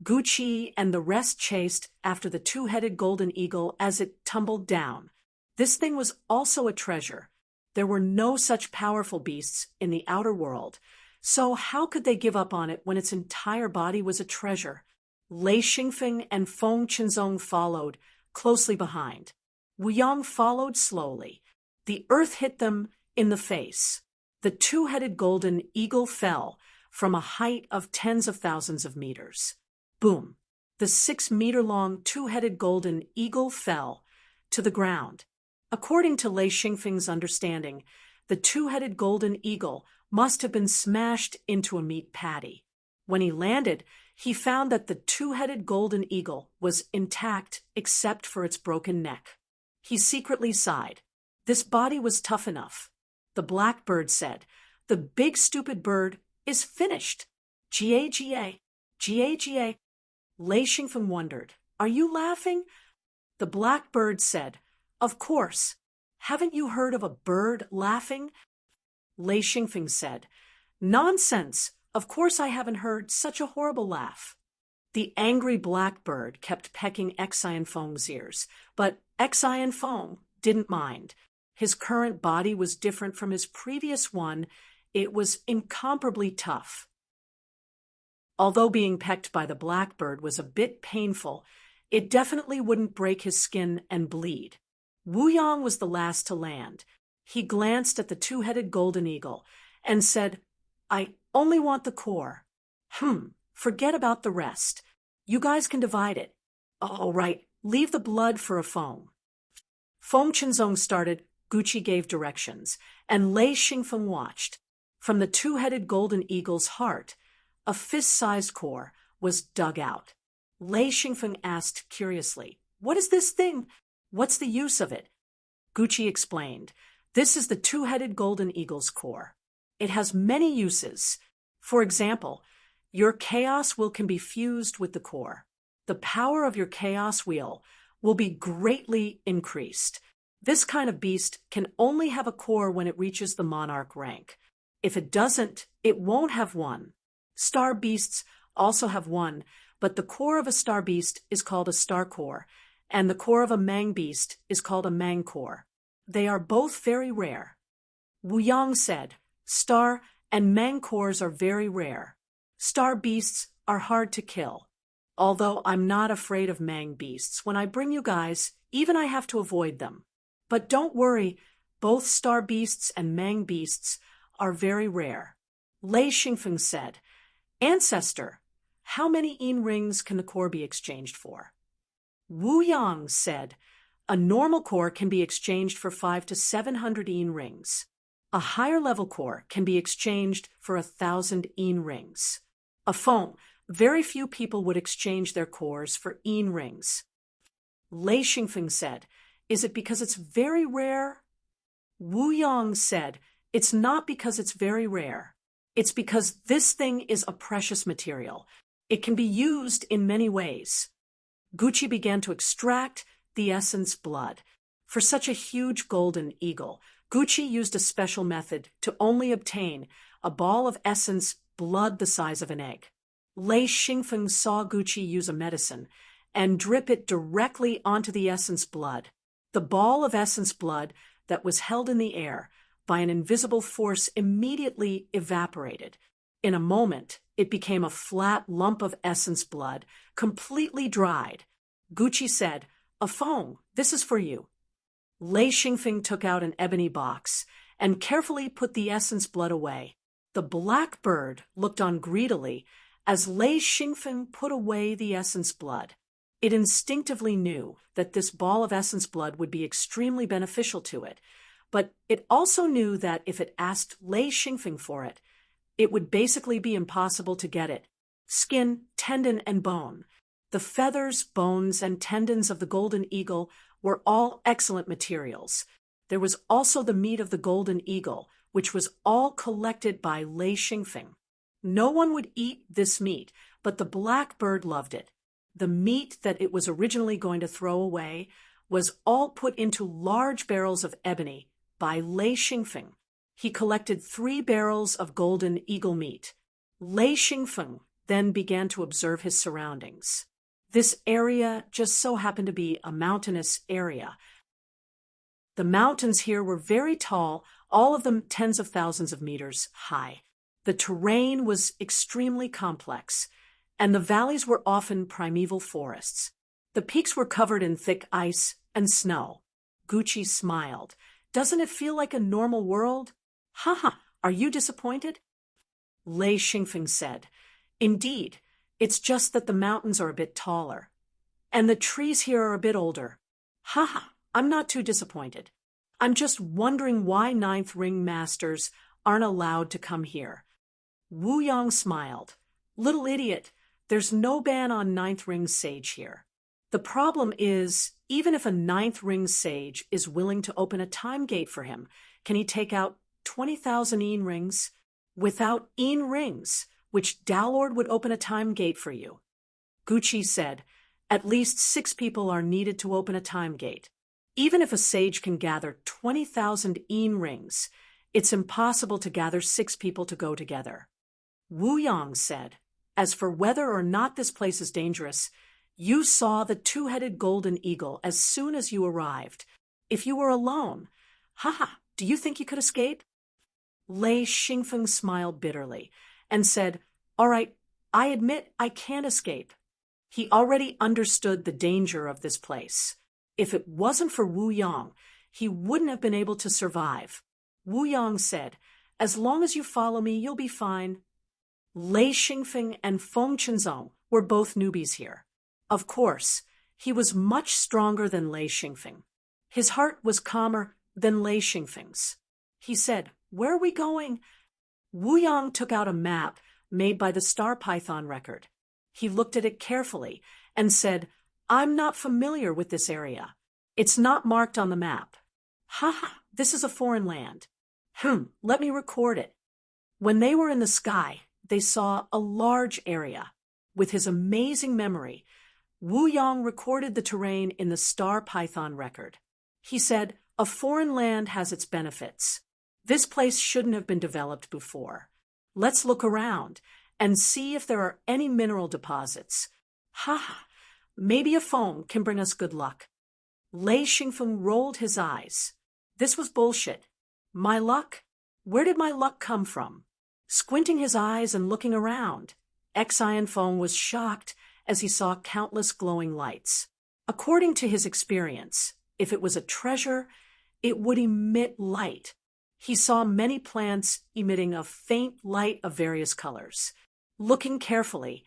Gucci and the rest chased after the two-headed golden eagle as it tumbled down. This thing was also a treasure. There were no such powerful beasts in the outer world, so how could they give up on it when its entire body was a treasure? Lei Xingfeng and Feng Qinzong followed, closely behind. Wu Yang followed slowly. The earth hit them in the face. The two-headed golden eagle fell from a height of tens of thousands of meters. Boom! The 6-meter-long two-headed golden eagle fell to the ground. According to Lei Xingfeng's understanding, the two-headed golden eagle must have been smashed into a meat patty. When he landed, he found that the two-headed golden eagle was intact except for its broken neck. He secretly sighed. This body was tough enough. The blackbird said, "The big stupid bird is finished. Ga. Ga. Lei Xingfeng wondered, "Are you laughing?" The blackbird said, "Of course. Haven't you heard of a bird laughing?" Lei Xingfeng said, "Nonsense. Of course I haven't heard such a horrible laugh." The angry blackbird kept pecking Xian Feng's ears, but Xian Feng didn't mind. His current body was different from his previous one. It was incomparably tough. Although being pecked by the blackbird was a bit painful, it definitely wouldn't break his skin and bleed. Wu Yang was the last to land. He glanced at the two-headed golden eagle and said, "I only want the core." Forget about the rest. You guys can divide it. All right, leave the blood for a Feng. Feng Qinzong started, Gucci gave directions, and Lei Xingfeng watched. From the two-headed golden eagle's heart, a fist-sized core was dug out. Lei Xingfeng asked curiously, "What is this thing? What's the use of it?" Gucci explained, "This is the two-headed golden eagle's core. It has many uses. For example, your chaos wheel can be fused with the core. The power of your chaos wheel will be greatly increased. This kind of beast can only have a core when it reaches the monarch rank. If it doesn't, it won't have one. Star beasts also have one, but the core of a star beast is called a star core, and the core of a mang beast is called a mang core. They are both very rare." Wu Yang said, "Star and mang cores are very rare. Star beasts are hard to kill. Although I'm not afraid of mang beasts, when I bring you guys, even I have to avoid them. But don't worry, both star beasts and mang beasts are very rare." Lei Xingfeng said, "Ancestor, how many yin rings can the core be exchanged for?" Wu Yang said, "A normal core can be exchanged for 500 to 700 yin rings. A higher-level core can be exchanged for 1,000 yin rings. A Feng, very few people would exchange their cores for yin rings." Lei Xingfeng said, "Is it because it's very rare?" Wu Yang said, "It's not because it's very rare. It's because this thing is a precious material. It can be used in many ways." Gucci began to extract the essence blood. For such a huge golden eagle, Gucci used a special method to only obtain a ball of essence blood the size of an egg. Lei Xingfeng saw Gucci use a medicine and drip it directly onto the essence blood. The ball of essence blood that was held in the air by an invisible force immediately evaporated. In a moment, it became a flat lump of essence blood, completely dried. Gucci said, "A Feng, this is for you." Lei Xingfeng took out an ebony box and carefully put the essence blood away. The blackbird looked on greedily as Lei Xingfeng put away the essence blood. It instinctively knew that this ball of essence blood would be extremely beneficial to it, but it also knew that if it asked Lei Xingfeng for it, it would basically be impossible to get it. Skin, tendon, and bone. The feathers, bones, and tendons of the golden eagle were all excellent materials. There was also the meat of the golden eagle, which was all collected by Lei Xingfeng. No one would eat this meat, but the blackbird loved it. The meat that it was originally going to throw away was all put into large barrels of ebony by Lei Xingfeng. He collected 3 barrels of golden eagle meat. Lei Xingfeng then began to observe his surroundings. This area just so happened to be a mountainous area. The mountains here were very tall, all of them tens of thousands of meters high. The terrain was extremely complex, and the valleys were often primeval forests. The peaks were covered in thick ice and snow. Gucci smiled. Doesn't it feel like a normal world? Haha, are you disappointed? Lei Xingfeng said, Indeed, it's just that the mountains are a bit taller, and the trees here are a bit older. Haha, I'm not too disappointed. I'm just wondering why Ninth Ring Masters aren't allowed to come here. Wu Yang smiled. Little idiot, there's no ban on Ninth Ring Sage here. The problem is, even if a Ninth Ring Sage is willing to open a time gate for him, can he take out 20,000 Yin rings? Without Yin rings, which Dowlord would open a time gate for you. Gucci said, At least 6 people are needed to open a time gate. Even if a sage can gather 20,000 Yin rings, it's impossible to gather 6 people to go together. Wu Yang said, As for whether or not this place is dangerous, you saw the 2-headed golden eagle as soon as you arrived. If you were alone, do you think you could escape? Lei Xingfeng smiled bitterly and said, All right, I admit I can't escape. He already understood the danger of this place. If it wasn't for Wu Yang, he wouldn't have been able to survive. Wu Yang said, As long as you follow me, you'll be fine. Lei Xingfeng and Feng Qinzong were both newbies here. Of course, he was much stronger than Lei Xingfeng. His heart was calmer than Lei Xingfeng's. He said, Where are we going? Wu Yang took out a map made by the Star Python record. He looked at it carefully and said, I'm not familiar with this area. It's not marked on the map. This is a foreign land. Let me record it. When they were in the sky, they saw a large area. With his amazing memory, Wu Yang recorded the terrain in the Star Python record. He said, A foreign land has its benefits. This place shouldn't have been developed before. Let's look around and see if there are any mineral deposits. Maybe a phone can bring us good luck. Lei Xingfeng rolled his eyes. This was bullshit. My luck? Where did my luck come from? Squinting his eyes and looking around, Xian Feng was shocked as he saw countless glowing lights. According to his experience, if it was a treasure, it would emit light. He saw many plants emitting a faint light of various colors. Looking carefully,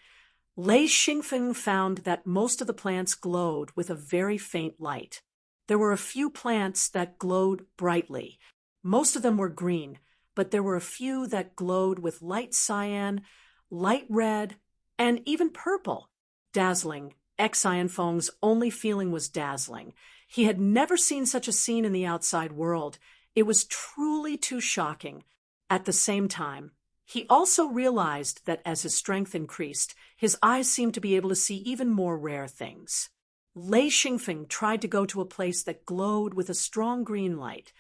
Lei Xingfeng found that most of the plants glowed with a very faint light. There were a few plants that glowed brightly. Most of them were green, but there were a few that glowed with light cyan, light red, and even purple. Dazzling. Xian Feng's only feeling was dazzling. He had never seen such a scene in the outside world. It was truly too shocking. At the same time, he also realized that as his strength increased, his eyes seemed to be able to see even more rare things. Lei Xingfeng tried to go to a place that glowed with a strong green light.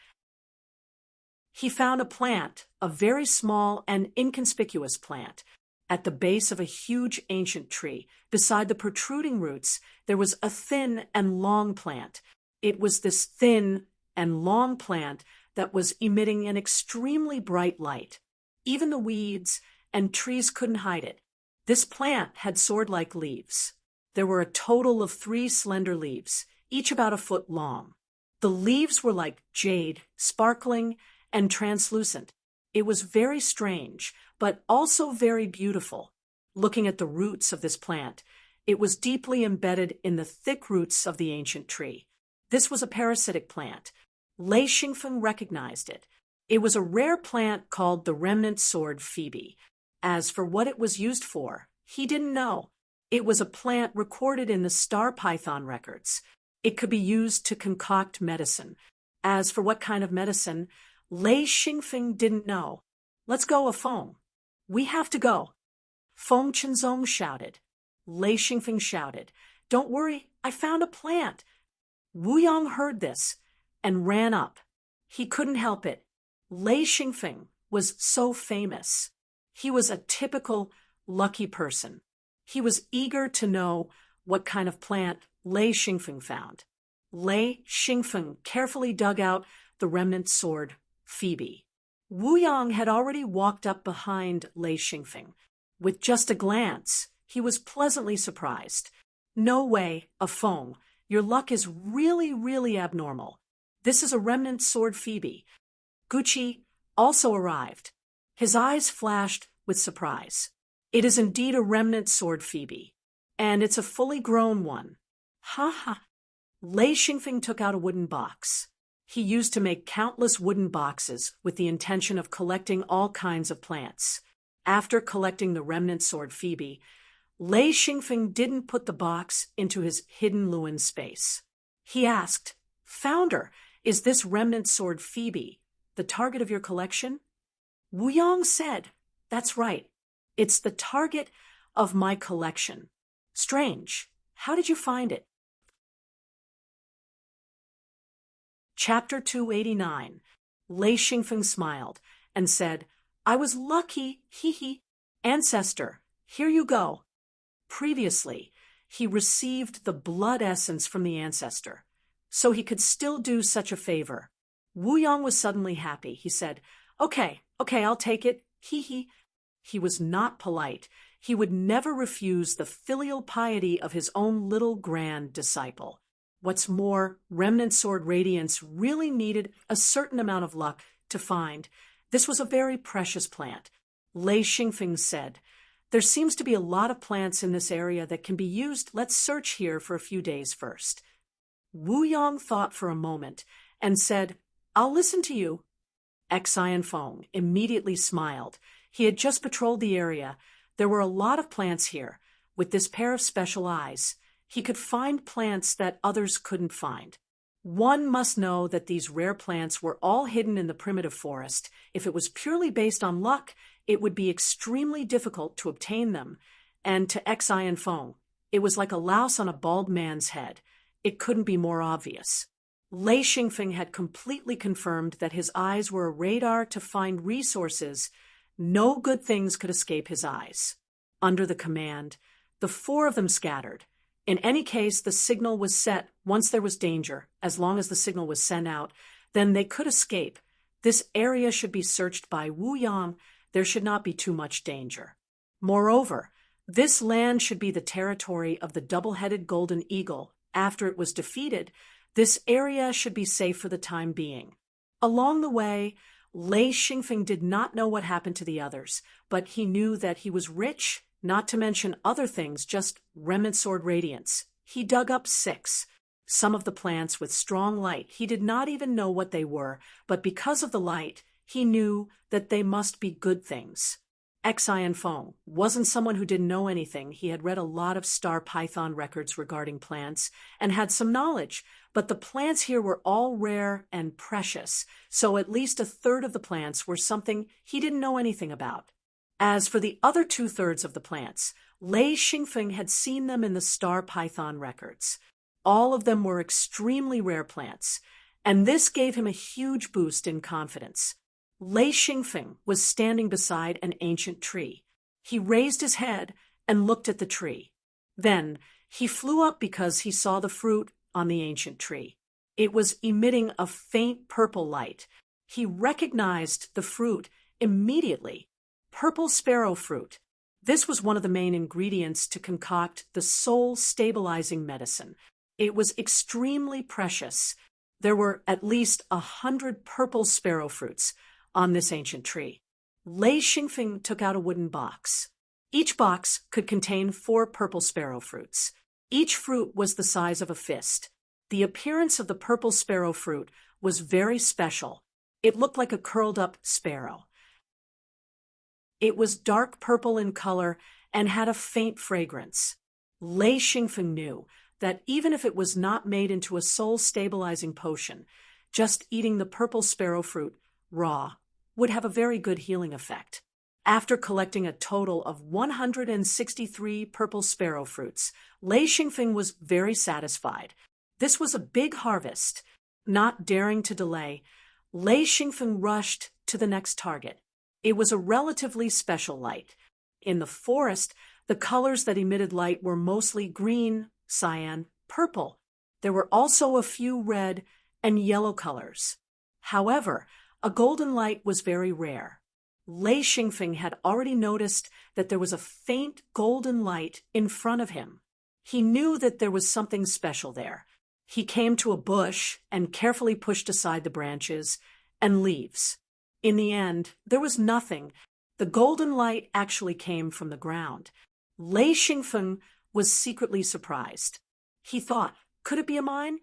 He found a plant, a very small and inconspicuous plant. At the base of a huge ancient tree, beside the protruding roots, there was a thin and long plant. It was this thin and long plant that was emitting an extremely bright light. Even the weeds and trees couldn't hide it. This plant had sword-like leaves. There were a total of 3 slender leaves, each about a foot long. The leaves were like jade, sparkling and translucent. It was very strange, but also very beautiful. Looking at the roots of this plant, it was deeply embedded in the thick roots of the ancient tree. This was a parasitic plant. Lei Xingfeng recognized it. It was a rare plant called the remnant sword Phoebe. As for what it was used for, he didn't know. It was a plant recorded in the Star Python records. It could be used to concoct medicine. As for what kind of medicine, Lei Xingfeng didn't know. Let's go, Feng. We have to go. Feng Qinzong shouted. Lei Xingfeng shouted, Don't worry, I found a plant. Wu Yong heard this and ran up. He couldn't help it. Lei Xingfeng was so famous. He was a typical lucky person. He was eager to know what kind of plant Lei Xingfeng found. Lei Xingfeng carefully dug out the remnant sword, Phoebe. Wu Yang had already walked up behind Lei Xingfeng. With just a glance, he was pleasantly surprised. No way, a Feng. Your luck is really, really abnormal. This is a remnant sword, Phoebe. Gucci also arrived. His eyes flashed with surprise. It is indeed a remnant sword, Phoebe. And it's a fully grown one. Ha ha. Lei Xingfeng took out a wooden box. He used to make countless wooden boxes with the intention of collecting all kinds of plants. After collecting the remnant sword Phoebe, Lei Xingfeng didn't put the box into his hidden Luan space. He asked, "Founder, is this remnant sword Phoebe the target of your collection?" Wu Yang said, "That's right. It's the target of my collection." "Strange. How did you find it?" Chapter 289. Lei Xingfeng smiled and said, "I was lucky, hee hee. Ancestor, here you go." Previously, he received the blood essence from the ancestor, so he could still do such a favor. Wu Yang was suddenly happy. He said, Okay, I'll take it, hee hee. He was not polite. He would never refuse the filial piety of his own little grand disciple. What's more, remnant sword radiance really needed a certain amount of luck to find. This was a very precious plant. Lei Xingfeng said, "There seems to be a lot of plants in this area that can be used. Let's search here for a few days first." Wu Yang thought for a moment and said, "I'll listen to you." Xian Feng immediately smiled. He had just patrolled the area. There were a lot of plants here. With this pair of special eyes, he could find plants that others couldn't find. One must know that these rare plants were all hidden in the primitive forest. If it was purely based on luck, it would be extremely difficult to obtain them. And to Xian Feng, it was like a louse on a bald man's head. It couldn't be more obvious. Lei Xingfeng had completely confirmed that his eyes were a radar to find resources. No good things could escape his eyes. Under the command, the four of them scattered. In any case, the signal was set once there was danger. As long as the signal was sent out, then they could escape. This area should be searched by Wu Yang. There should not be too much danger. Moreover, this land should be the territory of the double-headed golden eagle. After it was defeated, this area should be safe for the time being. Along the way, Lei Xingfeng did not know what happened to the others, but he knew that he was rich, not to mention other things, just remnant sword radiance. He dug up 6. Some of the plants with strong light. He did not even know what they were, but because of the light, he knew that they must be good things. Xian Feng wasn't someone who didn't know anything. He had read a lot of star python records regarding plants and had some knowledge, but the plants here were all rare and precious, so at least a third of the plants were something he didn't know anything about. As for the other 2/3 of the plants, Lei Xingfeng had seen them in the star python records. All of them were extremely rare plants, and this gave him a huge boost in confidence. Lei Xingfeng was standing beside an ancient tree. He raised his head and looked at the tree. Then he flew up because he saw the fruit on the ancient tree. It was emitting a faint purple light. He recognized the fruit immediately. Purple sparrow fruit. This was one of the main ingredients to concoct the soul-stabilizing medicine. It was extremely precious. There were at least 100 purple sparrow fruits on this ancient tree. Lei Xingfeng took out a wooden box. Each box could contain 4 purple sparrow fruits. Each fruit was the size of a fist. The appearance of the purple sparrow fruit was very special. It looked like a curled-up sparrow. It was dark purple in color and had a faint fragrance. Lei Xingfeng knew that even if it was not made into a soul-stabilizing potion, just eating the purple sparrow fruit raw would have a very good healing effect. After collecting a total of 163 purple sparrow fruits, Lei Xingfeng was very satisfied. This was a big harvest. Not daring to delay, Lei Xingfeng rushed to the next target. It was a relatively special light. In the forest, the colors that emitted light were mostly green, cyan, purple. There were also a few red and yellow colors. However, a golden light was very rare. Lei Xingfeng had already noticed that there was a faint golden light in front of him. He knew that there was something special there. He came to a bush and carefully pushed aside the branches and leaves. In the end, there was nothing. The golden light actually came from the ground. Lei Xingfeng was secretly surprised. He thought, could it be a mine?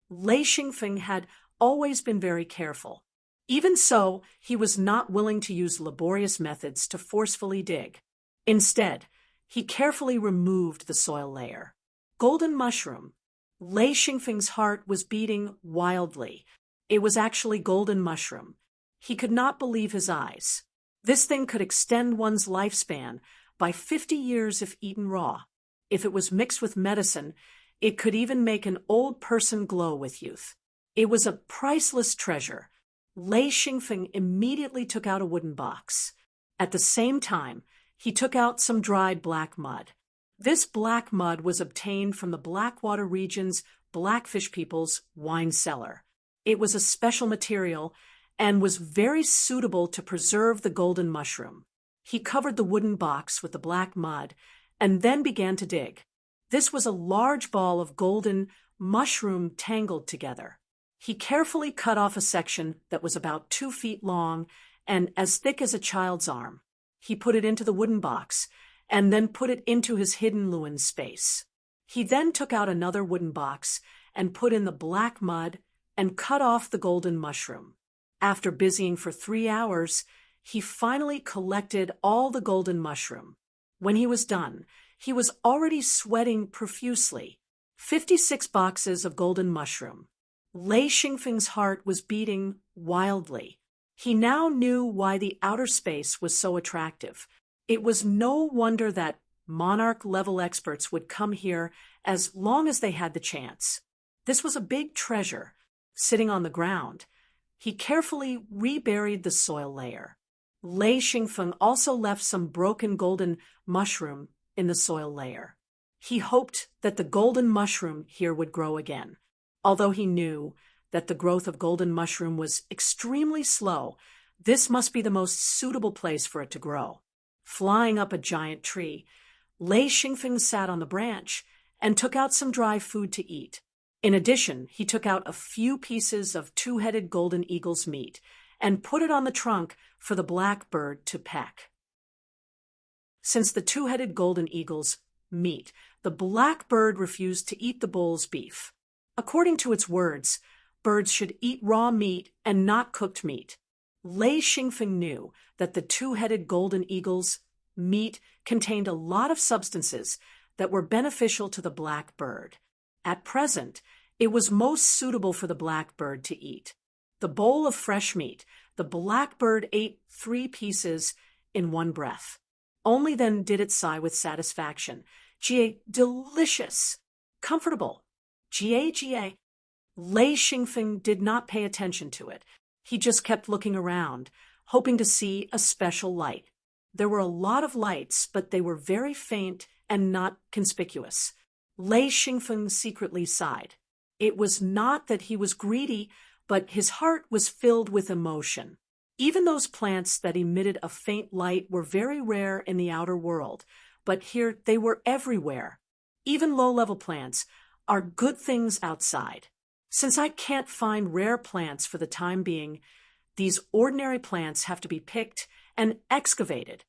Lei Xingfeng had always been very careful. Even so, he was not willing to use laborious methods to forcefully dig. Instead, he carefully removed the soil layer. Golden mushroom. Lei Xingfeng's heart was beating wildly. It was actually golden mushroom. He could not believe his eyes. This thing could extend one's lifespan by 50 years if eaten raw. If it was mixed with medicine, it could even make an old person glow with youth. It was a priceless treasure. Lei Xingfeng immediately took out a wooden box. At the same time, he took out some dried black mud. This black mud was obtained from the Blackwater region's Blackfish people's wine cellar. It was a special material and was very suitable to preserve the golden mushroom. He covered the wooden box with the black mud and then began to dig. This was a large ball of golden mushroom tangled together. He carefully cut off a section that was about 2 feet long and as thick as a child's arm. He put it into the wooden box and then put it into his hidden Lewin space. He then took out another wooden box and put in the black mud and cut off the golden mushroom. After busying for 3 hours, he finally collected all the golden mushroom. When he was done, he was already sweating profusely. 56 boxes of golden mushroom. Lei Xingfeng's heart was beating wildly. He now knew why the outer space was so attractive. It was no wonder that monarch-level experts would come here as long as they had the chance. This was a big treasure. Sitting on the ground, he carefully reburied the soil layer. Lei Xingfeng also left some broken golden mushroom in the soil layer. He hoped that the golden mushroom here would grow again. Although he knew that the growth of golden mushroom was extremely slow, this must be the most suitable place for it to grow. Flying up a giant tree, Lei Xingfeng sat on the branch and took out some dry food to eat. In addition, he took out a few pieces of two-headed golden eagle's meat and put it on the trunk for the black bird to peck. Since the two-headed golden eagle's meat, the black bird refused to eat the bull's beef. According to its words, birds should eat raw meat and not cooked meat. Lei Xingfeng knew that the two-headed golden eagle's meat contained a lot of substances that were beneficial to the black bird. At present, it was most suitable for the black bird to eat. The bowl of fresh meat, the black bird ate 3 pieces in one breath. Only then did it sigh with satisfaction. Jie, delicious, comfortable. Jie. Lei Xingfeng did not pay attention to it. He just kept looking around, hoping to see a special light. There were a lot of lights, but they were very faint and not conspicuous. Lei Xingfeng secretly sighed. It was not that he was greedy, but his heart was filled with emotion. Even those plants that emitted a faint light were very rare in the outer world, but here they were everywhere. Even low-level plants are good things outside. Since I can't find rare plants for the time being, these ordinary plants have to be picked and excavated.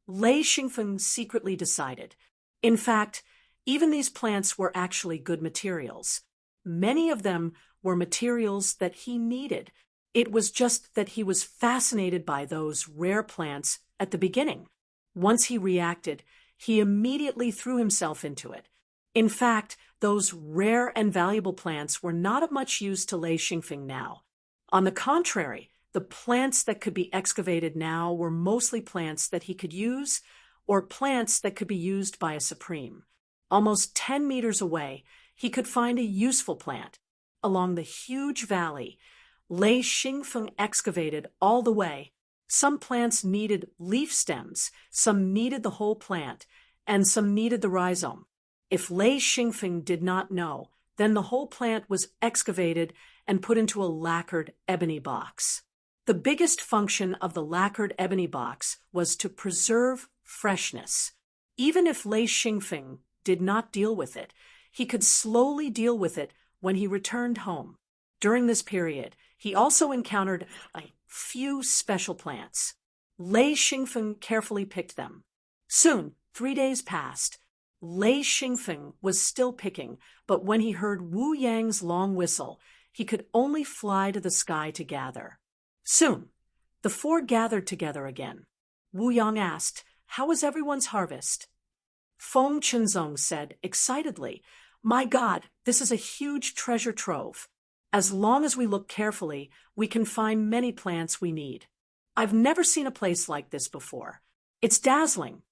Lei Xingfeng secretly decided. In fact, even these plants were actually good materials. Many of them were materials that he needed. It was just that he was fascinated by those rare plants at the beginning. Once he reacted, he immediately threw himself into it. In fact, those rare and valuable plants were not of much use to Lei Xingfeng now. On the contrary, the plants that could be excavated now were mostly plants that he could use or plants that could be used by a supreme. Almost 10 meters away, he could find a useful plant. Along the huge valley, Lei Xingfeng excavated all the way. Some plants needed leaf stems, some needed the whole plant, and some needed the rhizome. If Lei Xingfeng did not know, then the whole plant was excavated and put into a lacquered ebony box. The biggest function of the lacquered ebony box was to preserve freshness. Even if Lei Xingfeng did not deal with it, he could slowly deal with it when he returned home. During this period, he also encountered a few special plants. Lei Xingfeng carefully picked them. Soon, 3 days passed. Lei Xingfeng was still picking, but when he heard Wu Yang's long whistle, he could only fly to the sky to gather. Soon, the four gathered together again. Wu Yang asked, "How was everyone's harvest?" Feng Qinzong said excitedly, "My God, this is a huge treasure trove. As long as we look carefully, we can find many plants we need. I've never seen a place like this before. It's dazzling."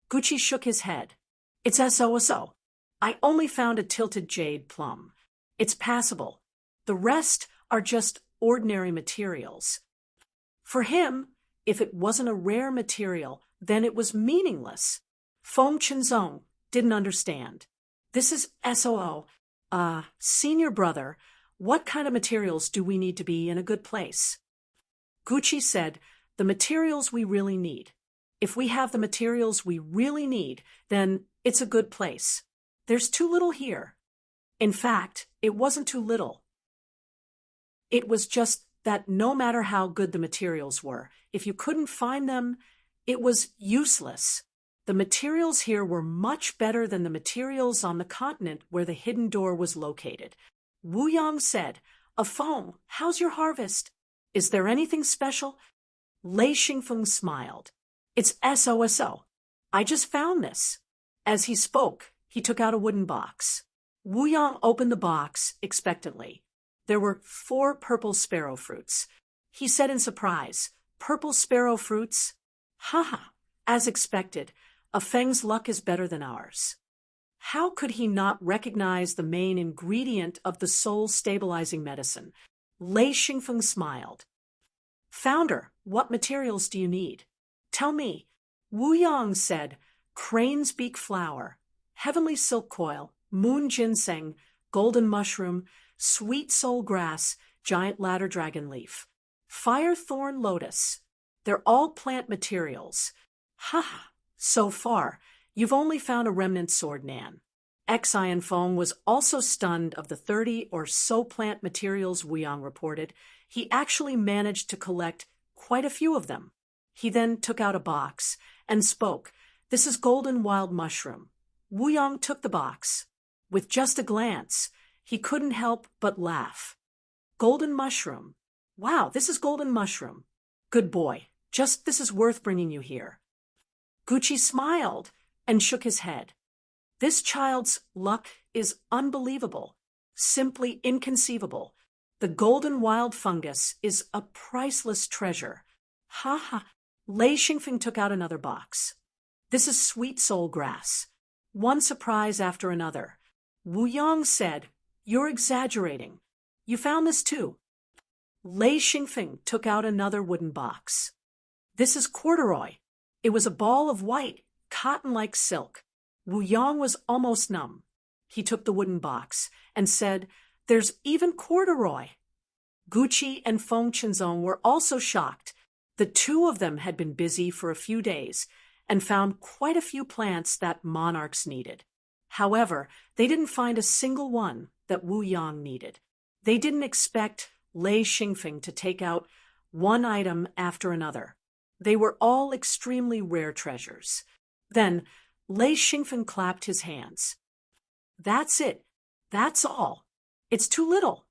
Gucci shook his head. "It's so. I only found a tilted jade plum. It's passable. The rest are just ordinary materials." For him, if it wasn't a rare material, then it was meaningless. Feng Qinzong didn't understand. "This is SOO. Senior brother, what kind of materials do we need to be in a good place?" Gucci said, "The materials we really need. If we have the materials we really need, then it's a good place. There's too little here." In fact, it wasn't too little. It was just that no matter how good the materials were, if you couldn't find them, it was useless. The materials here were much better than the materials on the continent where the hidden door was located. Wu Yang said, "Feng, how's your harvest? Is there anything special?" Lei Xingfeng smiled. "It's so. I just found this." As he spoke, he took out a wooden box. Wu Yang opened the box expectantly. There were 4 purple sparrow fruits. He said in surprise, "Purple sparrow fruits? Haha, as expected, Feng's luck is better than ours." How could he not recognize the main ingredient of the soul-stabilizing medicine? Lei Xingfeng smiled. "Founder, what materials do you need?" "Tell me." Wu Yang said, "Crane's beak flower, heavenly silk coil, moon ginseng, golden mushroom, sweet soul grass, giant ladder dragon leaf, fire thorn lotus. They're all plant materials." "Ha! So far, you've only found a remnant sword, Nan." Xian Feng was also stunned of the 30 or so plant materials Wu Yang reported. He actually managed to collect quite a few of them. He then took out a box and spoke, "This is golden wild mushroom." Wu Yang took the box. With just a glance, he couldn't help but laugh. "Golden mushroom. Wow, this is golden mushroom. Good boy. Just this is worth bringing you here." Gucci smiled and shook his head. This child's luck is unbelievable, simply inconceivable. The golden wild fungus is a priceless treasure. Ha ha. Lei Xingfeng took out another box. "This is sweet soul grass." One surprise after another. Wu Yang said, "You're exaggerating. You found this too." Lei Xingfeng took out another wooden box. "This is corduroy." It was a ball of white, cotton-like silk. Wu Yang was almost numb. He took the wooden box and said, "There's even corduroy." Gucci and Feng Qinzong were also shocked. The two of them had been busy for a few days and found quite a few plants that monarchs needed. However, they didn't find a single one that Wu Yang needed. They didn't expect Lei Xingfeng to take out one item after another. They were all extremely rare treasures. Then Lei Xingfeng clapped his hands. "That's it. That's all. It's too little."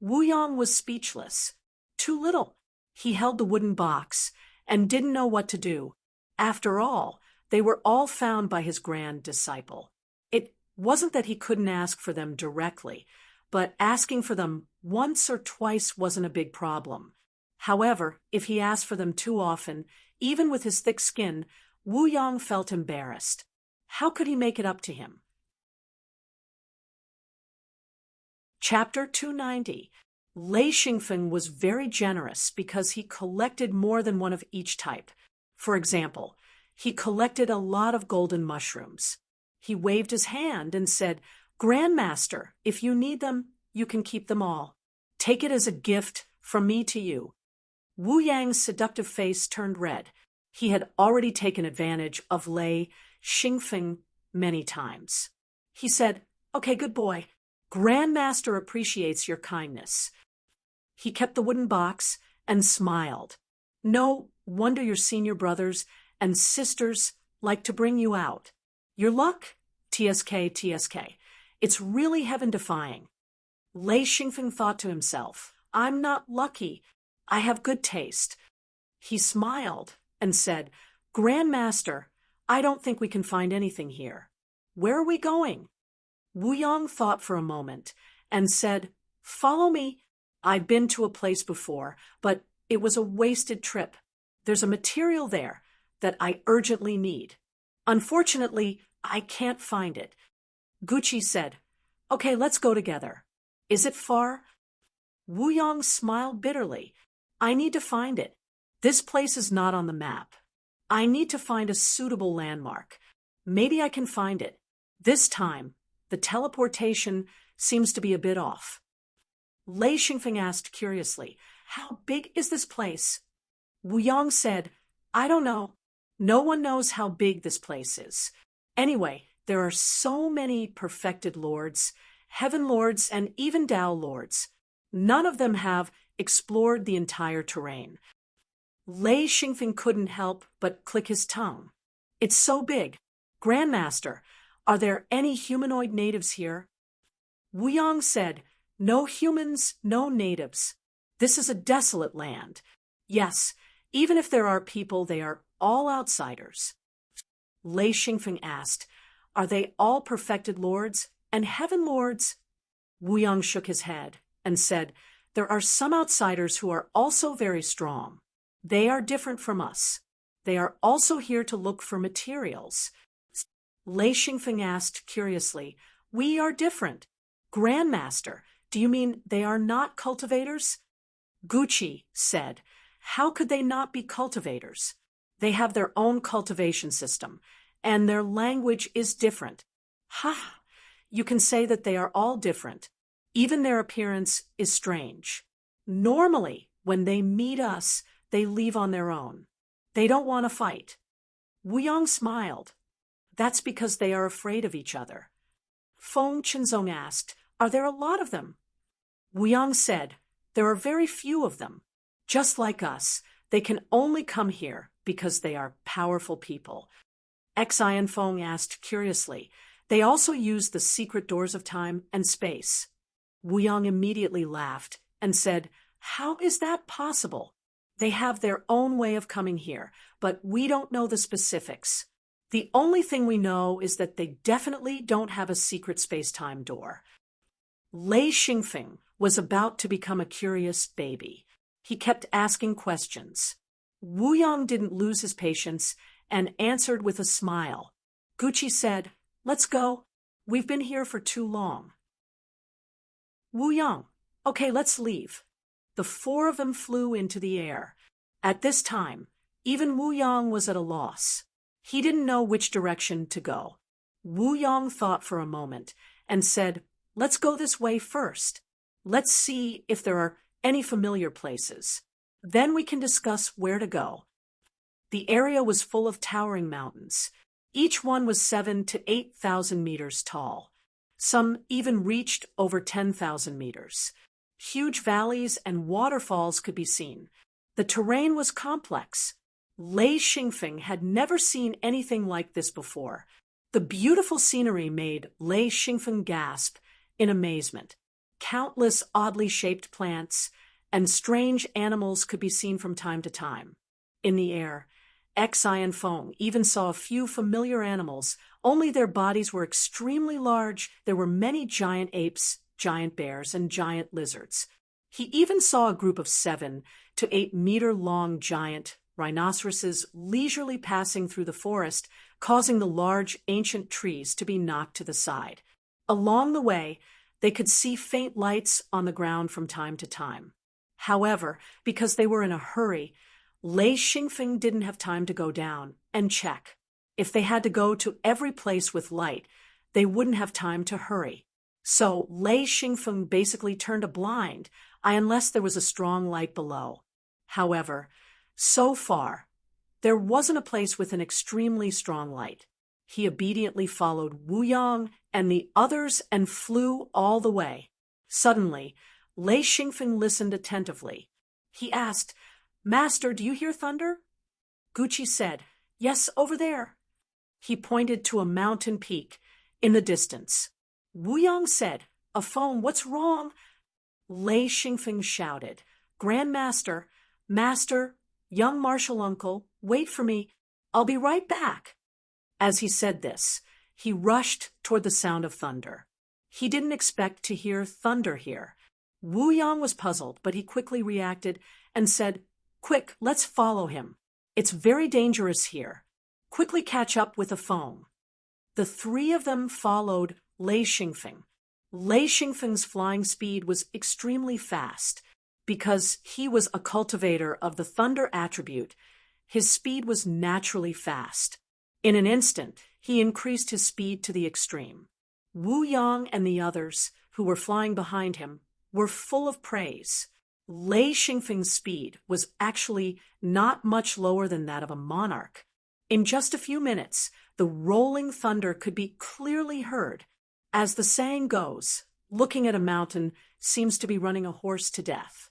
Wu Yang was speechless. Too little. He held the wooden box and didn't know what to do. After all, they were all found by his grand disciple. It wasn't that he couldn't ask for them directly, but asking for them once or twice wasn't a big problem. However, if he asked for them too often, even with his thick skin, Wu Yang felt embarrassed. How could he make it up to him? Chapter 290. Lei Xingfeng was very generous because he collected more than one of each type. For example, he collected a lot of golden mushrooms. He waved his hand and said, "Grandmaster, if you need them, you can keep them all. Take it as a gift from me to you." Wu Yang's seductive face turned red. He had already taken advantage of Lei Xingfeng many times. He said, "Okay, good boy. Grandmaster appreciates your kindness." He kept the wooden box and smiled. "No wonder your senior brothers and sisters like to bring you out. Your luck? TSK, TSK. It's really heaven-defying." Lei Xingfeng thought to himself, "I'm not lucky. I have good taste." He smiled and said, "Grandmaster, I don't think we can find anything here. Where are we going?" Wu Yong thought for a moment and said, "Follow me. I've been to a place before, but it was a wasted trip. There's a material there that I urgently need. Unfortunately, I can't find it." Gucci said, "Okay, let's go together. Is it far?" Wu Yong smiled bitterly. "I need to find it. This place is not on the map. I need to find a suitable landmark. Maybe I can find it. This time, the teleportation seems to be a bit off." Lei Xingfeng asked curiously, "How big is this place?" Wu Yong said, "I don't know. No one knows how big this place is. Anyway, there are so many perfected lords, heaven lords, and even Tao lords. None of them have explored the entire terrain." Lei Xingfeng couldn't help but click his tongue. "It's so big. Grandmaster, are there any humanoid natives here?" Wu Yong said, "No humans, no natives. This is a desolate land. Yes, even if there are people, they are all outsiders." Lei Xingfeng asked, "Are they all perfected lords and heaven lords?" Wu Yong shook his head and said, "There are some outsiders who are also very strong. They are different from us. They are also here to look for materials." Lei Xingfeng asked curiously, "We are different. Grandmaster, do you mean they are not cultivators?" Gucci said, "How could they not be cultivators? They have their own cultivation system, and their language is different." "Ha! You can say that they are all different. Even their appearance is strange. Normally, when they meet us, they leave on their own. They don't want to fight." Wu Yong smiled. "That's because they are afraid of each other." Feng Qinzong asked, "Are there a lot of them?" Wu Yong said, "There are very few of them. Just like us, they can only come here because they are powerful people." Xian Feng asked curiously, "They also use the secret doors of time and space?" Wu Yong immediately laughed and said, "How is that possible? They have their own way of coming here, but we don't know the specifics. The only thing we know is that they definitely don't have a secret space-time door." Lei Xingfeng was about to become a curious baby. He kept asking questions. Wu Yong didn't lose his patience and answered with a smile. Gucci said, "Let's go. We've been here for too long." Wu Yong, "Okay, let's leave." The four of them flew into the air. At this time, even Wu Yong was at a loss. He didn't know which direction to go. Wu Yong thought for a moment and said, "Let's go this way first. Let's see if there are any familiar places. Then we can discuss where to go." The area was full of towering mountains. Each one was 7,000 to 8,000 meters tall. Some even reached over 10,000 meters. Huge valleys and waterfalls could be seen. The terrain was complex. Lei Xingfeng had never seen anything like this before. The beautiful scenery made Lei Xingfeng gasp in amazement. Countless oddly shaped plants and strange animals could be seen from time to time. In the air, Xian Feng even saw a few familiar animals, only their bodies were extremely large. There were many giant apes, giant bears, and giant lizards. He even saw a group of 7 to 8 meter long giant rhinoceroses leisurely passing through the forest, causing the large ancient trees to be knocked to the side. Along the way, They could see faint lights on the ground from time to time. However, because they were in a hurry, Lei Xingfeng didn't have time to go down and check. If they had to go to every place with light, they wouldn't have time to hurry. So Lei Xingfeng basically turned a blind eye unless there was a strong light below. However, so far, there wasn't a place with an extremely strong light. He obediently followed Wu Yang and the others and flew all the way. Suddenly, Lei Xingfeng listened attentively. He asked, "Master, do you hear thunder?" Gucci said, "Yes, over there." He pointed to a mountain peak in the distance. Wu Yang said, "A phone, what's wrong?" Lei Xingfeng shouted, "Grandmaster, Master, young martial uncle, wait for me. I'll be right back." As he said this, he rushed toward the sound of thunder. He didn't expect to hear thunder here. Wu Yang was puzzled, but he quickly reacted and said, "Quick, let's follow him. It's very dangerous here. Quickly catch up with the phone." The three of them followed Lei Xingfeng. Lei Xingfeng's flying speed was extremely fast. Because he was a cultivator of the thunder attribute, his speed was naturally fast. In an instant, he increased his speed to the extreme. Wu Yang and the others, who were flying behind him, were full of praise. Lei Xingfeng's speed was actually not much lower than that of a monarch. In just a few minutes, the rolling thunder could be clearly heard. As the saying goes, looking at a mountain seems to be running a horse to death.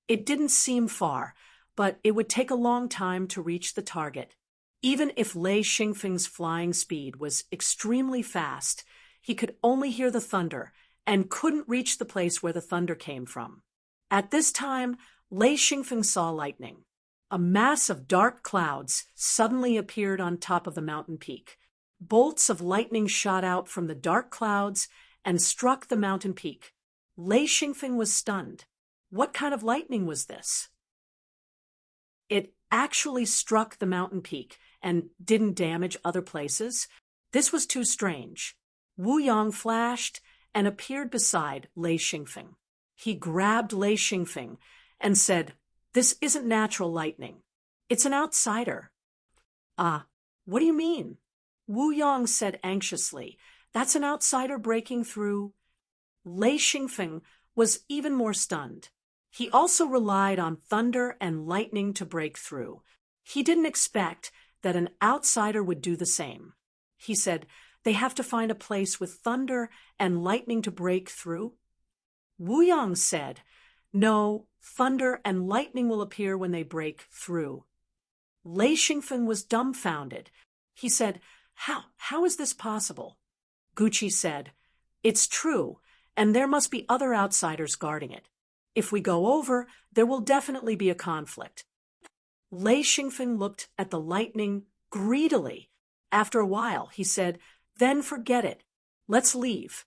It didn't seem far, but it would take a long time to reach the target. Even if Lei Xingfeng's flying speed was extremely fast, he could only hear the thunder and couldn't reach the place where the thunder came from. At this time, Lei Xingfeng saw lightning. A mass of dark clouds suddenly appeared on top of the mountain peak. Bolts of lightning shot out from the dark clouds and struck the mountain peak. Lei Xingfeng was stunned. What kind of lightning was this? It actually struck the mountain peak and didn't damage other places. This was too strange. Wu Yang flashed and appeared beside Lei Xingfeng. He grabbed Lei Xingfeng and said, "This isn't natural lightning. It's an outsider." "Ah, what do you mean?" Wu Yang said anxiously. "That's an outsider breaking through." Lei Xingfeng was even more stunned. He also relied on thunder and lightning to break through. He didn't expect that an outsider would do the same. He said, "They have to find a place with thunder and lightning to break through." Wu Yang said, "No, thunder and lightning will appear when they break through." Lei Xingfeng was dumbfounded. He said, How is this possible?" Gucci said, "It's true, and there must be other outsiders guarding it. If we go over, there will definitely be a conflict." Lei Xingfeng looked at the lightning greedily. After a while, he said, "Then forget it. Let's leave."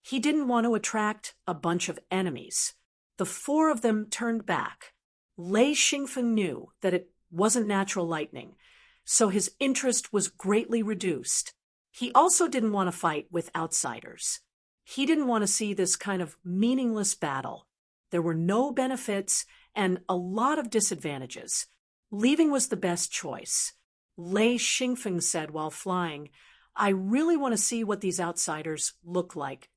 He didn't want to attract a bunch of enemies. The four of them turned back. Lei Xingfeng knew that it wasn't natural lightning, so his interest was greatly reduced. He also didn't want to fight with outsiders. He didn't want to see this kind of meaningless battle. There were no benefits and a lot of disadvantages. Leaving was the best choice. Lei Xingfeng said while flying, "I really want to see what these outsiders look like."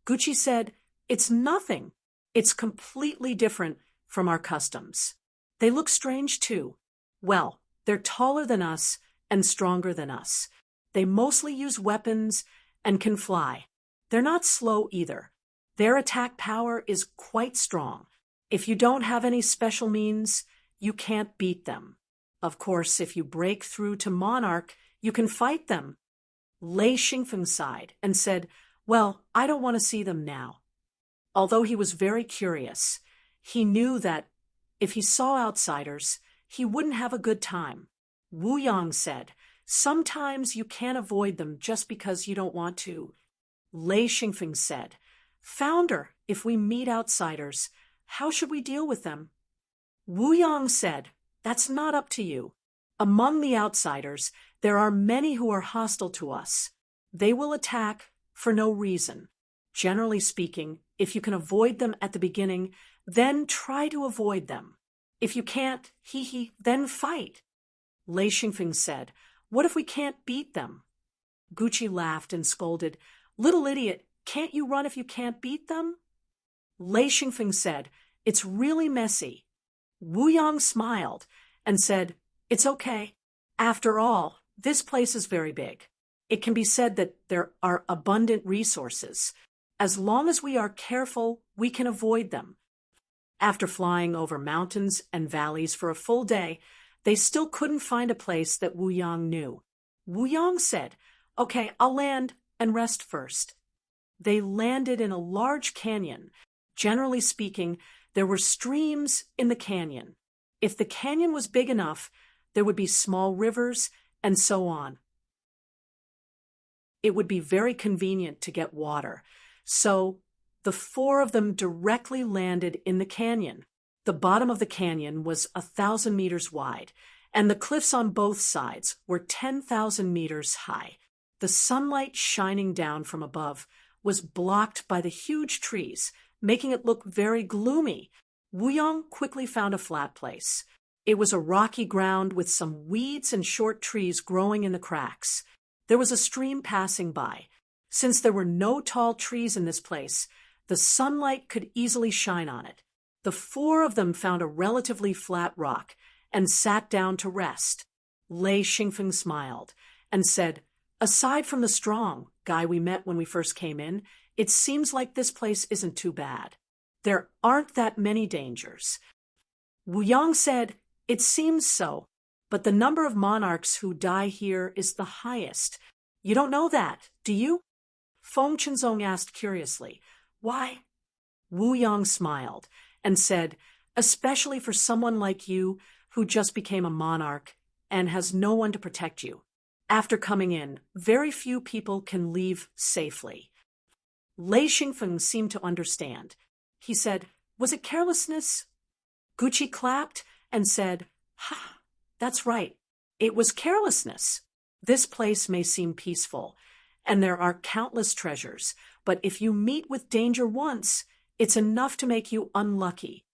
Gucci said, "It's nothing. It's completely different from our customs. They look strange too. Well, they're taller than us and stronger than us. They mostly use weapons and can fly. They're not slow either. Their attack power is quite strong. If you don't have any special means, you can't beat them. Of course, if you break through to Monarch, you can fight them." Lei Xingfeng sighed and said, "Well, I don't want to see them now." Although he was very curious, he knew that if he saw outsiders, he wouldn't have a good time. Wu Yang said, "Sometimes you can't avoid them just because you don't want to." Lei Xingfeng said, "Founder, if we meet outsiders, how should we deal with them?" Wu Yang said, "That's not up to you. Among the outsiders, there are many who are hostile to us. They will attack for no reason. Generally speaking, if you can avoid them at the beginning, then try to avoid them. If you can't, then fight. Lei Xingfeng said, "What if we can't beat them?" Gucci laughed and scolded, "Little idiot, can't you run if you can't beat them?" Lei Xingfeng said, "It's really messy." Wu Yang smiled and said, "It's okay. After all, this place is very big. It can be said that there are abundant resources. As long as we are careful, we can avoid them." After flying over mountains and valleys for a full day, they still couldn't find a place that Wu Yang knew. Wu Yang said, "Okay, I'll land and rest first." They landed in a large canyon. Generally speaking, there were streams in the canyon. If the canyon was big enough, there would be small rivers and so on. It would be very convenient to get water. So the four of them directly landed in the canyon. The bottom of the canyon was 1,000 meters wide, and the cliffs on both sides were 10,000 meters high. The sunlight shining down from above was blocked by the huge trees, making it look very gloomy. Wu Yang quickly found a flat place. It was a rocky ground with some weeds and short trees growing in the cracks. There was a stream passing by. Since there were no tall trees in this place, the sunlight could easily shine on it. The four of them found a relatively flat rock and sat down to rest. Lei Xingfeng smiled and said, "Aside from the strong guy we met when we first came in, it seems like this place isn't too bad. There aren't that many dangers." Wu Yang said, "It seems so, but the number of monarchs who die here is the highest. You don't know that, do you?" Feng Qinzong asked curiously, "Why?" Wu Yang smiled and said, "Especially for someone like you who just became a monarch and has no one to protect you. After coming in, very few people can leave safely." Lei Xingfeng seemed to understand. He said, "Was it carelessness?" Gucci clapped and said, "Ha, that's right. It was carelessness. This place may seem peaceful, and there are countless treasures, but if you meet with danger once, it's enough to make you unlucky."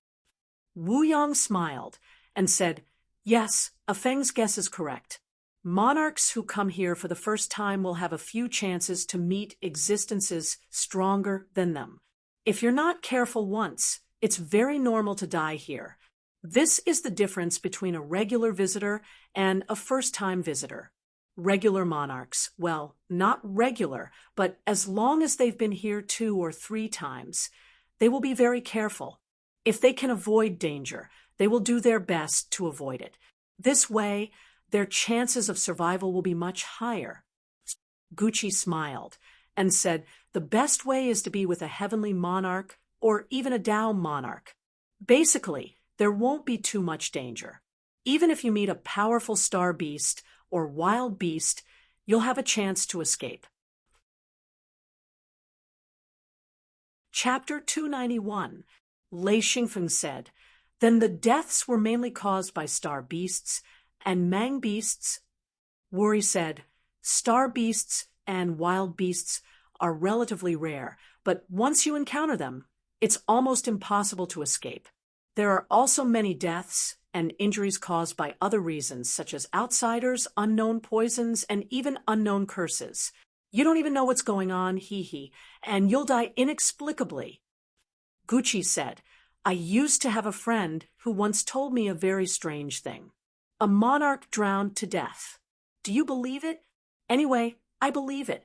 Wu Yang smiled and said, "Yes, Feng's guess is correct. Monarchs who come here for the first time will have a few chances to meet existences stronger than them. If you're not careful once, it's very normal to die here. This is the difference between a regular visitor and a first-time visitor. Regular monarchs, well, not regular, but as long as they've been here 2 or 3 times, they will be very careful. If they can avoid danger, they will do their best to avoid it. This way, their chances of survival will be much higher." Gucci smiled and said, "The best way is to be with a heavenly monarch or even a Tao monarch. Basically, there won't be too much danger. Even if you meet a powerful star beast or wild beast, you'll have a chance to escape." Chapter 291. Lei Xingfeng said, "Then the deaths were mainly caused by star beasts and mang beasts?" Wuri said, "Star beasts and wild beasts are relatively rare, but once you encounter them, it's almost impossible to escape. There are also many deaths and injuries caused by other reasons, such as outsiders, unknown poisons, and even unknown curses. You don't even know what's going on, and you'll die inexplicably." Gucci said, "I used to have a friend who once told me a very strange thing. A monarch drowned to death. Do you believe it? Anyway, I believe it."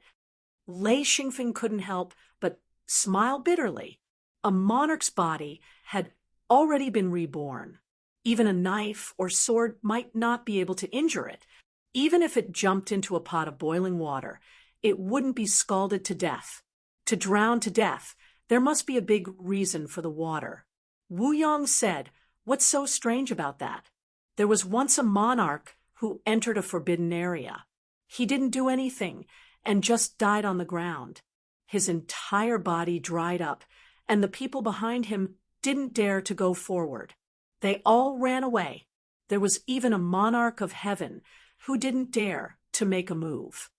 Lei Xingfeng couldn't help but smile bitterly. A monarch's body had already been reborn. Even a knife or sword might not be able to injure it. Even if it jumped into a pot of boiling water, it wouldn't be scalded to death. To drown to death, there must be a big reason for the water. Wu Yang said, "What's so strange about that? There was once a monarch who entered a forbidden area. He didn't do anything and just died on the ground. His entire body dried up, and the people behind him didn't dare to go forward. They all ran away. There was even a monarch of heaven who didn't dare to make a move."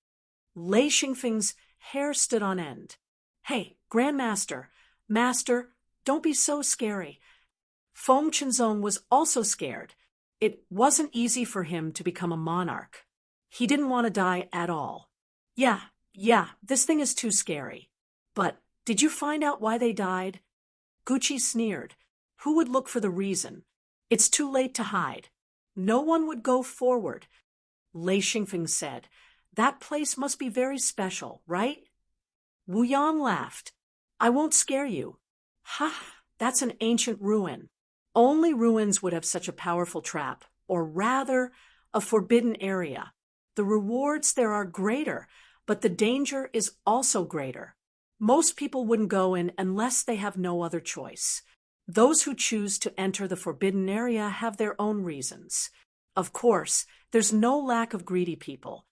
Lei Xingfeng's hair stood on end. "Hey, Grandmaster, Master, don't be so scary. Feng Chinzong was also scared. It wasn't easy for him to become a monarch. He didn't want to die at all. Yeah, this thing is too scary. But did you find out why they died? Gucci sneered. Who would look for the reason? It's too late to hide. No one would go forward. Lei Xingfeng said, that place must be very special, right? Wu Yang laughed. I won't scare you. Ha, that's an ancient ruin. Only ruins would have such a powerful trap, or rather, a forbidden area. The rewards there are greater, but the danger is also greater. Most people wouldn't go in unless they have no other choice. Those who choose to enter the forbidden area have their own reasons. Of course, there's no lack of greedy people.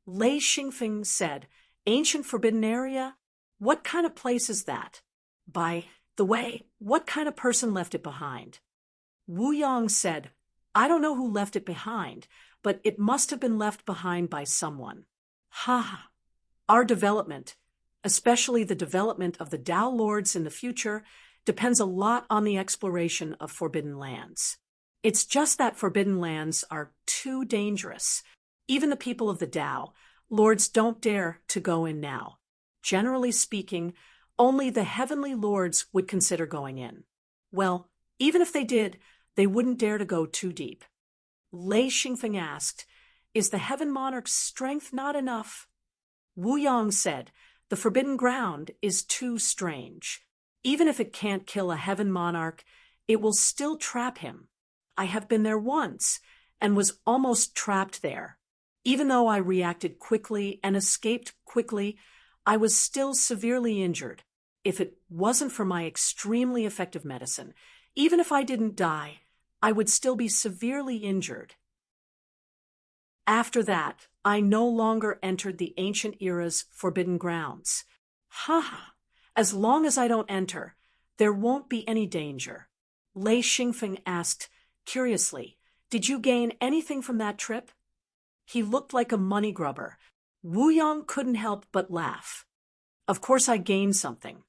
Lei Xingfeng said, Ancient forbidden area? What kind of place is that? By the way, what kind of person left it behind? Wu Yang said, I don't know who left it behind, but it must have been left behind by someone. Ha! Our development, especially the development of the Tao Lords in the future, depends a lot on the exploration of forbidden lands. It's just that forbidden lands are too dangerous. Even the people of the Tao, Lords don't dare to go in now. Generally speaking, only the heavenly lords would consider going in. Well, even if they did, they wouldn't dare to go too deep. Lei Xingfeng asked, Is the heaven monarch's strength not enough? Wu Yang said, The forbidden ground is too strange. Even if it can't kill a heaven monarch, it will still trap him. I have been there once and was almost trapped there. Even though I reacted quickly and escaped quickly, I was still severely injured. If it wasn't for my extremely effective medicine, even if I didn't die, I would still be severely injured. After that, I no longer entered the ancient era's forbidden grounds. As long as I don't enter, there won't be any danger. Lei Xingfeng asked, curiously, Did you gain anything from that trip? He looked like a money grubber. Wu Yang couldn't help but laugh. Of course I gained something.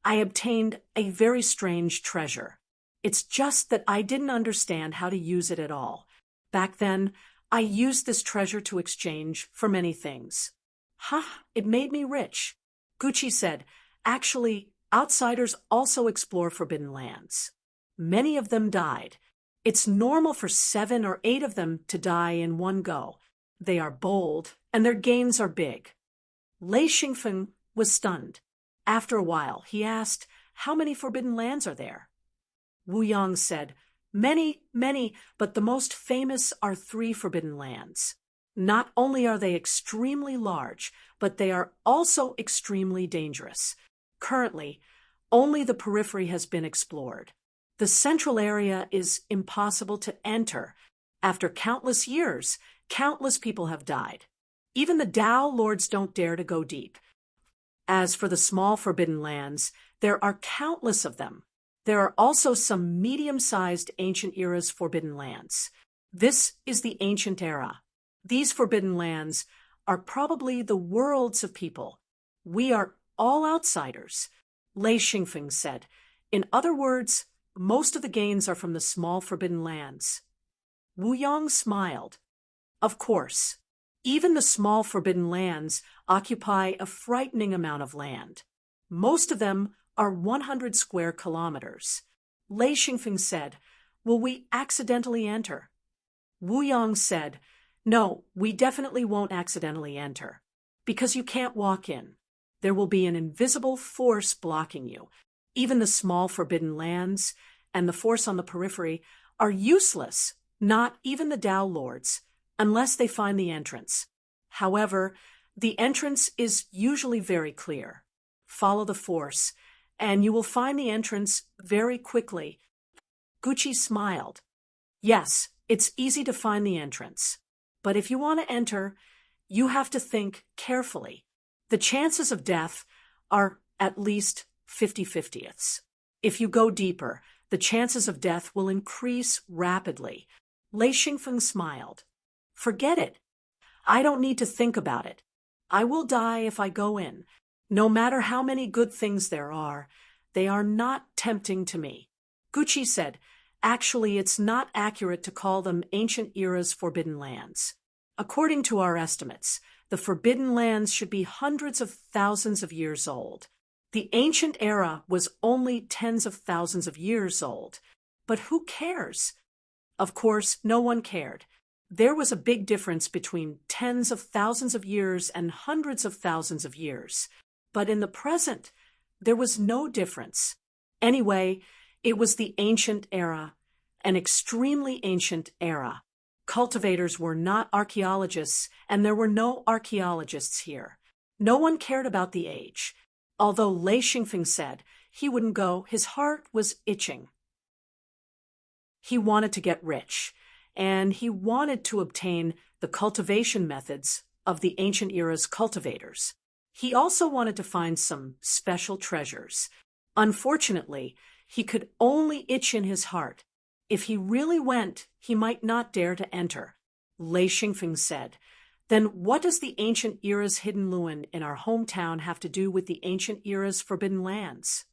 I obtained a very strange treasure. It's just that I didn't understand how to use it at all. Back then, I used this treasure to exchange for many things. It made me rich. Gucci said, Actually, outsiders also explore forbidden lands. Many of them died. It's normal for 7 or 8 of them to die in one go. They are bold, and their gains are big. Lei Xingfeng was stunned. After a while, he asked, How many forbidden lands are there? Wu Yang said, Many, but the most famous are 3 forbidden lands. Not only are they extremely large, but they are also extremely dangerous. Currently, only the periphery has been explored. The central area is impossible to enter. After countless years, countless people have died. Even the Tao Lords don't dare to go deep. As for the small forbidden lands, there are countless of them. There are also some medium-sized ancient era's forbidden lands. This is the ancient era. These forbidden lands are probably the worlds of people. We are all outsiders, Lei Xingfeng said. In other words, most of the gains are from the small forbidden lands. Wu Yang smiled. Of course, even the small forbidden lands occupy a frightening amount of land. Most of them are 100 square kilometers. Lei Xingfeng said, Will we accidentally enter? Wu Yang said, No, we definitely won't accidentally enter. Because you can't walk in. There will be an invisible force blocking you. Even the small forbidden lands and the force on the periphery are useless, not even the Tao Lords, unless they find the entrance. However, the entrance is usually very clear. Follow the force, and you will find the entrance very quickly. Gucci smiled. Yes, it's easy to find the entrance. But if you want to enter, you have to think carefully. The chances of death are at least 50/50ths. If you go deeper, the chances of death will increase rapidly. Lei Xingfeng smiled. Forget it. I don't need to think about it. I will die if I go in. No matter how many good things there are, they are not tempting to me. Gucci said, actually, it's not accurate to call them ancient era's forbidden lands. According to our estimates, the forbidden lands should be hundreds of thousands of years old. The ancient era was only tens of thousands of years old. But who cares? Of course, no one cared. There was a big difference between tens of thousands of years and hundreds of thousands of years. But in the present, there was no difference. Anyway, it was the ancient era, an extremely ancient era. Cultivators were not archaeologists, and there were no archaeologists here. No one cared about the age. Although Lei Xingfeng said he wouldn't go, his heart was itching. He wanted to get rich, and he wanted to obtain the cultivation methods of the ancient era's cultivators. He also wanted to find some special treasures. Unfortunately, he could only itch in his heart. If he really went, he might not dare to enter. Lei Xingfeng said, then what does the ancient era's hidden Luan in our hometown have to do with the ancient era's forbidden lands?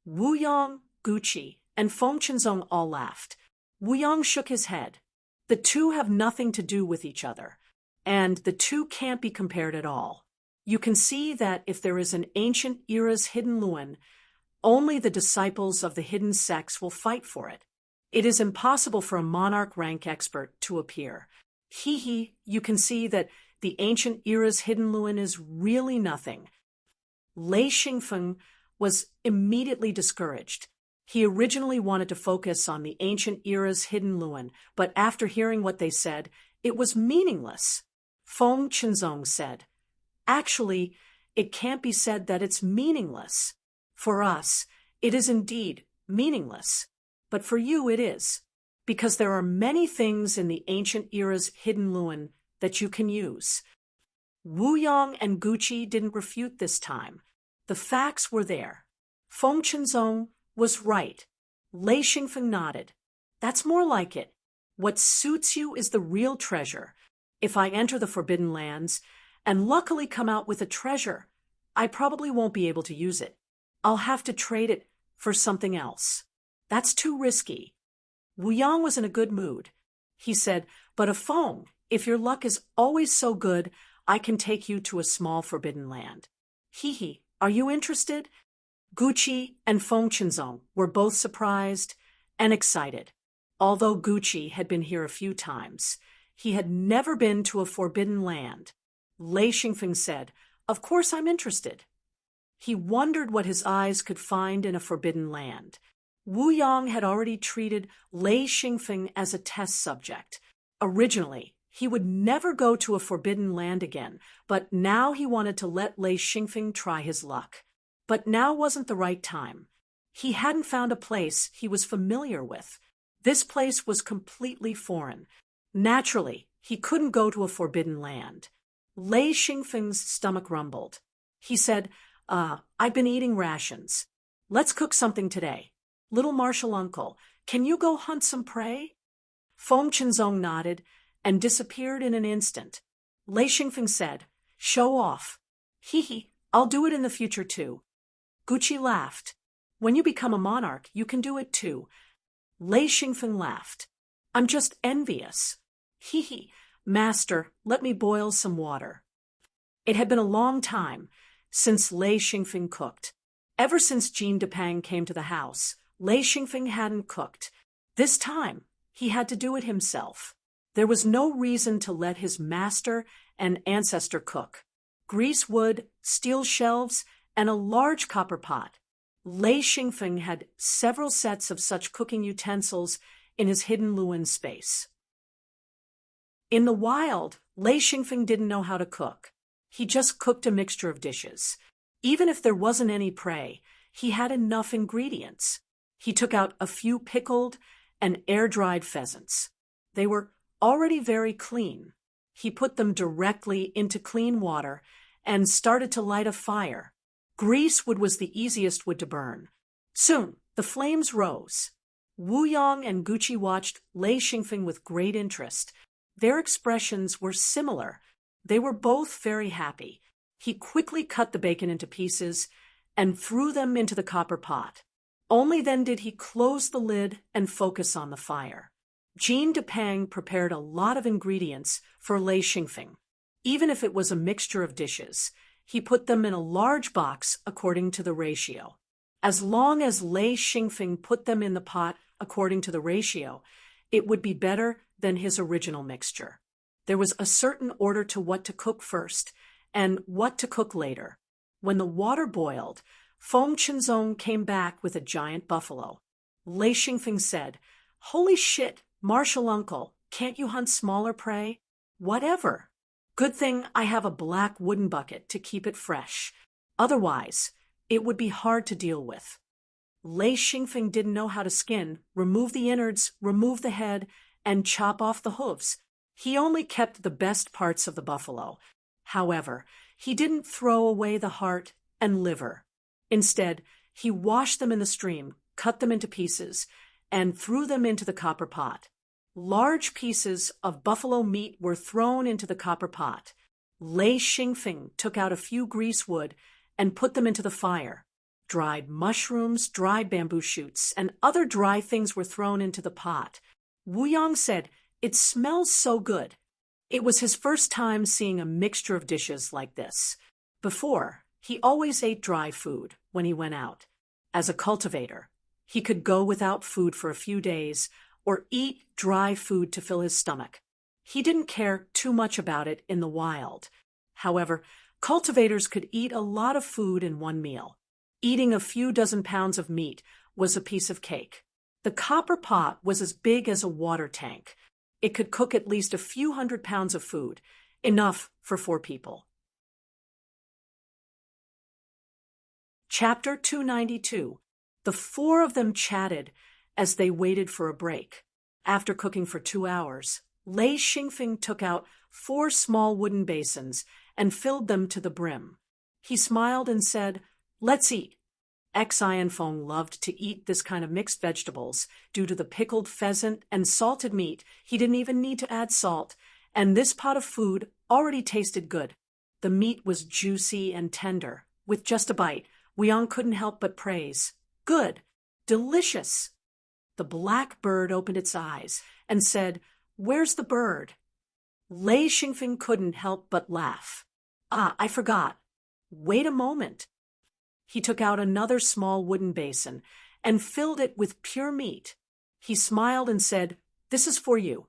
Wu Yang, Gucci, and Feng Qinzong all laughed. Wu Yang shook his head. The two have nothing to do with each other, and the two can't be compared at all. You can see that if there is an ancient era's hidden Luan, only the disciples of the hidden sects will fight for it. It is impossible for a monarch rank expert to appear. You can see that the ancient era's hidden Luan is really nothing. Lei Xingfeng was immediately discouraged. He originally wanted to focus on the ancient era's hidden Luan, but after hearing what they said, it was meaningless. Feng Qinzong said, actually, it can't be said that it's meaningless. For us, it is indeed meaningless. But for you it is, because there are many things in the ancient era's hidden Luan that you can use. Wu Yang and Gucci didn't refute this time. The facts were there. Feng Qinzong was right. Lei Xingfeng nodded. That's more like it. What suits you is the real treasure. If I enter the forbidden lands and luckily come out with a treasure, I probably won't be able to use it. I'll have to trade it for something else. That's too risky. Wu Yang was in a good mood. He said, but Feng, if your luck is always so good, I can take you to a small forbidden land. Are you interested? Gucci and Feng Qinzong were both surprised and excited. Although Gucci had been here a few times, he had never been to a forbidden land. Lei Xingfeng said, of course I'm interested. He wondered what his eyes could find in a forbidden land. Wu Yang had already treated Lei Xingfeng as a test subject. Originally, he would never go to a forbidden land again, but now he wanted to let Lei Xingfeng try his luck. But now wasn't the right time. He hadn't found a place he was familiar with. This place was completely foreign. Naturally, he couldn't go to a forbidden land. Lei Xingfeng's stomach rumbled. He said, I've been eating rations. Let's cook something today. Little martial uncle, can you go hunt some prey? Feng Qinzong nodded and disappeared in an instant. Lei Xingfeng said, show off. I'll do it in the future too. Gucci laughed. When you become a monarch, you can do it too. Lei Xingfeng laughed. I'm just envious. Master, let me boil some water. It had been a long time since Lei Xingfeng cooked. Ever since Jean Depang came to the house, Lei Xingfeng hadn't cooked. This time, he had to do it himself. There was no reason to let his master and ancestor cook. Grease wood, steel shelves, and a large copper pot. Lei Xingfeng had several sets of such cooking utensils in his hidden Luan space. In the wild, Lei Xingfeng didn't know how to cook. He just cooked a mixture of dishes. Even if there wasn't any prey, he had enough ingredients. He took out a few pickled and air-dried pheasants. They were already very clean. He put them directly into clean water and started to light a fire. Grease wood was the easiest wood to burn. Soon, the flames rose. Wu Yang and Gucci watched Lei Xingfeng with great interest. Their expressions were similar. They were both very happy. He quickly cut the bacon into pieces and threw them into the copper pot. Only then did he close the lid and focus on the fire. Jean Depang prepared a lot of ingredients for Lei Xingfeng. Even if it was a mixture of dishes, he put them in a large box according to the ratio. As long as Lei Xingfeng put them in the pot according to the ratio, it would be better than his original mixture. There was a certain order to what to cook first and what to cook later. When the water boiled, Feng Chinzong came back with a giant buffalo. Lei Xingfeng said, "Holy shit, Marshal Uncle, can't you hunt smaller prey?" "Whatever. Good thing I have a black wooden bucket to keep it fresh. Otherwise, it would be hard to deal with." Lei Xingfeng didn't know how to skin, remove the innards, remove the head, and chop off the hooves. He only kept the best parts of the buffalo. However, he didn't throw away the heart and liver. Instead, he washed them in the stream, cut them into pieces, and threw them into the copper pot. Large pieces of buffalo meat were thrown into the copper pot. Lei Xingfeng took out a few grease wood and put them into the fire. Dried mushrooms, dried bamboo shoots, and other dry things were thrown into the pot. Wu Yang said, "It smells so good." It was his first time seeing a mixture of dishes like this. Before, he always ate dry food when he went out. As a cultivator, he could go without food for a few days or eat dry food to fill his stomach. He didn't care too much about it in the wild. However, cultivators could eat a lot of food in one meal. Eating a few dozen pounds of meat was a piece of cake. The copper pot was as big as a water tank. It could cook at least a few 100 pounds of food, enough for 4 people. Chapter 292. The 4 of them chatted as they waited for a break. After cooking for 2 hours, Lei Xingfeng took out 4 small wooden basins and filled them to the brim. He smiled and said, "Let's eat." Xian Feng loved to eat this kind of mixed vegetables due to the pickled pheasant and salted meat. He didn't even need to add salt, and this pot of food already tasted good. The meat was juicy and tender. With just a bite, Yang couldn't help but praise. "Good! Delicious!" The black bird opened its eyes and said, "Where's the bird?" Lei Xingfeng couldn't help but laugh. "Ah, I forgot. Wait a moment." He took out another small wooden basin and filled it with pure meat. He smiled and said, "This is for you."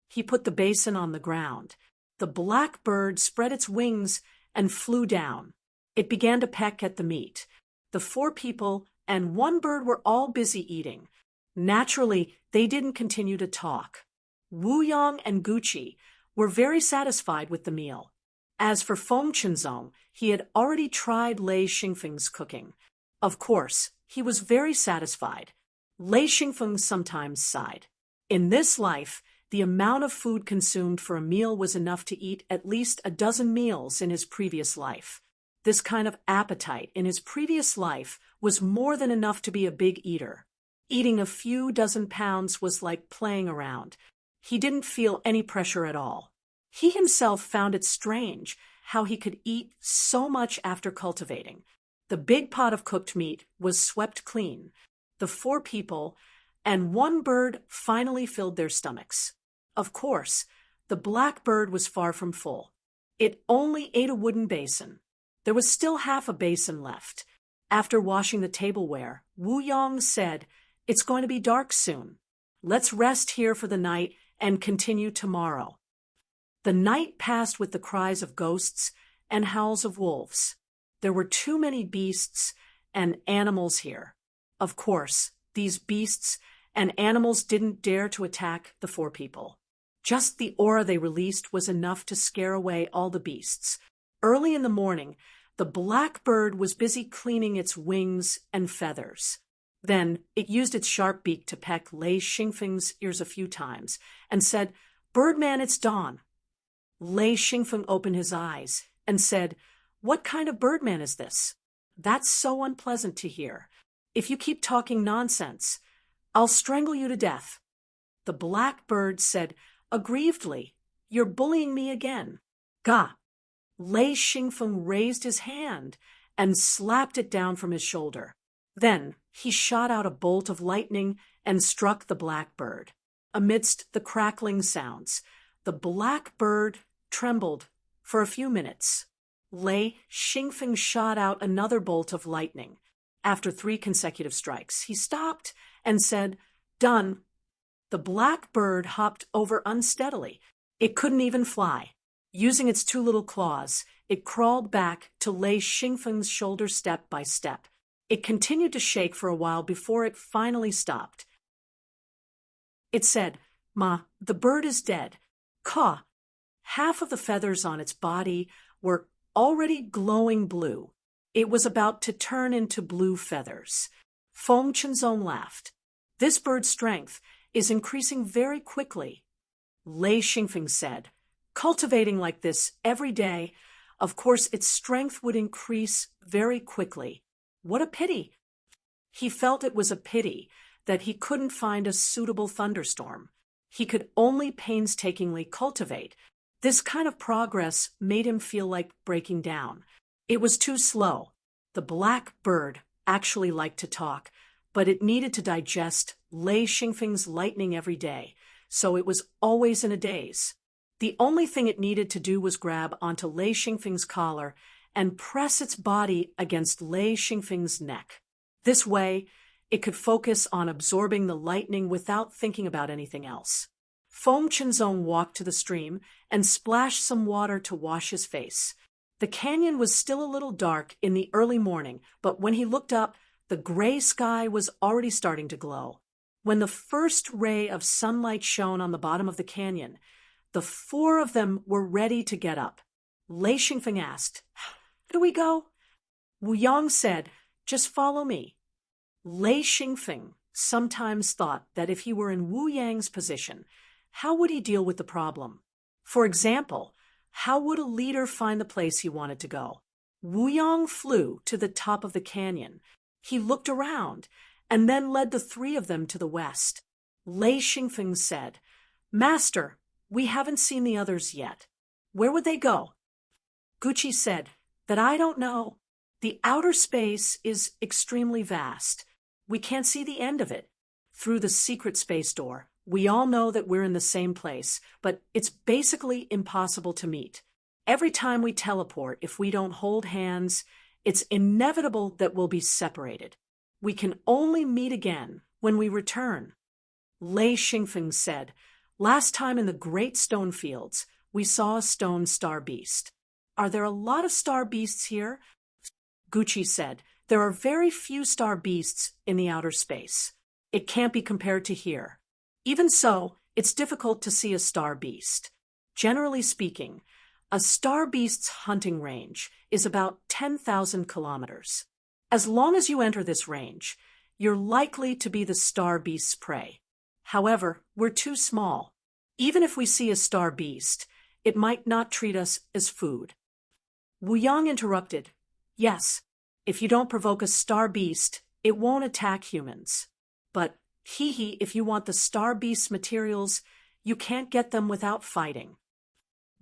He put the basin on the ground. The black bird spread its wings and flew down. It began to peck at the meat. The 4 people and 1 bird were all busy eating. Naturally, they didn't continue to talk. Wu Yang and Gucci were very satisfied with the meal. As for Feng Chinzong, he had already tried Lei Xingfeng's cooking. Of course, he was very satisfied. Lei Xingfeng sometimes sighed. In this life, the amount of food consumed for a meal was enough to eat at least a dozen meals in his previous life. This kind of appetite in his previous life was more than enough to be a big eater. Eating a few dozen pounds was like playing around. He didn't feel any pressure at all. He himself found it strange how he could eat so much after cultivating. The big pot of cooked meat was swept clean. The 4 people and 1 bird finally filled their stomachs. Of course, the black bird was far from full. It only ate a wooden basin. There was still half a basin left. After washing the tableware, Wu Yang said, "It's going to be dark soon. Let's rest here for the night and continue tomorrow." The night passed with the cries of ghosts and howls of wolves. There were too many beasts and animals here. Of course, these beasts and animals didn't dare to attack the 4 people. Just the aura they released was enough to scare away all the beasts. Early in the morning, the black bird was busy cleaning its wings and feathers. Then it used its sharp beak to peck Lei Xingfeng's ears a few times and said, "Birdman, it's dawn." Lei Xingfeng opened his eyes and said, "What kind of birdman is this? That's so unpleasant to hear. If you keep talking nonsense, I'll strangle you to death." The black bird said aggrievedly, "You're bullying me again." "Gah! Lei Xingfeng raised his hand and slapped it down from his shoulder. Then he shot out a bolt of lightning and struck the black bird. Amidst the crackling sounds, the black bird trembled for a few minutes. Lei Xingfeng shot out another bolt of lightning. After 3 consecutive strikes, he stopped and said, "Done." The black bird hopped over unsteadily. It couldn't even fly. Using its 2 little claws, it crawled back to Lei Xingfeng's shoulder step by step. It continued to shake for a while before it finally stopped. It said, "Ma, the bird is dead." Caw! Half of the feathers on its body were already glowing blue. It was about to turn into blue feathers. Feng Chenzong laughed. "This bird's strength is increasing very quickly." Lei Xingfeng said, "Cultivating like this every day, of course its strength would increase very quickly. What a pity." He felt it was a pity that he couldn't find a suitable thunderstorm. He could only painstakingly cultivate. This kind of progress made him feel like breaking down. It was too slow. The black bird actually liked to talk, but it needed to digest Lei Xingfeng's lightning every day, so it was always in a daze. The only thing it needed to do was grab onto Lei Xingfeng's collar and press its body against Lei Xingfeng's neck. This way, it could focus on absorbing the lightning without thinking about anything else. Feng Chenzong walked to the stream and splashed some water to wash his face. The canyon was still a little dark in the early morning, but when he looked up, the gray sky was already starting to glow. When the first ray of sunlight shone on the bottom of the canyon, the 4 of them were ready to get up. Lei Xingfeng asked, "Where do we go?" Wu Yang said, "Just follow me." Lei Xingfeng sometimes thought that if he were in Wu Yang's position, how would he deal with the problem? For example, how would a leader find the place he wanted to go? Wu Yang flew to the top of the canyon. He looked around and then led the 3 of them to the west. Lei Xingfeng said, "Master, we haven't seen the others yet. Where would they go?" Gucci said, "That I don't know. The outer space is extremely vast. We can't see the end of it. Through the secret space door, we all know that we're in the same place, but it's basically impossible to meet. Every time we teleport, if we don't hold hands, it's inevitable that we'll be separated. We can only meet again when we return." Lei Xingfeng said, "Last time in the Great Stone Fields, we saw a stone star beast. Are there a lot of star beasts here?" Gucci said, "There are very few star beasts in the outer space. It can't be compared to here. Even so, it's difficult to see a star beast. Generally speaking, a star beast's hunting range is about 10,000 kilometers. As long as you enter this range, you're likely to be the star beast's prey. However, we're too small. Even if we see a star beast, it might not treat us as food." Wu Yang interrupted, "Yes, if you don't provoke a star beast, it won't attack humans. But, if you want the star beast's materials, you can't get them without fighting."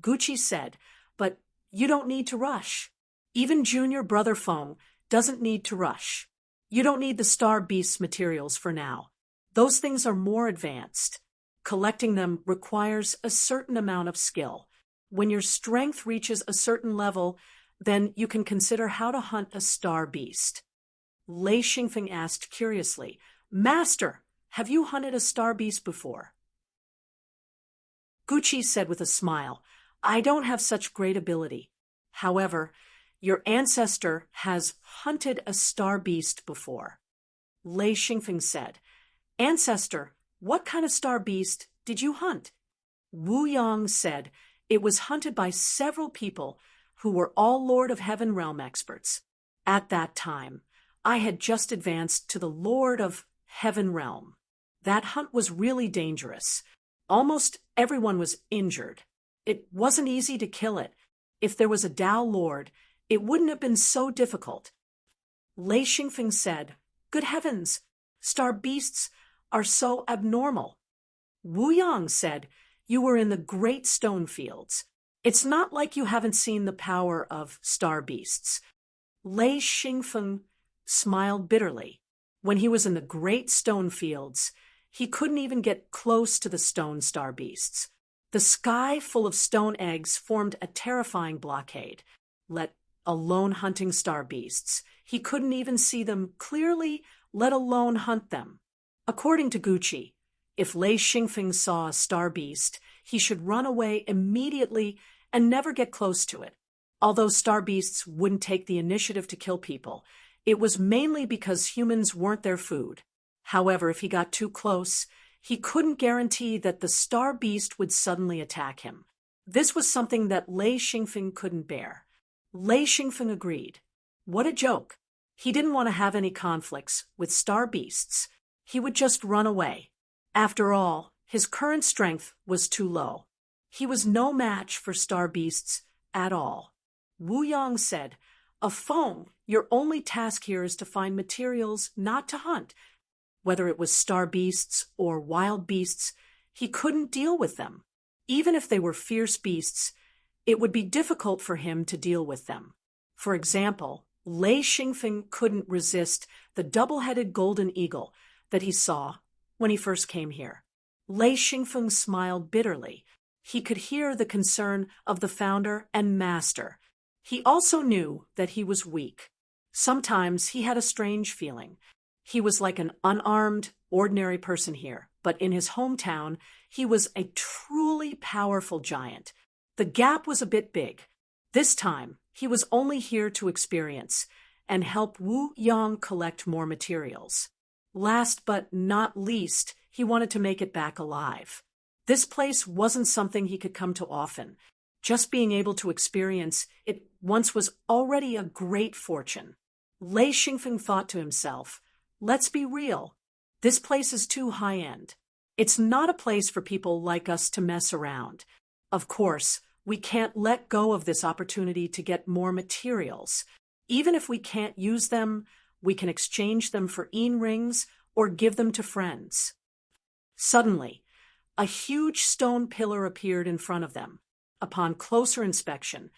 Gucci said, "But you don't need to rush. Even junior brother Feng doesn't need to rush. You don't need the star beast's materials for now. Those things are more advanced. Collecting them requires a certain amount of skill. When your strength reaches a certain level, then you can consider how to hunt a star beast." Lei Xingfeng asked curiously, "Master, have you hunted a star beast before?" Gucci said with a smile, "I don't have such great ability. However, your ancestor has hunted a star beast before." Lei Xingfeng said, "Ancestor, what kind of star beast did you hunt?" Wu Yang said, "It was hunted by several people who were all Lord of Heaven Realm experts. At that time, I had just advanced to the Lord of Heaven Realm. That hunt was really dangerous. Almost everyone was injured. It wasn't easy to kill it. If there was a Tao Lord, it wouldn't have been so difficult." Lei Xingfeng said, "Good heavens, star beasts are so abnormal." Wu Yang said, "You were in the Great Stone Fields. It's not like you haven't seen the power of star beasts. Lei Xingfeng smiled bitterly. When he was in the great stone fields, he couldn't even get close to the stone star beasts. The sky full of stone eggs formed a terrifying blockade, let alone hunting star beasts. He couldn't even see them clearly, let alone hunt them. According to Gucci, if Lei Xingfeng saw a star beast, he should run away immediately and never get close to it. Although star beasts wouldn't take the initiative to kill people, it was mainly because humans weren't their food. However, if he got too close, he couldn't guarantee that the star beast would suddenly attack him. This was something that Lei Xingfeng couldn't bear. Lei Xingfeng agreed. What a joke. He didn't want to have any conflicts with star beasts. He would just run away. After all, his current strength was too low. He was no match for star beasts at all. Wu Yang said, "A Feng, your only task here is to find materials, not to hunt." Whether it was star beasts or wild beasts, he couldn't deal with them. Even if they were fierce beasts, it would be difficult for him to deal with them. For example, Lei Xingfeng couldn't resist the double-headed golden eagle that he saw when he first came here. Lei Xingfeng smiled bitterly. He could hear the concern of the founder and master. He also knew that he was weak. Sometimes he had a strange feeling. He was like an unarmed, ordinary person here, but in his hometown, he was a truly powerful giant. The gap was a bit big. This time, he was only here to experience and help Wu Yang collect more materials. Last but not least, he wanted to make it back alive. This place wasn't something he could come to often. Just being able to experience it once was already a great fortune. Lei Xingfeng thought to himself, let's be real. This place is too high-end. It's not a place for people like us to mess around. Of course, we can't let go of this opportunity to get more materials. Even if we can't use them, we can exchange them for rings or give them to friends. Suddenly, a huge stone pillar appeared in front of them. Upon closer inspection,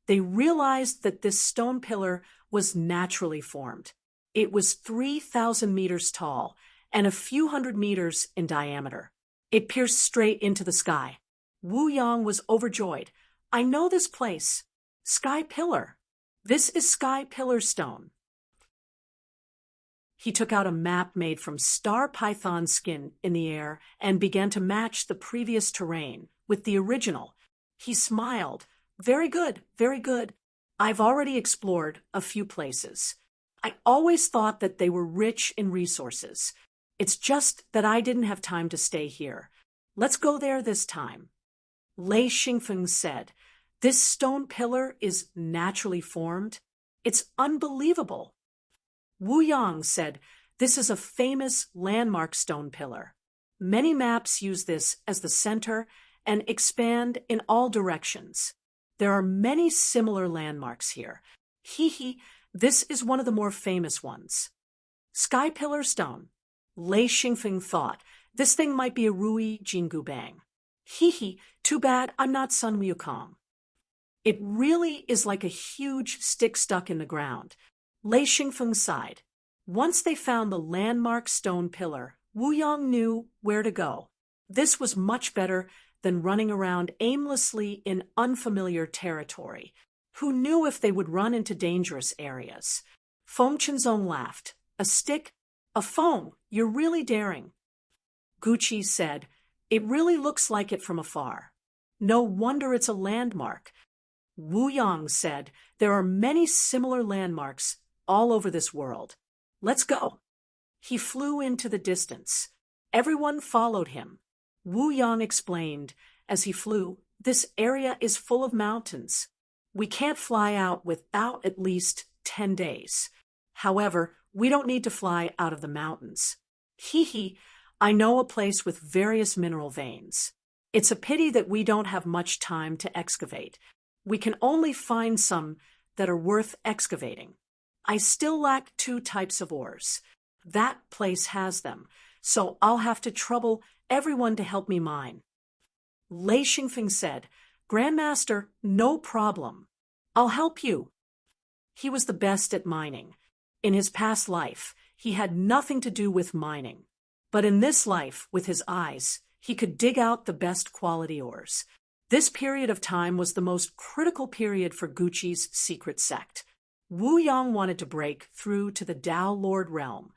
they realized that this stone pillar was naturally formed. It was 3,000 meters tall and a few hundred meters in diameter. It pierced straight into the sky. Wu Yang was overjoyed. I know this place. Sky Pillar. This is Sky Pillar Stone. He took out a map made from star python skin in the air and began to match the previous terrain with the original. He smiled. Very good, very good. I've already explored a few places. I always thought that they were rich in resources. It's just that I didn't have time to stay here. Let's go there this time. Lei Xingfeng said, this stone pillar is naturally formed. It's unbelievable. Wu Yang said, this is a famous landmark stone pillar. Many maps use this as the center and expand in all directions. There are many similar landmarks here. This is one of the more famous ones. Sky Pillar Stone. Lei Xingfeng thought, this thing might be a Rui Jingubang. Too bad I'm not Sun Wukong. It really is like a huge stick stuck in the ground. Lei Xingfeng sighed. Once they found the landmark stone pillar, Wu Yang knew where to go. This was much better than running around aimlessly in unfamiliar territory. Who knew if they would run into dangerous areas? Feng Chenzong laughed. A stick? A Feng, you're really daring. Gucci said, it really looks like it from afar. No wonder it's a landmark. Wu Yang said, there are many similar landmarks all over this world. Let's go. He flew into the distance. Everyone followed him. Wu Yang explained as he flew, this area is full of mountains. We can't fly out without at least 10 days. However, we don't need to fly out of the mountains. I know a place with various mineral veins. It's a pity that we don't have much time to excavate. We can only find some that are worth excavating. I still lack 2 types of ores. That place has them, so I'll have to trouble everyone to help me mine. Lei Xingfeng said, "Grandmaster, no problem. I'll help you." He was the best at mining. In his past life, he had nothing to do with mining. But in this life, with his eyes, he could dig out the best quality ores. This period of time was the most critical period for Gucci's secret sect. Wu Yang wanted to break through to the Tao Lord realm,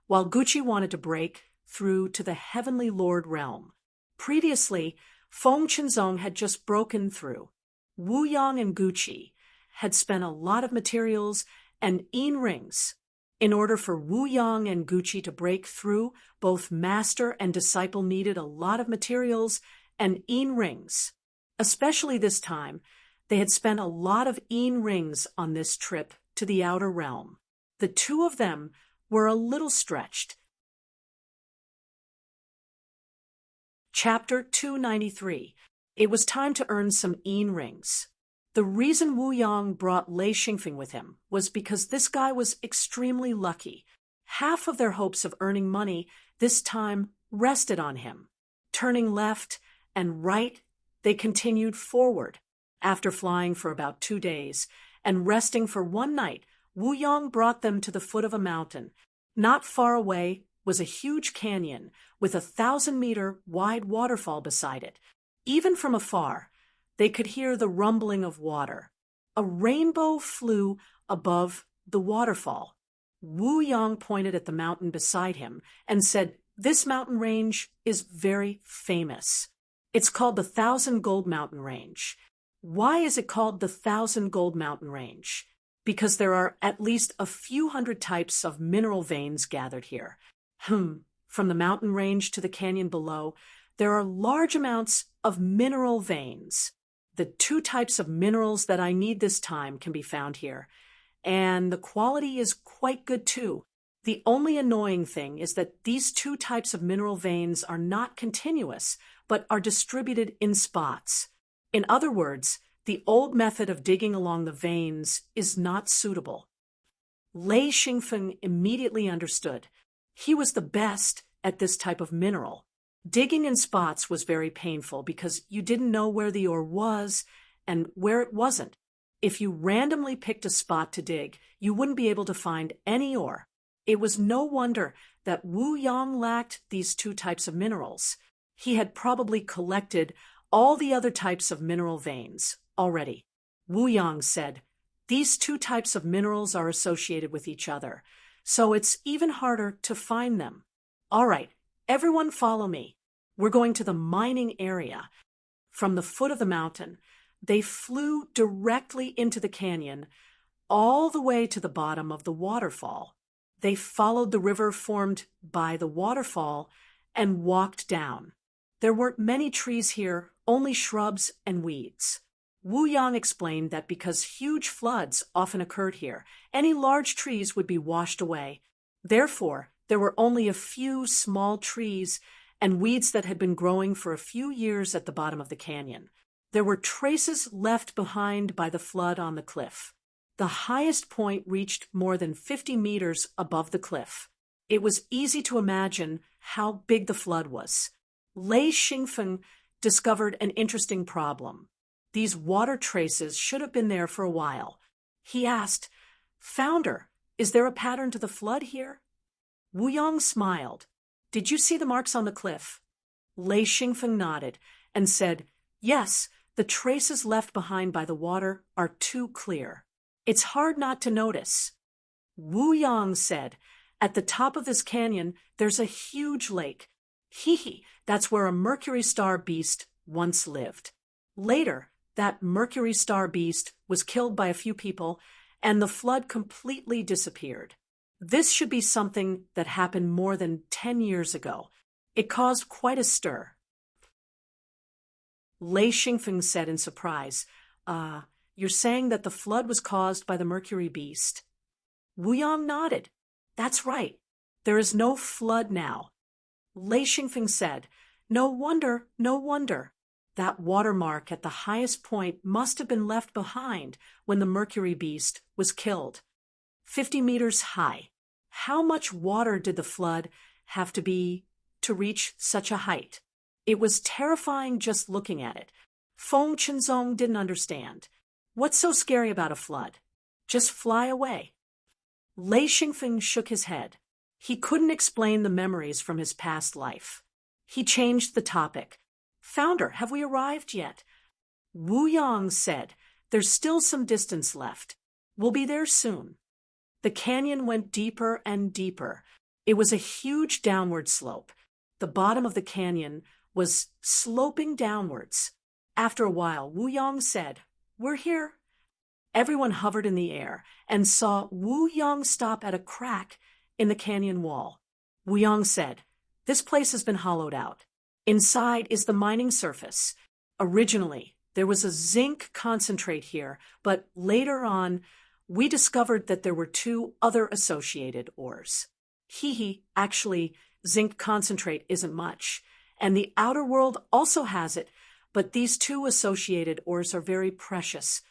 while Gucci wanted to break through to the Heavenly Lord realm. Previously, Feng Qinzong had just broken through. Wu Yang and Gucci had spent a lot of materials and yin rings. In order for Wu Yang and Gucci to break through, both master and disciple needed a lot of materials and yin rings. Especially this time, they had spent a lot of yin rings on this trip to the outer realm. The two of them were a little stretched. Chapter 293. It was time to earn some yin rings. The reason Wu Yang brought Lei Xingfeng with him was because this guy was extremely lucky. Half of their hopes of earning money this time rested on him. Turning left and right, they continued forward. After flying for about 2 days and resting for 1 night, Wu Yang brought them to the foot of a mountain. Not far away was a huge canyon with a 1,000-meter wide waterfall beside it. Even from afar, they could hear the rumbling of water. A rainbow flew above the waterfall. Wu Yang pointed at the mountain beside him and said, "This mountain range is very famous. It's called the 1,000 Gold Mountain Range." Why is it called the 1,000 Gold Mountain Range? Because there are at least a few hundred types of mineral veins gathered here. From the mountain range to the canyon below, there are large amounts of mineral veins. The 2 types of minerals that I need this time can be found here, and the quality is quite good too. The only annoying thing is that these 2 types of mineral veins are not continuous, but are distributed in spots. In other words, the old method of digging along the veins is not suitable. Lei Xingfeng immediately understood. He was the best at this type of mineral. Digging in spots was very painful because you didn't know where the ore was and where it wasn't. If you randomly picked a spot to dig, you wouldn't be able to find any ore. It was no wonder that Wu Yang lacked these 2 types of minerals. He had probably collected all the other types of mineral veins already. Wu Yang said, "These 2 types of minerals are associated with each other, so it's even harder to find them. All right, everyone follow me. We're going to the mining area." From the foot of the mountain, they flew directly into the canyon, all the way to the bottom of the waterfall. They followed the river formed by the waterfall and walked down. There weren't many trees here, only shrubs and weeds. Wu Yang explained that because huge floods often occurred here, any large trees would be washed away. Therefore, there were only a few small trees and weeds that had been growing for a few years at the bottom of the canyon. There were traces left behind by the flood on the cliff. The highest point reached more than 50 meters above the cliff. It was easy to imagine how big the flood was. Lei Xingfeng discovered an interesting problem. These water traces should have been there for a while. He asked, "Founder, is there a pattern to the flood here?" Wu Yang smiled. "Did you see the marks on the cliff?" Lei Xingfeng nodded and said, "Yes, the traces left behind by the water are too clear. It's hard not to notice." Wu Yang said, "At the top of this canyon, there's a huge lake. That's where a Mercury star beast once lived. Later, that Mercury star beast was killed by a few people, and the flood completely disappeared. This should be something that happened more than 10 years ago. It caused quite a stir." Lei Xingfeng said in surprise, "You're saying that the flood was caused by the Mercury beast?" Wu Yang nodded. "That's right. There is no flood now." Lei Xingfeng said, No wonder. That watermark at the highest point must have been left behind when the Mercury beast was killed. 50 meters high. How much water did the flood have to be to reach such a height? It was terrifying just looking at it. Feng Chenzong didn't understand. What's so scary about a flood? Just fly away. Lei Xingfeng shook his head. He couldn't explain the memories from his past life. He changed the topic. Founder, have we arrived yet? Wu Yang said, there's still some distance left. We'll be there soon. The canyon went deeper and deeper. It was a huge downward slope. The bottom of the canyon was sloping downwards. After a while, Wu Yang said, we're here. Everyone hovered in the air and saw Wu Yang stop at a crack in the canyon wall. Wu Yang said, this place has been hollowed out. Inside is the mining surface. Originally, there was a zinc concentrate here, but later on, we discovered that there were two other associated ores. Actually, zinc concentrate isn't much, and the outer world also has it, but these two associated ores are very precious.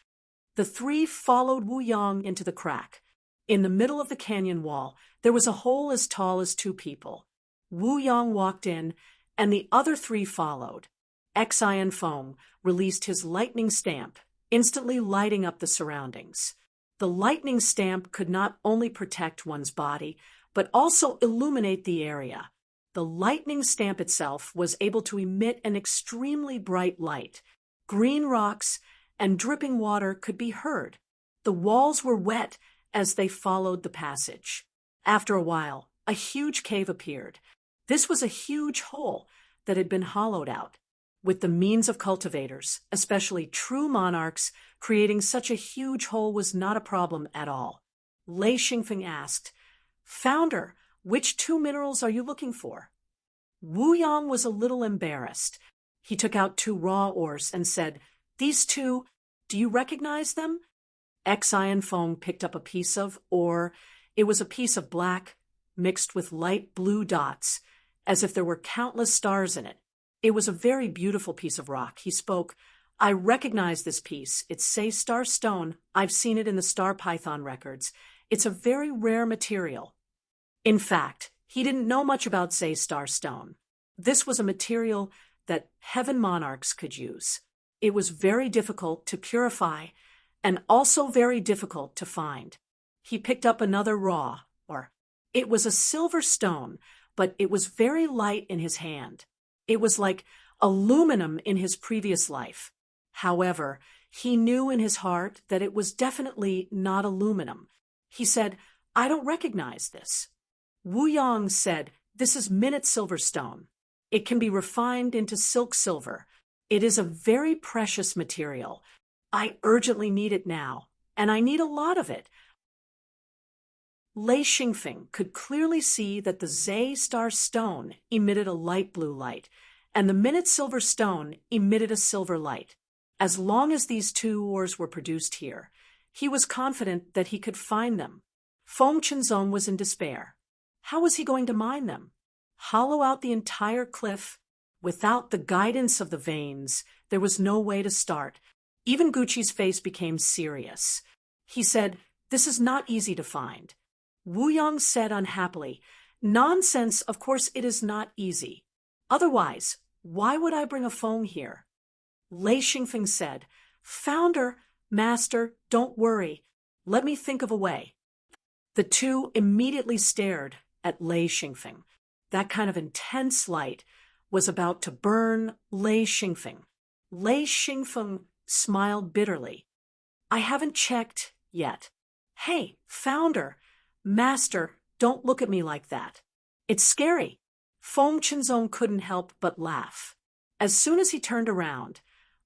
The three followed Wu Yang into the crack. In the middle of the canyon wall, there was a hole as tall as two people. Wu Yang walked in, and the other three followed. Xian Feng released his lightning stamp, instantly lighting up the surroundings. The lightning stamp could not only protect one's body, but also illuminate the area. The lightning stamp itself was able to emit an extremely bright light. Green rocks and dripping water could be heard. The walls were wet as they followed the passage. After a while, a huge cave appeared. This was a huge hole that had been hollowed out. With the means of cultivators, especially true monarchs, creating such a huge hole was not a problem at all. Lei Xingfeng asked, Founder, which two minerals are you looking for? Wu Yang was a little embarrassed. He took out two raw ores and said, These two, do you recognize them? Xian Feng picked up a piece of ore. It was a piece of black mixed with light blue dots, as if there were countless stars in it. It was a very beautiful piece of rock. He spoke, I recognize this piece. It's Say Star Stone. I've seen it in the Star Python records. It's a very rare material. In fact, he didn't know much about Say Star Stone. This was a material that heaven monarchs could use. It was very difficult to purify and also very difficult to find. He picked up another raw, it was a silver stone, but it was very light in his hand. It was like aluminum in his previous life. However, he knew in his heart that it was definitely not aluminum. He said, I don't recognize this. Wu Yang said, this is minute silver stone. It can be refined into silk silver. It is a very precious material. I urgently need it now, and I need a lot of it. Lei Xingfeng could clearly see that the Zay Star Stone emitted a light blue light, and the minute silver stone emitted a silver light. As long as these two ores were produced here, he was confident that he could find them. Feng Chenzong was in despair. How was he going to mine them? Hollow out the entire cliff? Without the guidance of the veins, there was no way to start. Even Gucci's face became serious. He said, this is not easy to find. Wu Yang said unhappily, Nonsense, of course it is not easy. Otherwise, why would I bring a phone here? Lei Xingfeng said, Founder, Master, don't worry. Let me think of a way. The two immediately stared at Lei Xingfeng. That kind of intense light was about to burn Lei Xingfeng. Lei Xingfeng smiled bitterly. I haven't checked yet. Hey, Founder, Master, don't look at me like that. It's scary. Feng Chenzong couldn't help but laugh. As soon as he turned around,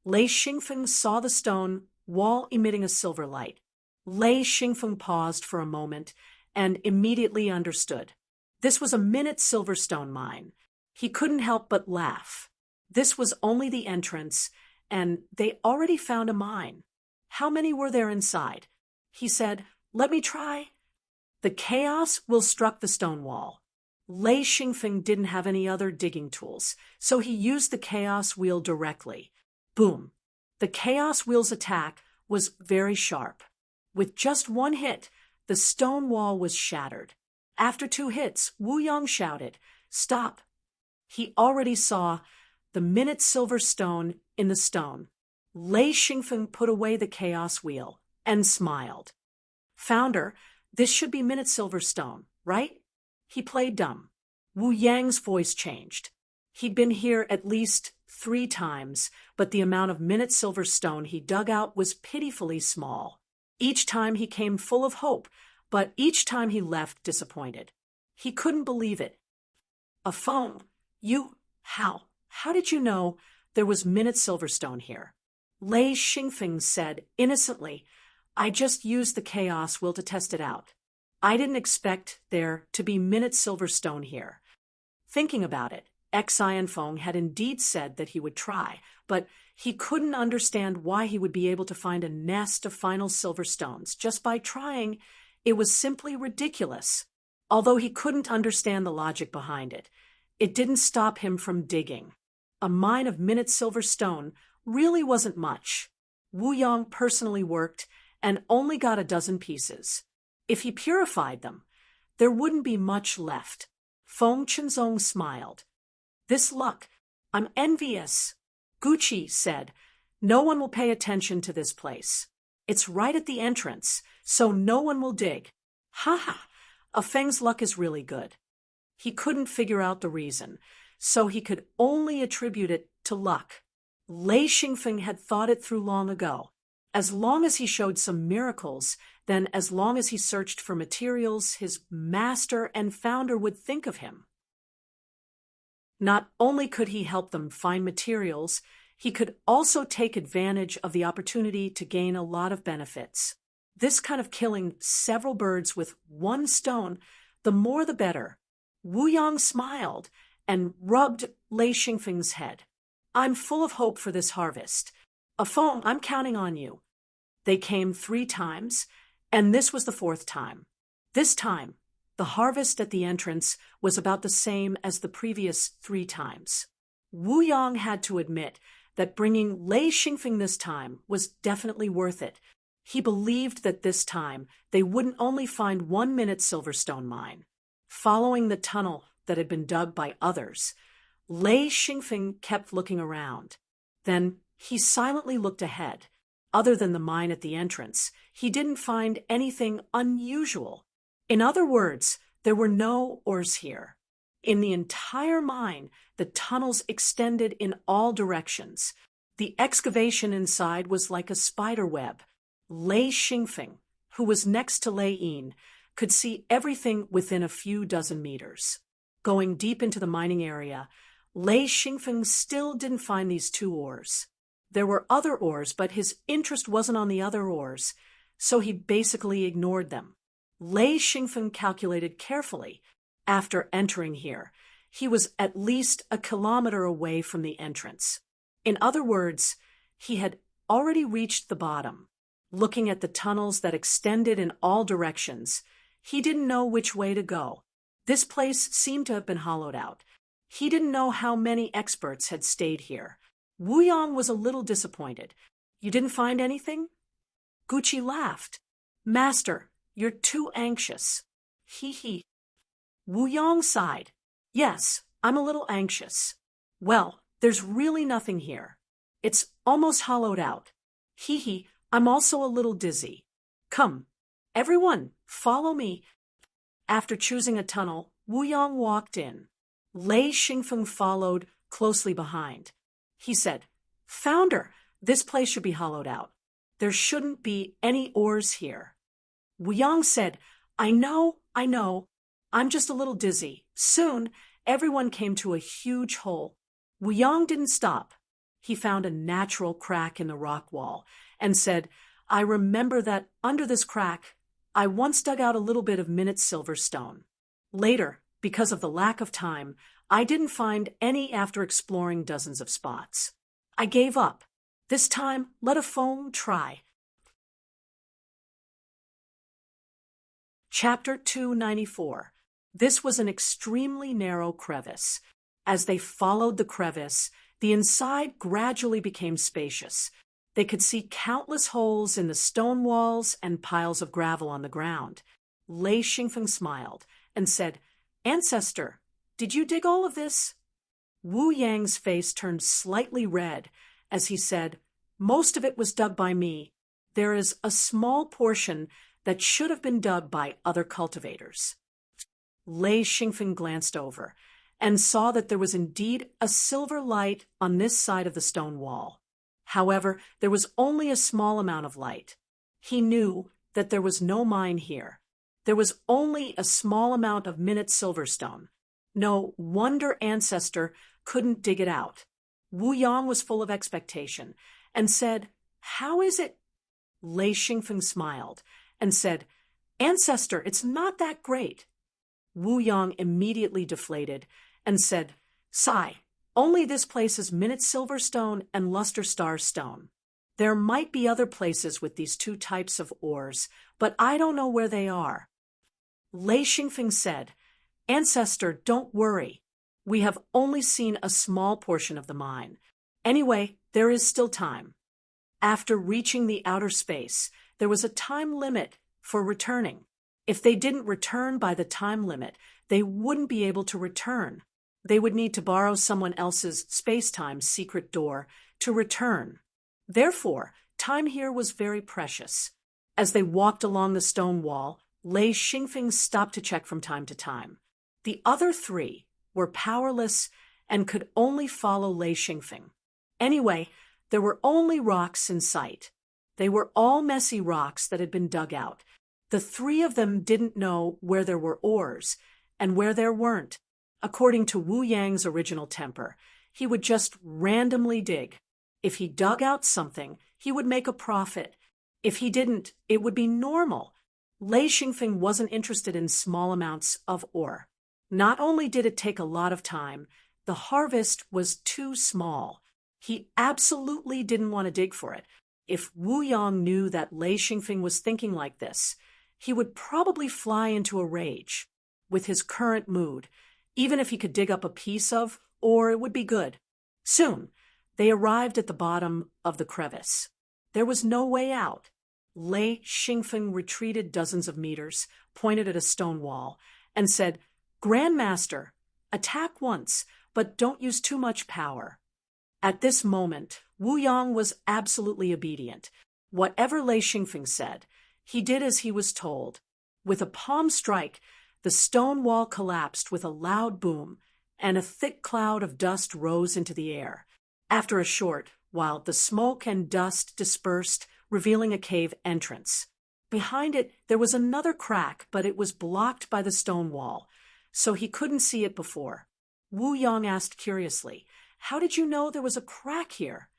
Lei Xingfeng saw the stone wall emitting a silver light. Lei Xingfeng paused for a moment and immediately understood. This was a minute silverstone mine. He couldn't help but laugh. This was only the entrance, and they already found a mine. How many were there inside? He said, Let me try. The chaos will struck the stone wall. Lei Xingfeng didn't have any other digging tools, so he used the chaos wheel directly. Boom! The chaos wheel's attack was very sharp. With just one hit, the stone wall was shattered. After 2 hits, Wu Yang shouted, Stop! He already saw the minute silver stone in the stone. Lei Xingfeng put away the chaos wheel and smiled. Founder, this should be Minute Silverstone, right? He played dumb. Wu Yang's voice changed. He'd been here at least 3 times, but the amount of Minute Silverstone he dug out was pitifully small. Each time he came full of hope, but each time he left disappointed. He couldn't believe it. A phone? How? How did you know there was Minute Silverstone here? Lei Xingfeng said innocently, I just used the chaos wheel to test it out. I didn't expect there to be Minute Silverstone here. Thinking about it, Xian Feng had indeed said that he would try, but he couldn't understand why he would be able to find a nest of final Silverstones just by trying. It was simply ridiculous. Although he couldn't understand the logic behind it, it didn't stop him from digging. A mine of Minute Silverstone really wasn't much. Wu Yang personally worked and only got a dozen pieces. If he purified them, there wouldn't be much left. Feng Qinzong smiled. This luck, I'm envious. Gucci said, no one will pay attention to this place. It's right at the entrance, so no one will dig. Ha ha, Feng's luck is really good. He couldn't figure out the reason, so he could only attribute it to luck. Lei Xingfeng had thought it through long ago. As long as he showed some miracles, then as long as he searched for materials, his master and founder would think of him. Not only could he help them find materials, he could also take advantage of the opportunity to gain a lot of benefits. This kind of killing several birds with one stone, the more the better. Wu Yang smiled and rubbed Lei Xingfeng's head. I'm full of hope for this harvest. Feng, I'm counting on you. They came 3 times, and this was the 4th time. This time, the harvest at the entrance was about the same as the previous 3 times. Wu Yang had to admit that bringing Lei Xingfeng this time was definitely worth it. He believed that this time they wouldn't only find 1 Minute Silverstone mine. Following the tunnel that had been dug by others, Lei Xingfeng kept looking around. Then he silently looked ahead. Other than the mine at the entrance, he didn't find anything unusual. In other words, there were no ores here. In the entire mine, the tunnels extended in all directions. The excavation inside was like a spider web. Lei Xingfeng, who was next to Lei Yin, could see everything within a few dozen meters. Going deep into the mining area, Lei Xingfeng still didn't find these 2 ores. There were other ores, but his interest wasn't on the other ores, so he basically ignored them. Lei Xingfeng calculated carefully. After entering here, he was at least a kilometer away from the entrance. In other words, he had already reached the bottom. Looking at the tunnels that extended in all directions, he didn't know which way to go. This place seemed to have been hollowed out. He didn't know how many experts had stayed here. Wu Yang was a little disappointed. You didn't find anything? Gucci laughed. Master, you're too anxious. He. Wu Yang sighed. Yes, I'm a little anxious. Well, there's really nothing here. It's almost hollowed out. He, I'm also a little dizzy. Come, everyone, follow me. After choosing a tunnel, Wu Yang walked in. Lei Xingfeng followed closely behind. He said, Founder, this place should be hollowed out. There shouldn't be any ores here. Wu Yang said, I know. I'm just a little dizzy. Soon, everyone came to a huge hole. Wu Yang didn't stop. He found a natural crack in the rock wall and said, I remember that under this crack, I once dug out a little bit of Minute Silverstone. Later, because of the lack of time, I didn't find any after exploring dozens of spots. I gave up. This time, let Feng try. Chapter 294. This was an extremely narrow crevice. As they followed the crevice, the inside gradually became spacious. They could see countless holes in the stone walls and piles of gravel on the ground. Lei Xingfeng smiled and said, Ancestor, did you dig all of this? Wu Yang's face turned slightly red as he said, Most of it was dug by me. There is a small portion that should have been dug by other cultivators. Lei Xingfeng glanced over and saw that there was indeed a silver light on this side of the stone wall. However, there was only a small amount of light. He knew that there was no mine here. There was only a small amount of minute silverstone. No wonder Ancestor couldn't dig it out. Wu Yang was full of expectation and said, "How is it?" Lei Xingfeng smiled and said, "Ancestor, it's not that great." Wu Yang immediately deflated and said, "Sigh, only this place is minute silverstone and luster star stone. There might be other places with these two types of ores, but I don't know where they are." Lei Xingfeng said, "Ancestor, don't worry. We have only seen a small portion of the mine. Anyway, there is still time." After reaching the outer space, there was a time limit for returning. If they didn't return by the time limit, they wouldn't be able to return. They would need to borrow someone else's space-time secret door to return. Therefore, time here was very precious. As they walked along the stone wall, Lei Xingfeng stopped to check from time to time. The other three were powerless and could only follow Lei Xingfeng. Anyway, there were only rocks in sight. They were all messy rocks that had been dug out. The three of them didn't know where there were ores and where there weren't. According to Wu Yang's original temper, he would just randomly dig. If he dug out something, he would make a profit. If he didn't, it would be normal. Lei Xingfeng wasn't interested in small amounts of ore. Not only did it take a lot of time, the harvest was too small. He absolutely didn't want to dig for it. If Wu Yang knew that Lei Xingfeng was thinking like this, he would probably fly into a rage. With his current mood, even if he could dig up a piece of ore, it would be good. Soon, they arrived at the bottom of the crevice. There was no way out. Lei Xingfeng retreated dozens of meters, pointed at a stone wall, and said, "Grandmaster, attack once, but don't use too much power." At this moment, Wu Yang was absolutely obedient. Whatever Lei Xingfeng said, he did as he was told. With a palm strike, the stone wall collapsed with a loud boom, and a thick cloud of dust rose into the air. After a short while, the smoke and dust dispersed, revealing a cave entrance. Behind it, there was another crack, but it was blocked by the stone wall, so he couldn't see it before. Wu Yang asked curiously, "How did you know there was a crack here?"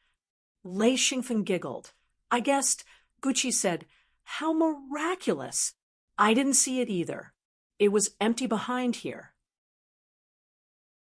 Lei Xingfeng giggled. "I guessed," Gucci said. "How miraculous! I didn't see it either. It was empty behind here."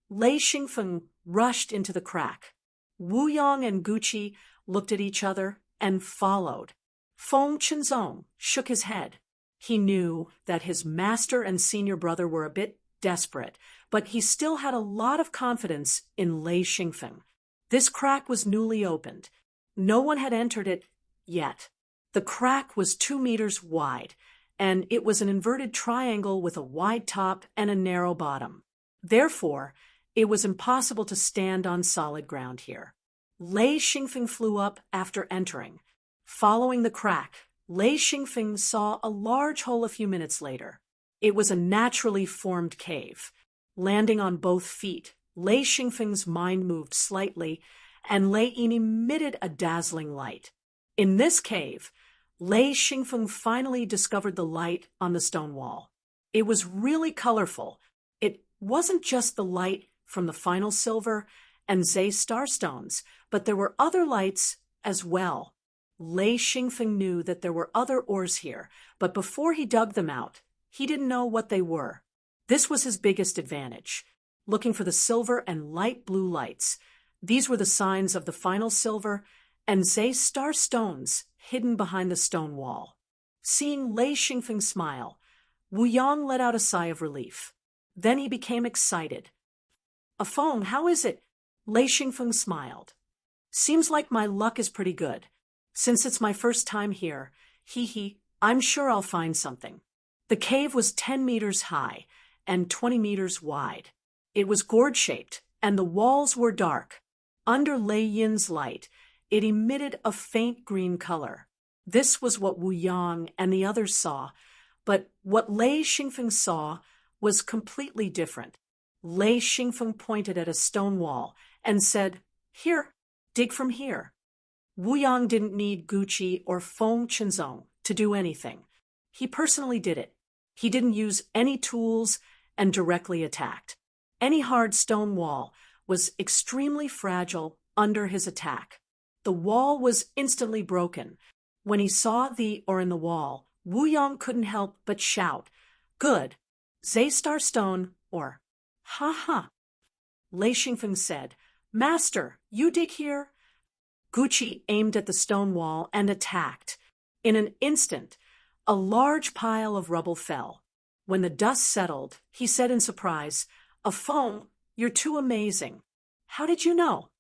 Lei Xingfeng rushed into the crack. Wu Yang and Gucci looked at each other and followed. Feng Qinzong shook his head. He knew that his master and senior brother were a bit desperate, but he still had a lot of confidence in Lei Xingfeng. This crack was newly opened. No one had entered it yet. The crack was 2 meters wide, and it was an inverted triangle with a wide top and a narrow bottom. Therefore, it was impossible to stand on solid ground here. Lei Xingfeng flew up after entering. Following the crack, Lei Xingfeng saw a large hole a few minutes later. It was a naturally formed cave. Landing on both feet, Lei Xingfeng's mind moved slightly, and Lei Yin emitted a dazzling light. In this cave, Lei Xingfeng finally discovered the light on the stone wall. It was really colorful. It wasn't just the light from the final silver and Zhe starstones, but there were other lights as well. Lei Xingfeng knew that there were other ores here, but before he dug them out, he didn't know what they were. This was his biggest advantage, looking for the silver and light blue lights. These were the signs of the final silver and Zhe starstones hidden behind the stone wall. Seeing Lei Xingfeng smile, Wu Yang let out a sigh of relief. Then he became excited. "Afeng, how is it?" Lei Xingfeng smiled. "Seems like my luck is pretty good. Since it's my first time here, I'm sure I'll find something." The cave was 10 meters high and 20 meters wide. It was gourd-shaped, and the walls were dark. Under Lei Yin's light, It emitted a faint green color. This was what Wu Yang and the others saw, but what Lei Xingfeng saw was completely different. Lei Xingfeng pointed at a stone wall and said, "Here, dig from here." Wu Yang didn't need Guqi or Feng Qinzong to do anything. He personally did it. He didn't use any tools and directly attacked. Any hard stone wall was extremely fragile under his attack. The wall was instantly broken. When he saw the ore in the wall, Wu Yang couldn't help but shout, "Good! Zaystar stone," or "Ha ha." Lei Xingfeng said, "Master, you dig here?" Guqi aimed at the stone wall and attacked. In an instant, a large pile of rubble fell. When the dust settled, he said in surprise, "Feng, you're too amazing. How did you know?"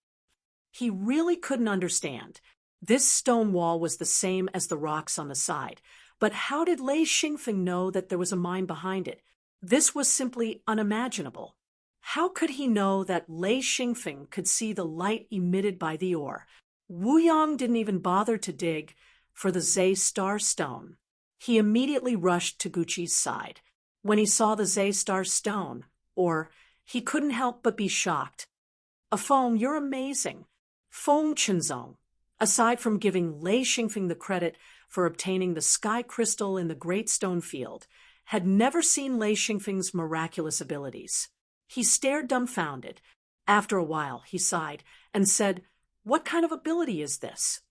He really couldn't understand. This stone wall was the same as the rocks on the side. But how did Lei Xingfeng know that there was a mine behind it? This was simply unimaginable. How could he know that Lei Xingfeng could see the light emitted by the ore? Wu Yang didn't even bother to dig for the Zaystar stone. He immediately rushed to Guqi's side. When he saw the Zaystar stone, he couldn't help but be shocked. "Feng, you're amazing." Feng Qinzong, aside from giving Lei Xingfeng the credit for obtaining the sky crystal in the Great Stone Field, had never seen Lei Xingfeng's miraculous abilities. He stared dumbfounded. After a while, he sighed and said, "What kind of ability is this?"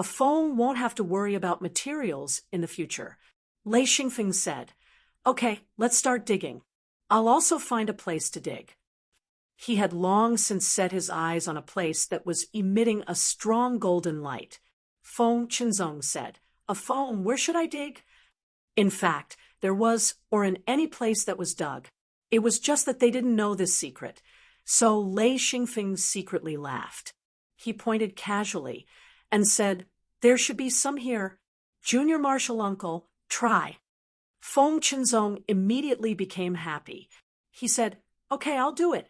Feng won't have to worry about materials in the future. Lei Xingfeng said, "Okay, let's start digging. I'll also find a place to dig." He had long since set his eyes on a place that was emitting a strong golden light. Feng Qinzong said, "Feng, where should I dig?" In fact, there was, or in any place that was dug. It was just that they didn't know this secret. So Lei Xingfeng secretly laughed. He pointed casually and said, "There should be some here. Junior Marshal Uncle, try." Feng Qinzong immediately became happy. He said, "Okay, I'll do it."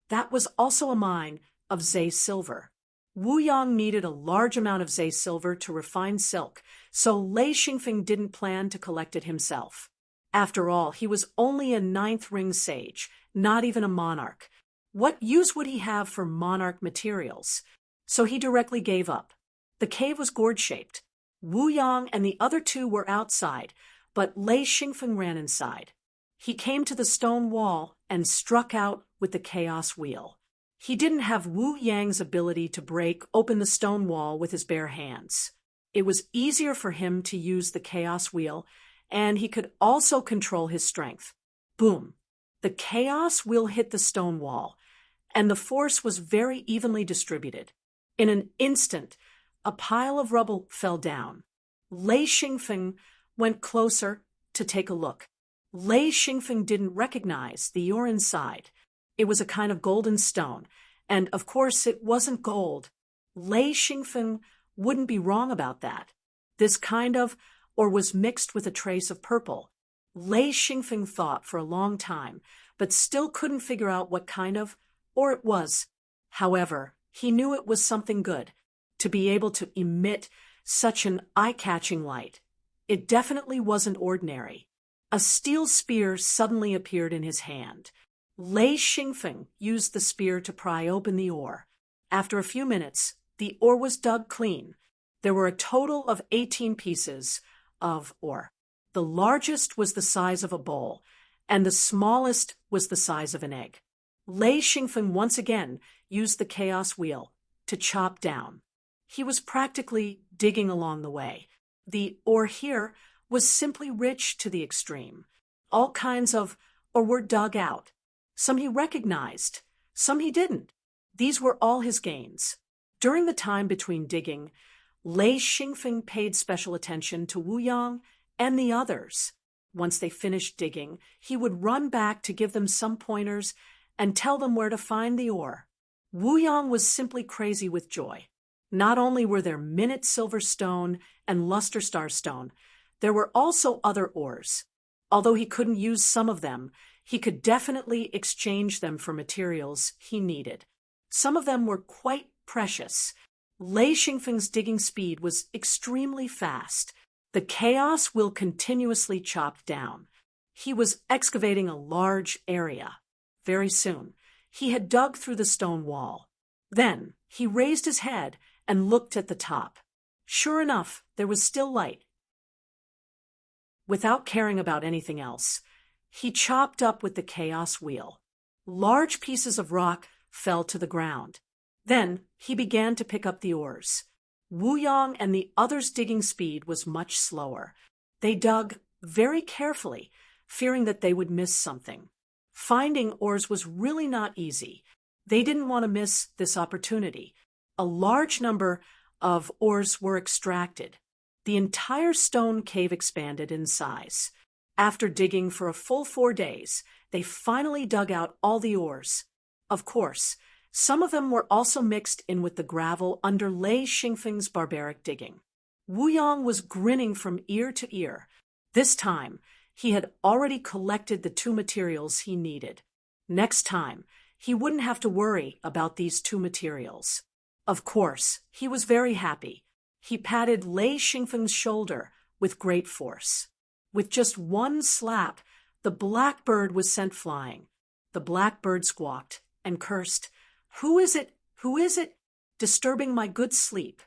That was also a mine of Zay silver. Wu Yang needed a large amount of Zay silver to refine silk, so Lei Xingfeng didn't plan to collect it himself. After all, he was only a 9th ring sage, not even a monarch. What use would he have for monarch materials? So he directly gave up. The cave was gourd-shaped. Wu Yang and the other two were outside, but Lei Xingfeng ran inside. He came to the stone wall and struck out with the chaos wheel. He didn't have Wu Yang's ability to break open the stone wall with his bare hands. It was easier for him to use the chaos wheel, and he could also control his strength. Boom! The chaos wheel hit the stone wall, and the force was very evenly distributed. In an instant, a pile of rubble fell down. Lei Xingfeng went closer to take a look. Lei Xingfeng didn't recognize the ore inside. It was a kind of golden stone, and of course it wasn't gold. Lei Xingfeng wouldn't be wrong about that. This kind of ore was mixed with a trace of purple. Lei Xingfeng thought for a long time, but still couldn't figure out what kind of ore it was. However, he knew it was something good. To be able to emit such an eye-catching light, it definitely wasn't ordinary. A steel spear suddenly appeared in his hand. Lei Xingfeng used the spear to pry open the ore. After a few minutes, the ore was dug clean. There were a total of 18 pieces of ore. The largest was the size of a bowl, and the smallest was the size of an egg. Lei Xingfeng once again used the chaos wheel to chop down. He was practically digging along the way. The ore here was simply rich to the extreme. All kinds of ore were dug out. Some he recognized, some he didn't. These were all his gains. During the time between digging, Lei Xingfeng paid special attention to Wu Yang and the others. Once they finished digging, he would run back to give them some pointers and tell them where to find the ore. Wu Yang was simply crazy with joy. Not only were there minute silver stone and luster star stone, there were also other ores. Although he couldn't use some of them, he could definitely exchange them for materials he needed. Some of them were quite precious. Lei Xingfeng's digging speed was extremely fast. The chaos will continuously chop down. He was excavating a large area. Very soon, he had dug through the stone wall. Then, he raised his head and looked at the top. Sure enough, there was still light. Without caring about anything else, he chopped up with the chaos wheel. Large pieces of rock fell to the ground. Then, he began to pick up the oars. Wu Yang and the others' digging speed was much slower. They dug very carefully, fearing that they would miss something. Finding oars was really not easy. They didn't want to miss this opportunity. A large number of oars were extracted. The entire stone cave expanded in size. After digging for a full 4 days, they finally dug out all the oars. Of course, some of them were also mixed in with the gravel under Lei Xingfeng's barbaric digging. Wu Yang was grinning from ear to ear. This time, he had already collected the 2 materials he needed. Next time, he wouldn't have to worry about these 2 materials. Of course, he was very happy. He patted Lei Xingfeng's shoulder with great force. With just one slap, the blackbird was sent flying. The blackbird squawked and cursed. "Who is it? Who is it? Disturbing my good sleep."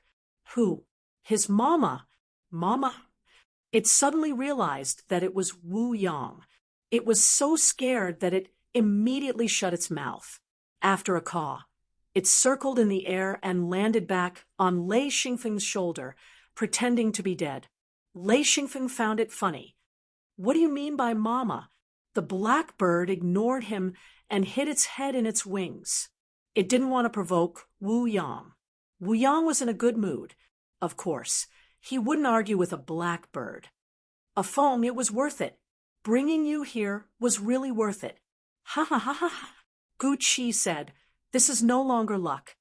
Who? His mama. Mama? It suddenly realized that it was Wu Yang. It was so scared that it immediately shut its mouth. After a caw, it circled in the air and landed back on Lei Xingfeng's shoulder, pretending to be dead. Lei Xingfeng found it funny. "What do you mean by mama?" The blackbird ignored him and hid its head in its wings. It didn't want to provoke Wu Yang. Wu Yang was in a good mood. Of course, he wouldn't argue with a blackbird. "A Feng, it was worth it. Bringing you here was really worth it." "Ha ha ha ha ha," Gu Qi said. "This is no longer luck.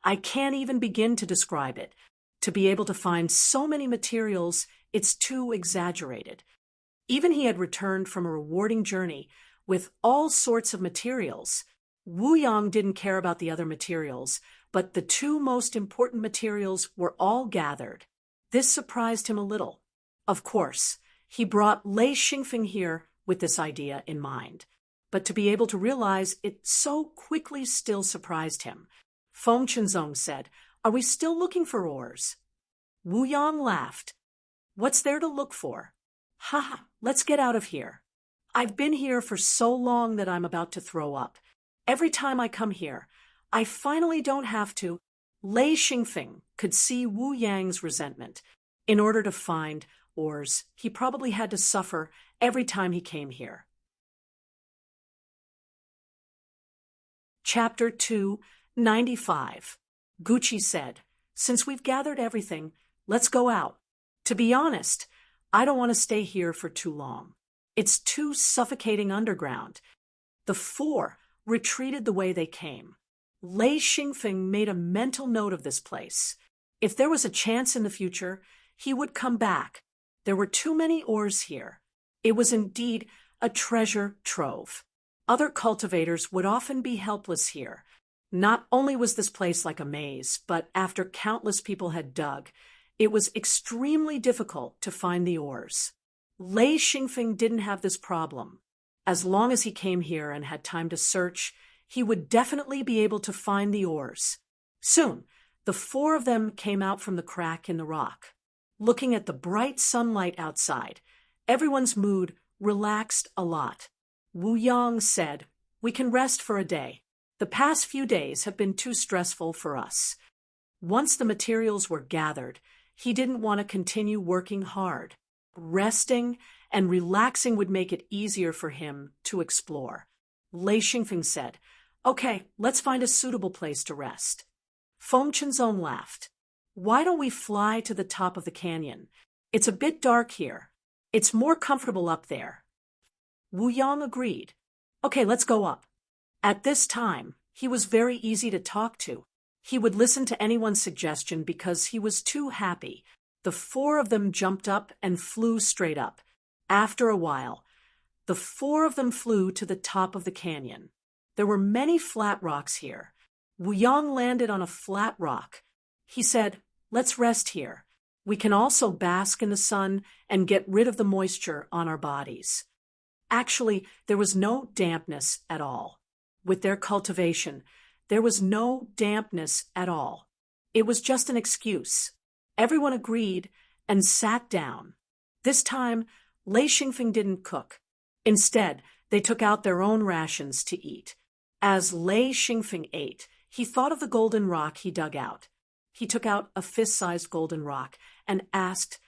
I can't even begin to describe it. To be able to find so many materials, it's too exaggerated." Even he had returned from a rewarding journey with all sorts of materials. Wu Yang didn't care about the other materials, but the 2 most important materials were all gathered. This surprised him a little. Of course, he brought Lei Xingfeng here with this idea in mind, but to be able to realize it so quickly still surprised him. Feng Chenzong said, "Are we still looking for oars?" Wu Yang laughed. "What's there to look for? Ha, let's get out of here. I've been here for so long that I'm about to throw up. Every time I come here, I finally don't have to." Lei Xingfeng could see Wu Yang's resentment. In order to find oars, he probably had to suffer every time he came here. Chapter 295. Gucci said, "Since we've gathered everything, let's go out. To be honest, I don't want to stay here for too long. It's too suffocating underground." The 4 retreated the way they came. Lei Xingfeng made a mental note of this place. If there was a chance in the future, he would come back. There were too many oars here. It was indeed a treasure trove. Other cultivators would often be helpless here. Not only was this place like a maze, but after countless people had dug, it was extremely difficult to find the oars. Lei Xingfeng didn't have this problem. As long as he came here and had time to search, he would definitely be able to find the oars. Soon, the 4 of them came out from the crack in the rock. Looking at the bright sunlight outside, everyone's mood relaxed a lot. Wu Yang said, "We can rest for a day. The past few days have been too stressful for us." Once the materials were gathered, he didn't want to continue working hard. Resting and relaxing would make it easier for him to explore. Lei Xingfeng said, "Okay, let's find a suitable place to rest." Feng Chenzong laughed. "Why don't we fly to the top of the canyon? It's a bit dark here. It's more comfortable up there." Wu Yang agreed. "Okay, let's go up." At this time, he was very easy to talk to. He would listen to anyone's suggestion because he was too happy. The 4 of them jumped up and flew straight up. After a while, the 4 of them flew to the top of the canyon. There were many flat rocks here. Wu Yang landed on a flat rock. He said, "Let's rest here. We can also bask in the sun and get rid of the moisture on our bodies." Actually, there was no dampness at all. With their cultivation, there was no dampness at all. It was just an excuse. Everyone agreed and sat down. This time, Lei Xingfeng didn't cook. Instead, they took out their own rations to eat. As Lei Xingfeng ate, he thought of the golden rock he dug out. He took out a fist-sized golden rock and asked,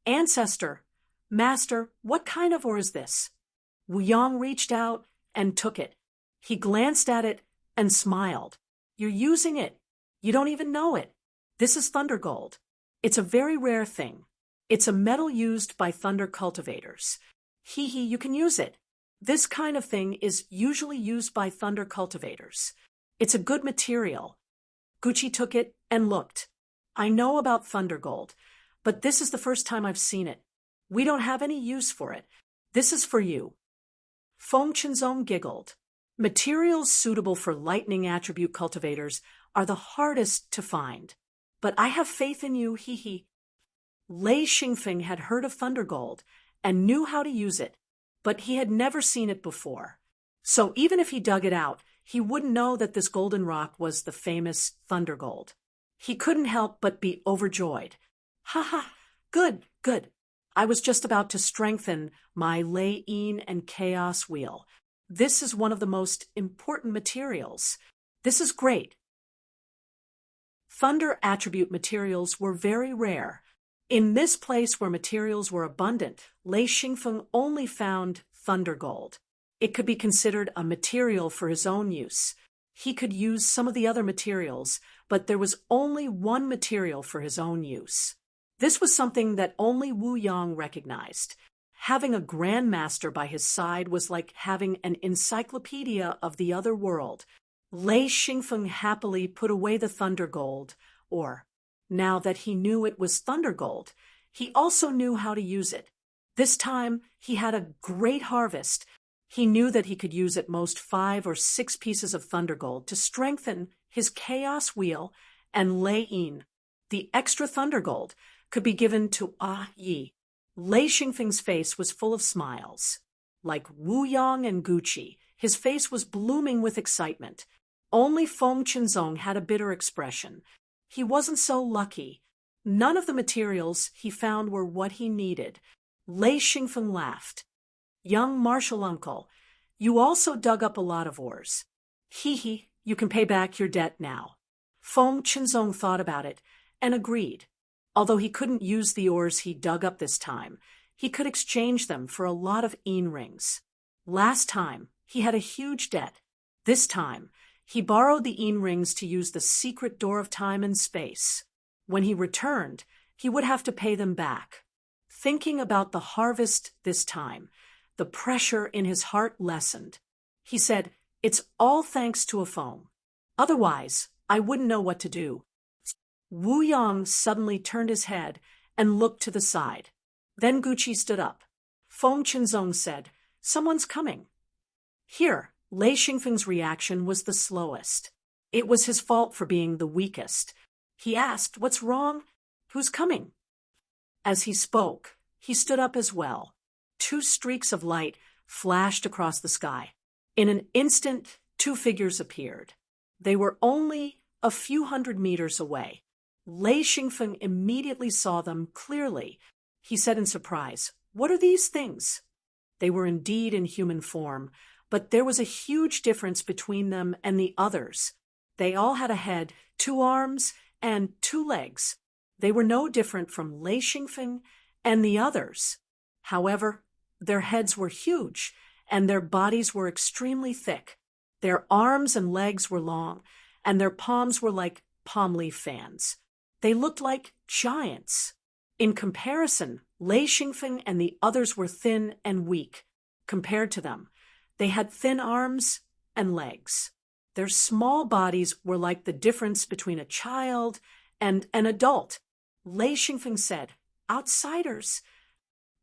"Ancestor, Master, what kind of ore is this?" Wu Yang reached out and took it. He glanced at it and smiled. "You're using it. You don't even know it. This is thunder gold. It's a very rare thing. It's a metal used by thunder cultivators. You can use it. This kind of thing is usually used by thunder cultivators. It's a good material." Gucci took it and looked. "I know about thunder gold, but this is the first time I've seen it. We don't have any use for it. This is for you." Feng Qinzong giggled. "Materials suitable for lightning attribute cultivators are the hardest to find. But I have faith in you, Lei Xingfeng had heard of thunder gold and knew how to use it, but he had never seen it before. So even if he dug it out, he wouldn't know that this golden rock was the famous thunder gold. He couldn't help but be overjoyed. Good, good. I was just about to strengthen my Lei Yin and Chaos wheel. This is one of the most important materials. This is great." Thunder attribute materials were very rare. In this place where materials were abundant, Lei Xingfeng only found thunder gold. It could be considered a material for his own use. He could use some of the other materials, but there was only one material for his own use. This was something that only Wu Yang recognized. Having a grandmaster by his side was like having an encyclopedia of the other world. Lei Xingfeng happily put away the thunder gold, or, now that he knew it was thunder gold, he also knew how to use it. This time, he had a great harvest. He knew that he could use at most 5 or 6 pieces of thunder gold to strengthen his chaos wheel and Lei Yin. The extra thunder gold could be given to Yi. Lei Xingfeng's face was full of smiles. Like Wu Yang and Gucci, his face was blooming with excitement. Only Feng Qinzong had a bitter expression. He wasn't so lucky. None of the materials he found were what he needed. Lei Xingfeng laughed. "Young martial uncle, you also dug up a lot of ores. You can pay back your debt now." Feng Qinzong thought about it and agreed. Although he couldn't use the ores he dug up this time, he could exchange them for a lot of yin rings. Last time, he had a huge debt. This time, he borrowed the yin rings to use the secret door of time and space. When he returned, he would have to pay them back. Thinking about the harvest this time, the pressure in his heart lessened. He said, "It's all thanks to a phone. Otherwise, I wouldn't know what to do." Wu Yang suddenly turned his head and looked to the side. Then Gucci stood up. Feng Qinzong said, "Someone's coming." Here, Lei Xingfeng's reaction was the slowest. It was his fault for being the weakest. He asked, "What's wrong? Who's coming?" As he spoke, he stood up as well. 2 streaks of light flashed across the sky. In an instant, 2 figures appeared. They were only a few hundred meters away. Lei Xingfeng immediately saw them clearly. He said in surprise, "What are these things?" They were indeed in human form, but there was a huge difference between them and the others. They all had a head, 2 arms, and 2 legs. They were no different from Lei Xingfeng and the others. However, their heads were huge, and their bodies were extremely thick. Their arms and legs were long, and their palms were like palm leaf fans. They looked like giants. In comparison, Lei Xingfeng and the others were thin and weak. Compared to them, they had thin arms and legs. Their small bodies were like the difference between a child and an adult. Lei Xingfeng said, "Outsiders."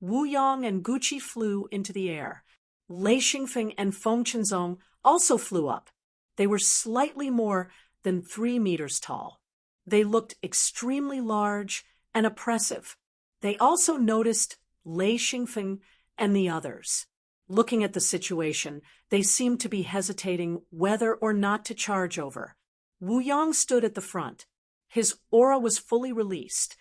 Wu Yang and Gucci flew into the air. Lei Xingfeng and Feng Qinzong also flew up. They were slightly more than 3 meters tall. They looked extremely large and oppressive. They also noticed Lei Xingfeng and the others. Looking at the situation, they seemed to be hesitating whether or not to charge over. Wu Yang stood at the front. His aura was fully released.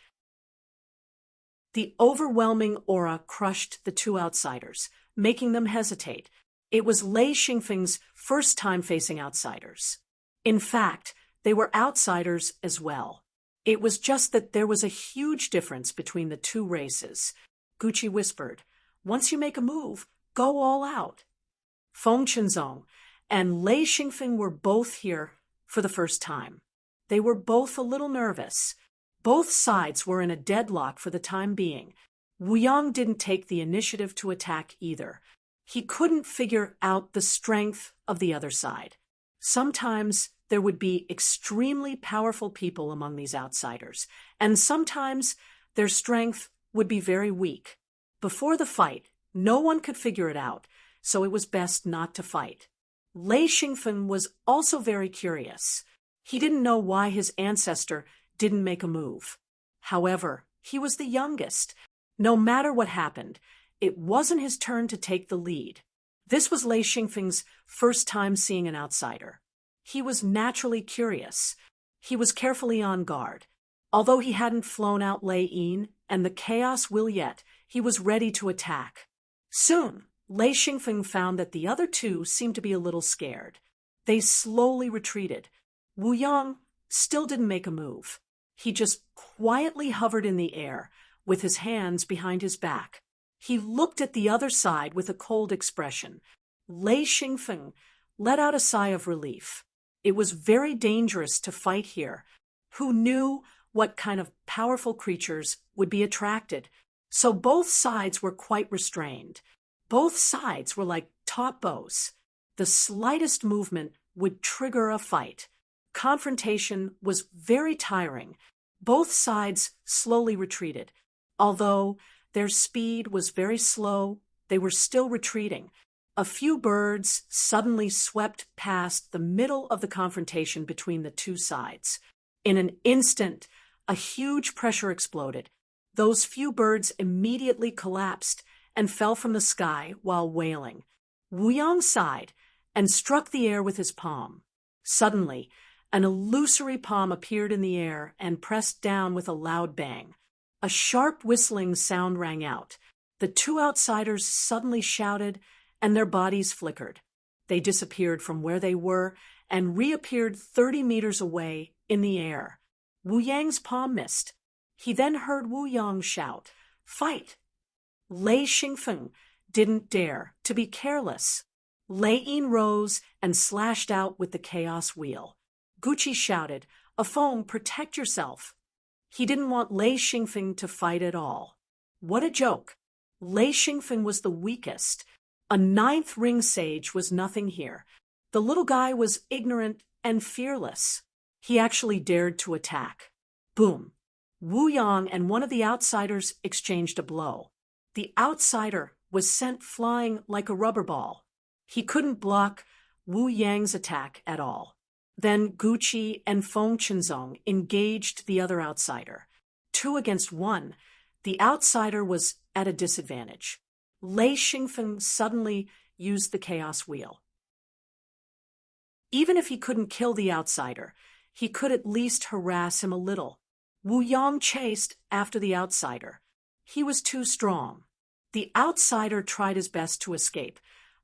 The overwhelming aura crushed the two outsiders, making them hesitate. It was Lei Xingfeng's first time facing outsiders. In fact, they were outsiders as well. It was just that there was a huge difference between the two races. Gucci whispered, "Once you make a move, go all out." Feng Qinzong and Lei Xingfeng were both here for the first time. They were both a little nervous. Both sides were in a deadlock for the time being. Wu Yang didn't take the initiative to attack either. He couldn't figure out the strength of the other side. Sometimes there would be extremely powerful people among these outsiders, and sometimes their strength would be very weak. Before the fight, no one could figure it out, so it was best not to fight. Lei Xingfeng was also very curious. He didn't know why his ancestor didn't make a move. However, he was the youngest. No matter what happened, it wasn't his turn to take the lead. This was Lei Xingfeng's first time seeing an outsider. He was naturally curious. He was carefully on guard. Although he hadn't flown out Lei Yin and the chaos will yet, he was ready to attack. Soon, Lei Xingfeng found that the other two seemed to be a little scared. They slowly retreated. Wu Yang still didn't make a move. He just quietly hovered in the air, with his hands behind his back. He looked at the other side with a cold expression. Lei Xingfeng let out a sigh of relief. It was very dangerous to fight here. Who knew what kind of powerful creatures would be attracted? So both sides were quite restrained. Both sides were like taut bows. The slightest movement would trigger a fight. Confrontation was very tiring. Both sides slowly retreated. Although their speed was very slow, they were still retreating. A few birds suddenly swept past the middle of the confrontation between the two sides. In an instant, a huge pressure exploded. Those few birds immediately collapsed and fell from the sky while wailing. Wu Yang sighed and struck the air with his palm. Suddenly, an illusory palm appeared in the air and pressed down with a loud bang. A sharp whistling sound rang out. The two outsiders suddenly shouted, and their bodies flickered. They disappeared from where they were and reappeared 30 meters away in the air. Wu Yang's palm missed. He then heard Wu Yang shout, "Fight!" Lei Xingfeng didn't dare to be careless. Lei Yin rose and slashed out with the chaos wheel. Gucci shouted, "Afong, protect yourself." He didn't want Lei Xingfeng to fight at all. What a joke. Lei Xingfeng was the weakest. A ninth ring sage was nothing here. The little guy was ignorant and fearless. He actually dared to attack. Boom. Wu Yang and one of the outsiders exchanged a blow. The outsider was sent flying like a rubber ball. He couldn't block Wu Yang's attack at all. Then Gucci and Feng Qinzong engaged the other outsider. 2 against 1, the outsider was at a disadvantage. Lei Xingfeng suddenly used the chaos wheel. Even if he couldn't kill the outsider, he could at least harass him a little. Wu Yang chased after the outsider. He was too strong. The outsider tried his best to escape,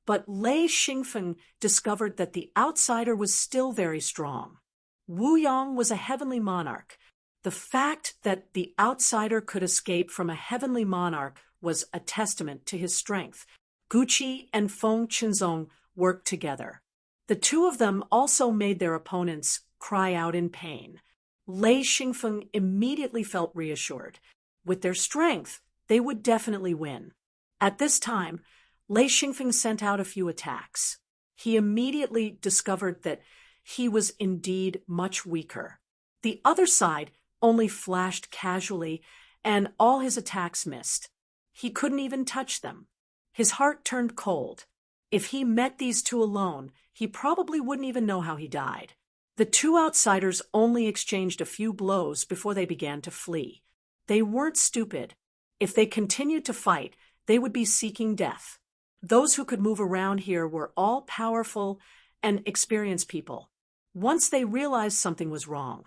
but Lei Xingfeng discovered that the outsider was still very strong. Wu Yang was a heavenly monarch. The fact that the outsider could escape from a heavenly monarch was a testament to his strength. Gucci and Feng Qinzong worked together. The two of them also made their opponents cry out in pain. Lei Xingfeng immediately felt reassured. With their strength, they would definitely win. At this time, Lei Xingfeng sent out a few attacks. He immediately discovered that he was indeed much weaker. The other side only flashed casually, and all his attacks missed. He couldn't even touch them. His heart turned cold. If he met these two alone, he probably wouldn't even know how he died. The two outsiders only exchanged a few blows before they began to flee. They weren't stupid. If they continued to fight, they would be seeking death. Those who could move around here were all powerful and experienced people. Once they realized something was wrong,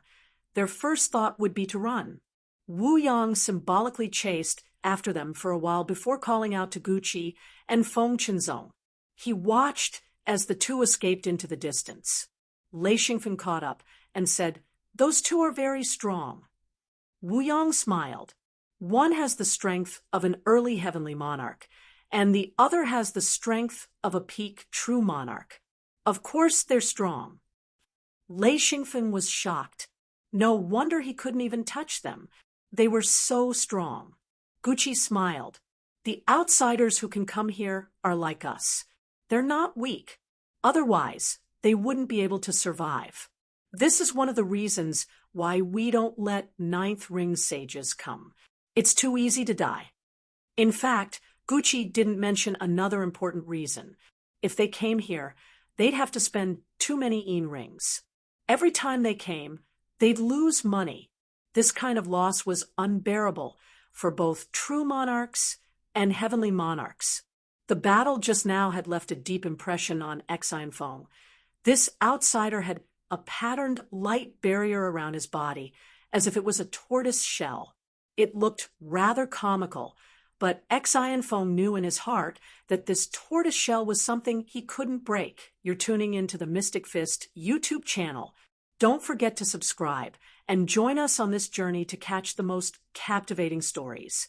their first thought would be to run. Wu Yang symbolically chased after them for a while before calling out to Guqi and Feng Qinzong. He watched as the two escaped into the distance. Lei Xingfeng caught up and said, "Those two are very strong." Wu Yang smiled. One has the strength of an early heavenly monarch, and the other has the strength of a peak true monarch. Of course they're strong. Lei Xingfeng was shocked. No wonder he couldn't even touch them. They were so strong. Guqi smiled. The outsiders who can come here are like us. They're not weak. Otherwise, they wouldn't be able to survive. This is one of the reasons why we don't let ninth ring sages come. It's too easy to die. In fact, Guqi didn't mention another important reason. If they came here, they'd have to spend too many yin rings. Every time they came, they'd lose money. This kind of loss was unbearable for both true monarchs and heavenly monarchs. The battle just now had left a deep impression on Xianfeng. This outsider had a patterned light barrier around his body, as if it was a tortoise shell. It looked rather comical, but Xianfeng knew in his heart that this tortoise shell was something he couldn't break. You're tuning into the Mystic Fist YouTube channel. Don't forget to subscribe and join us on this journey to catch the most captivating stories.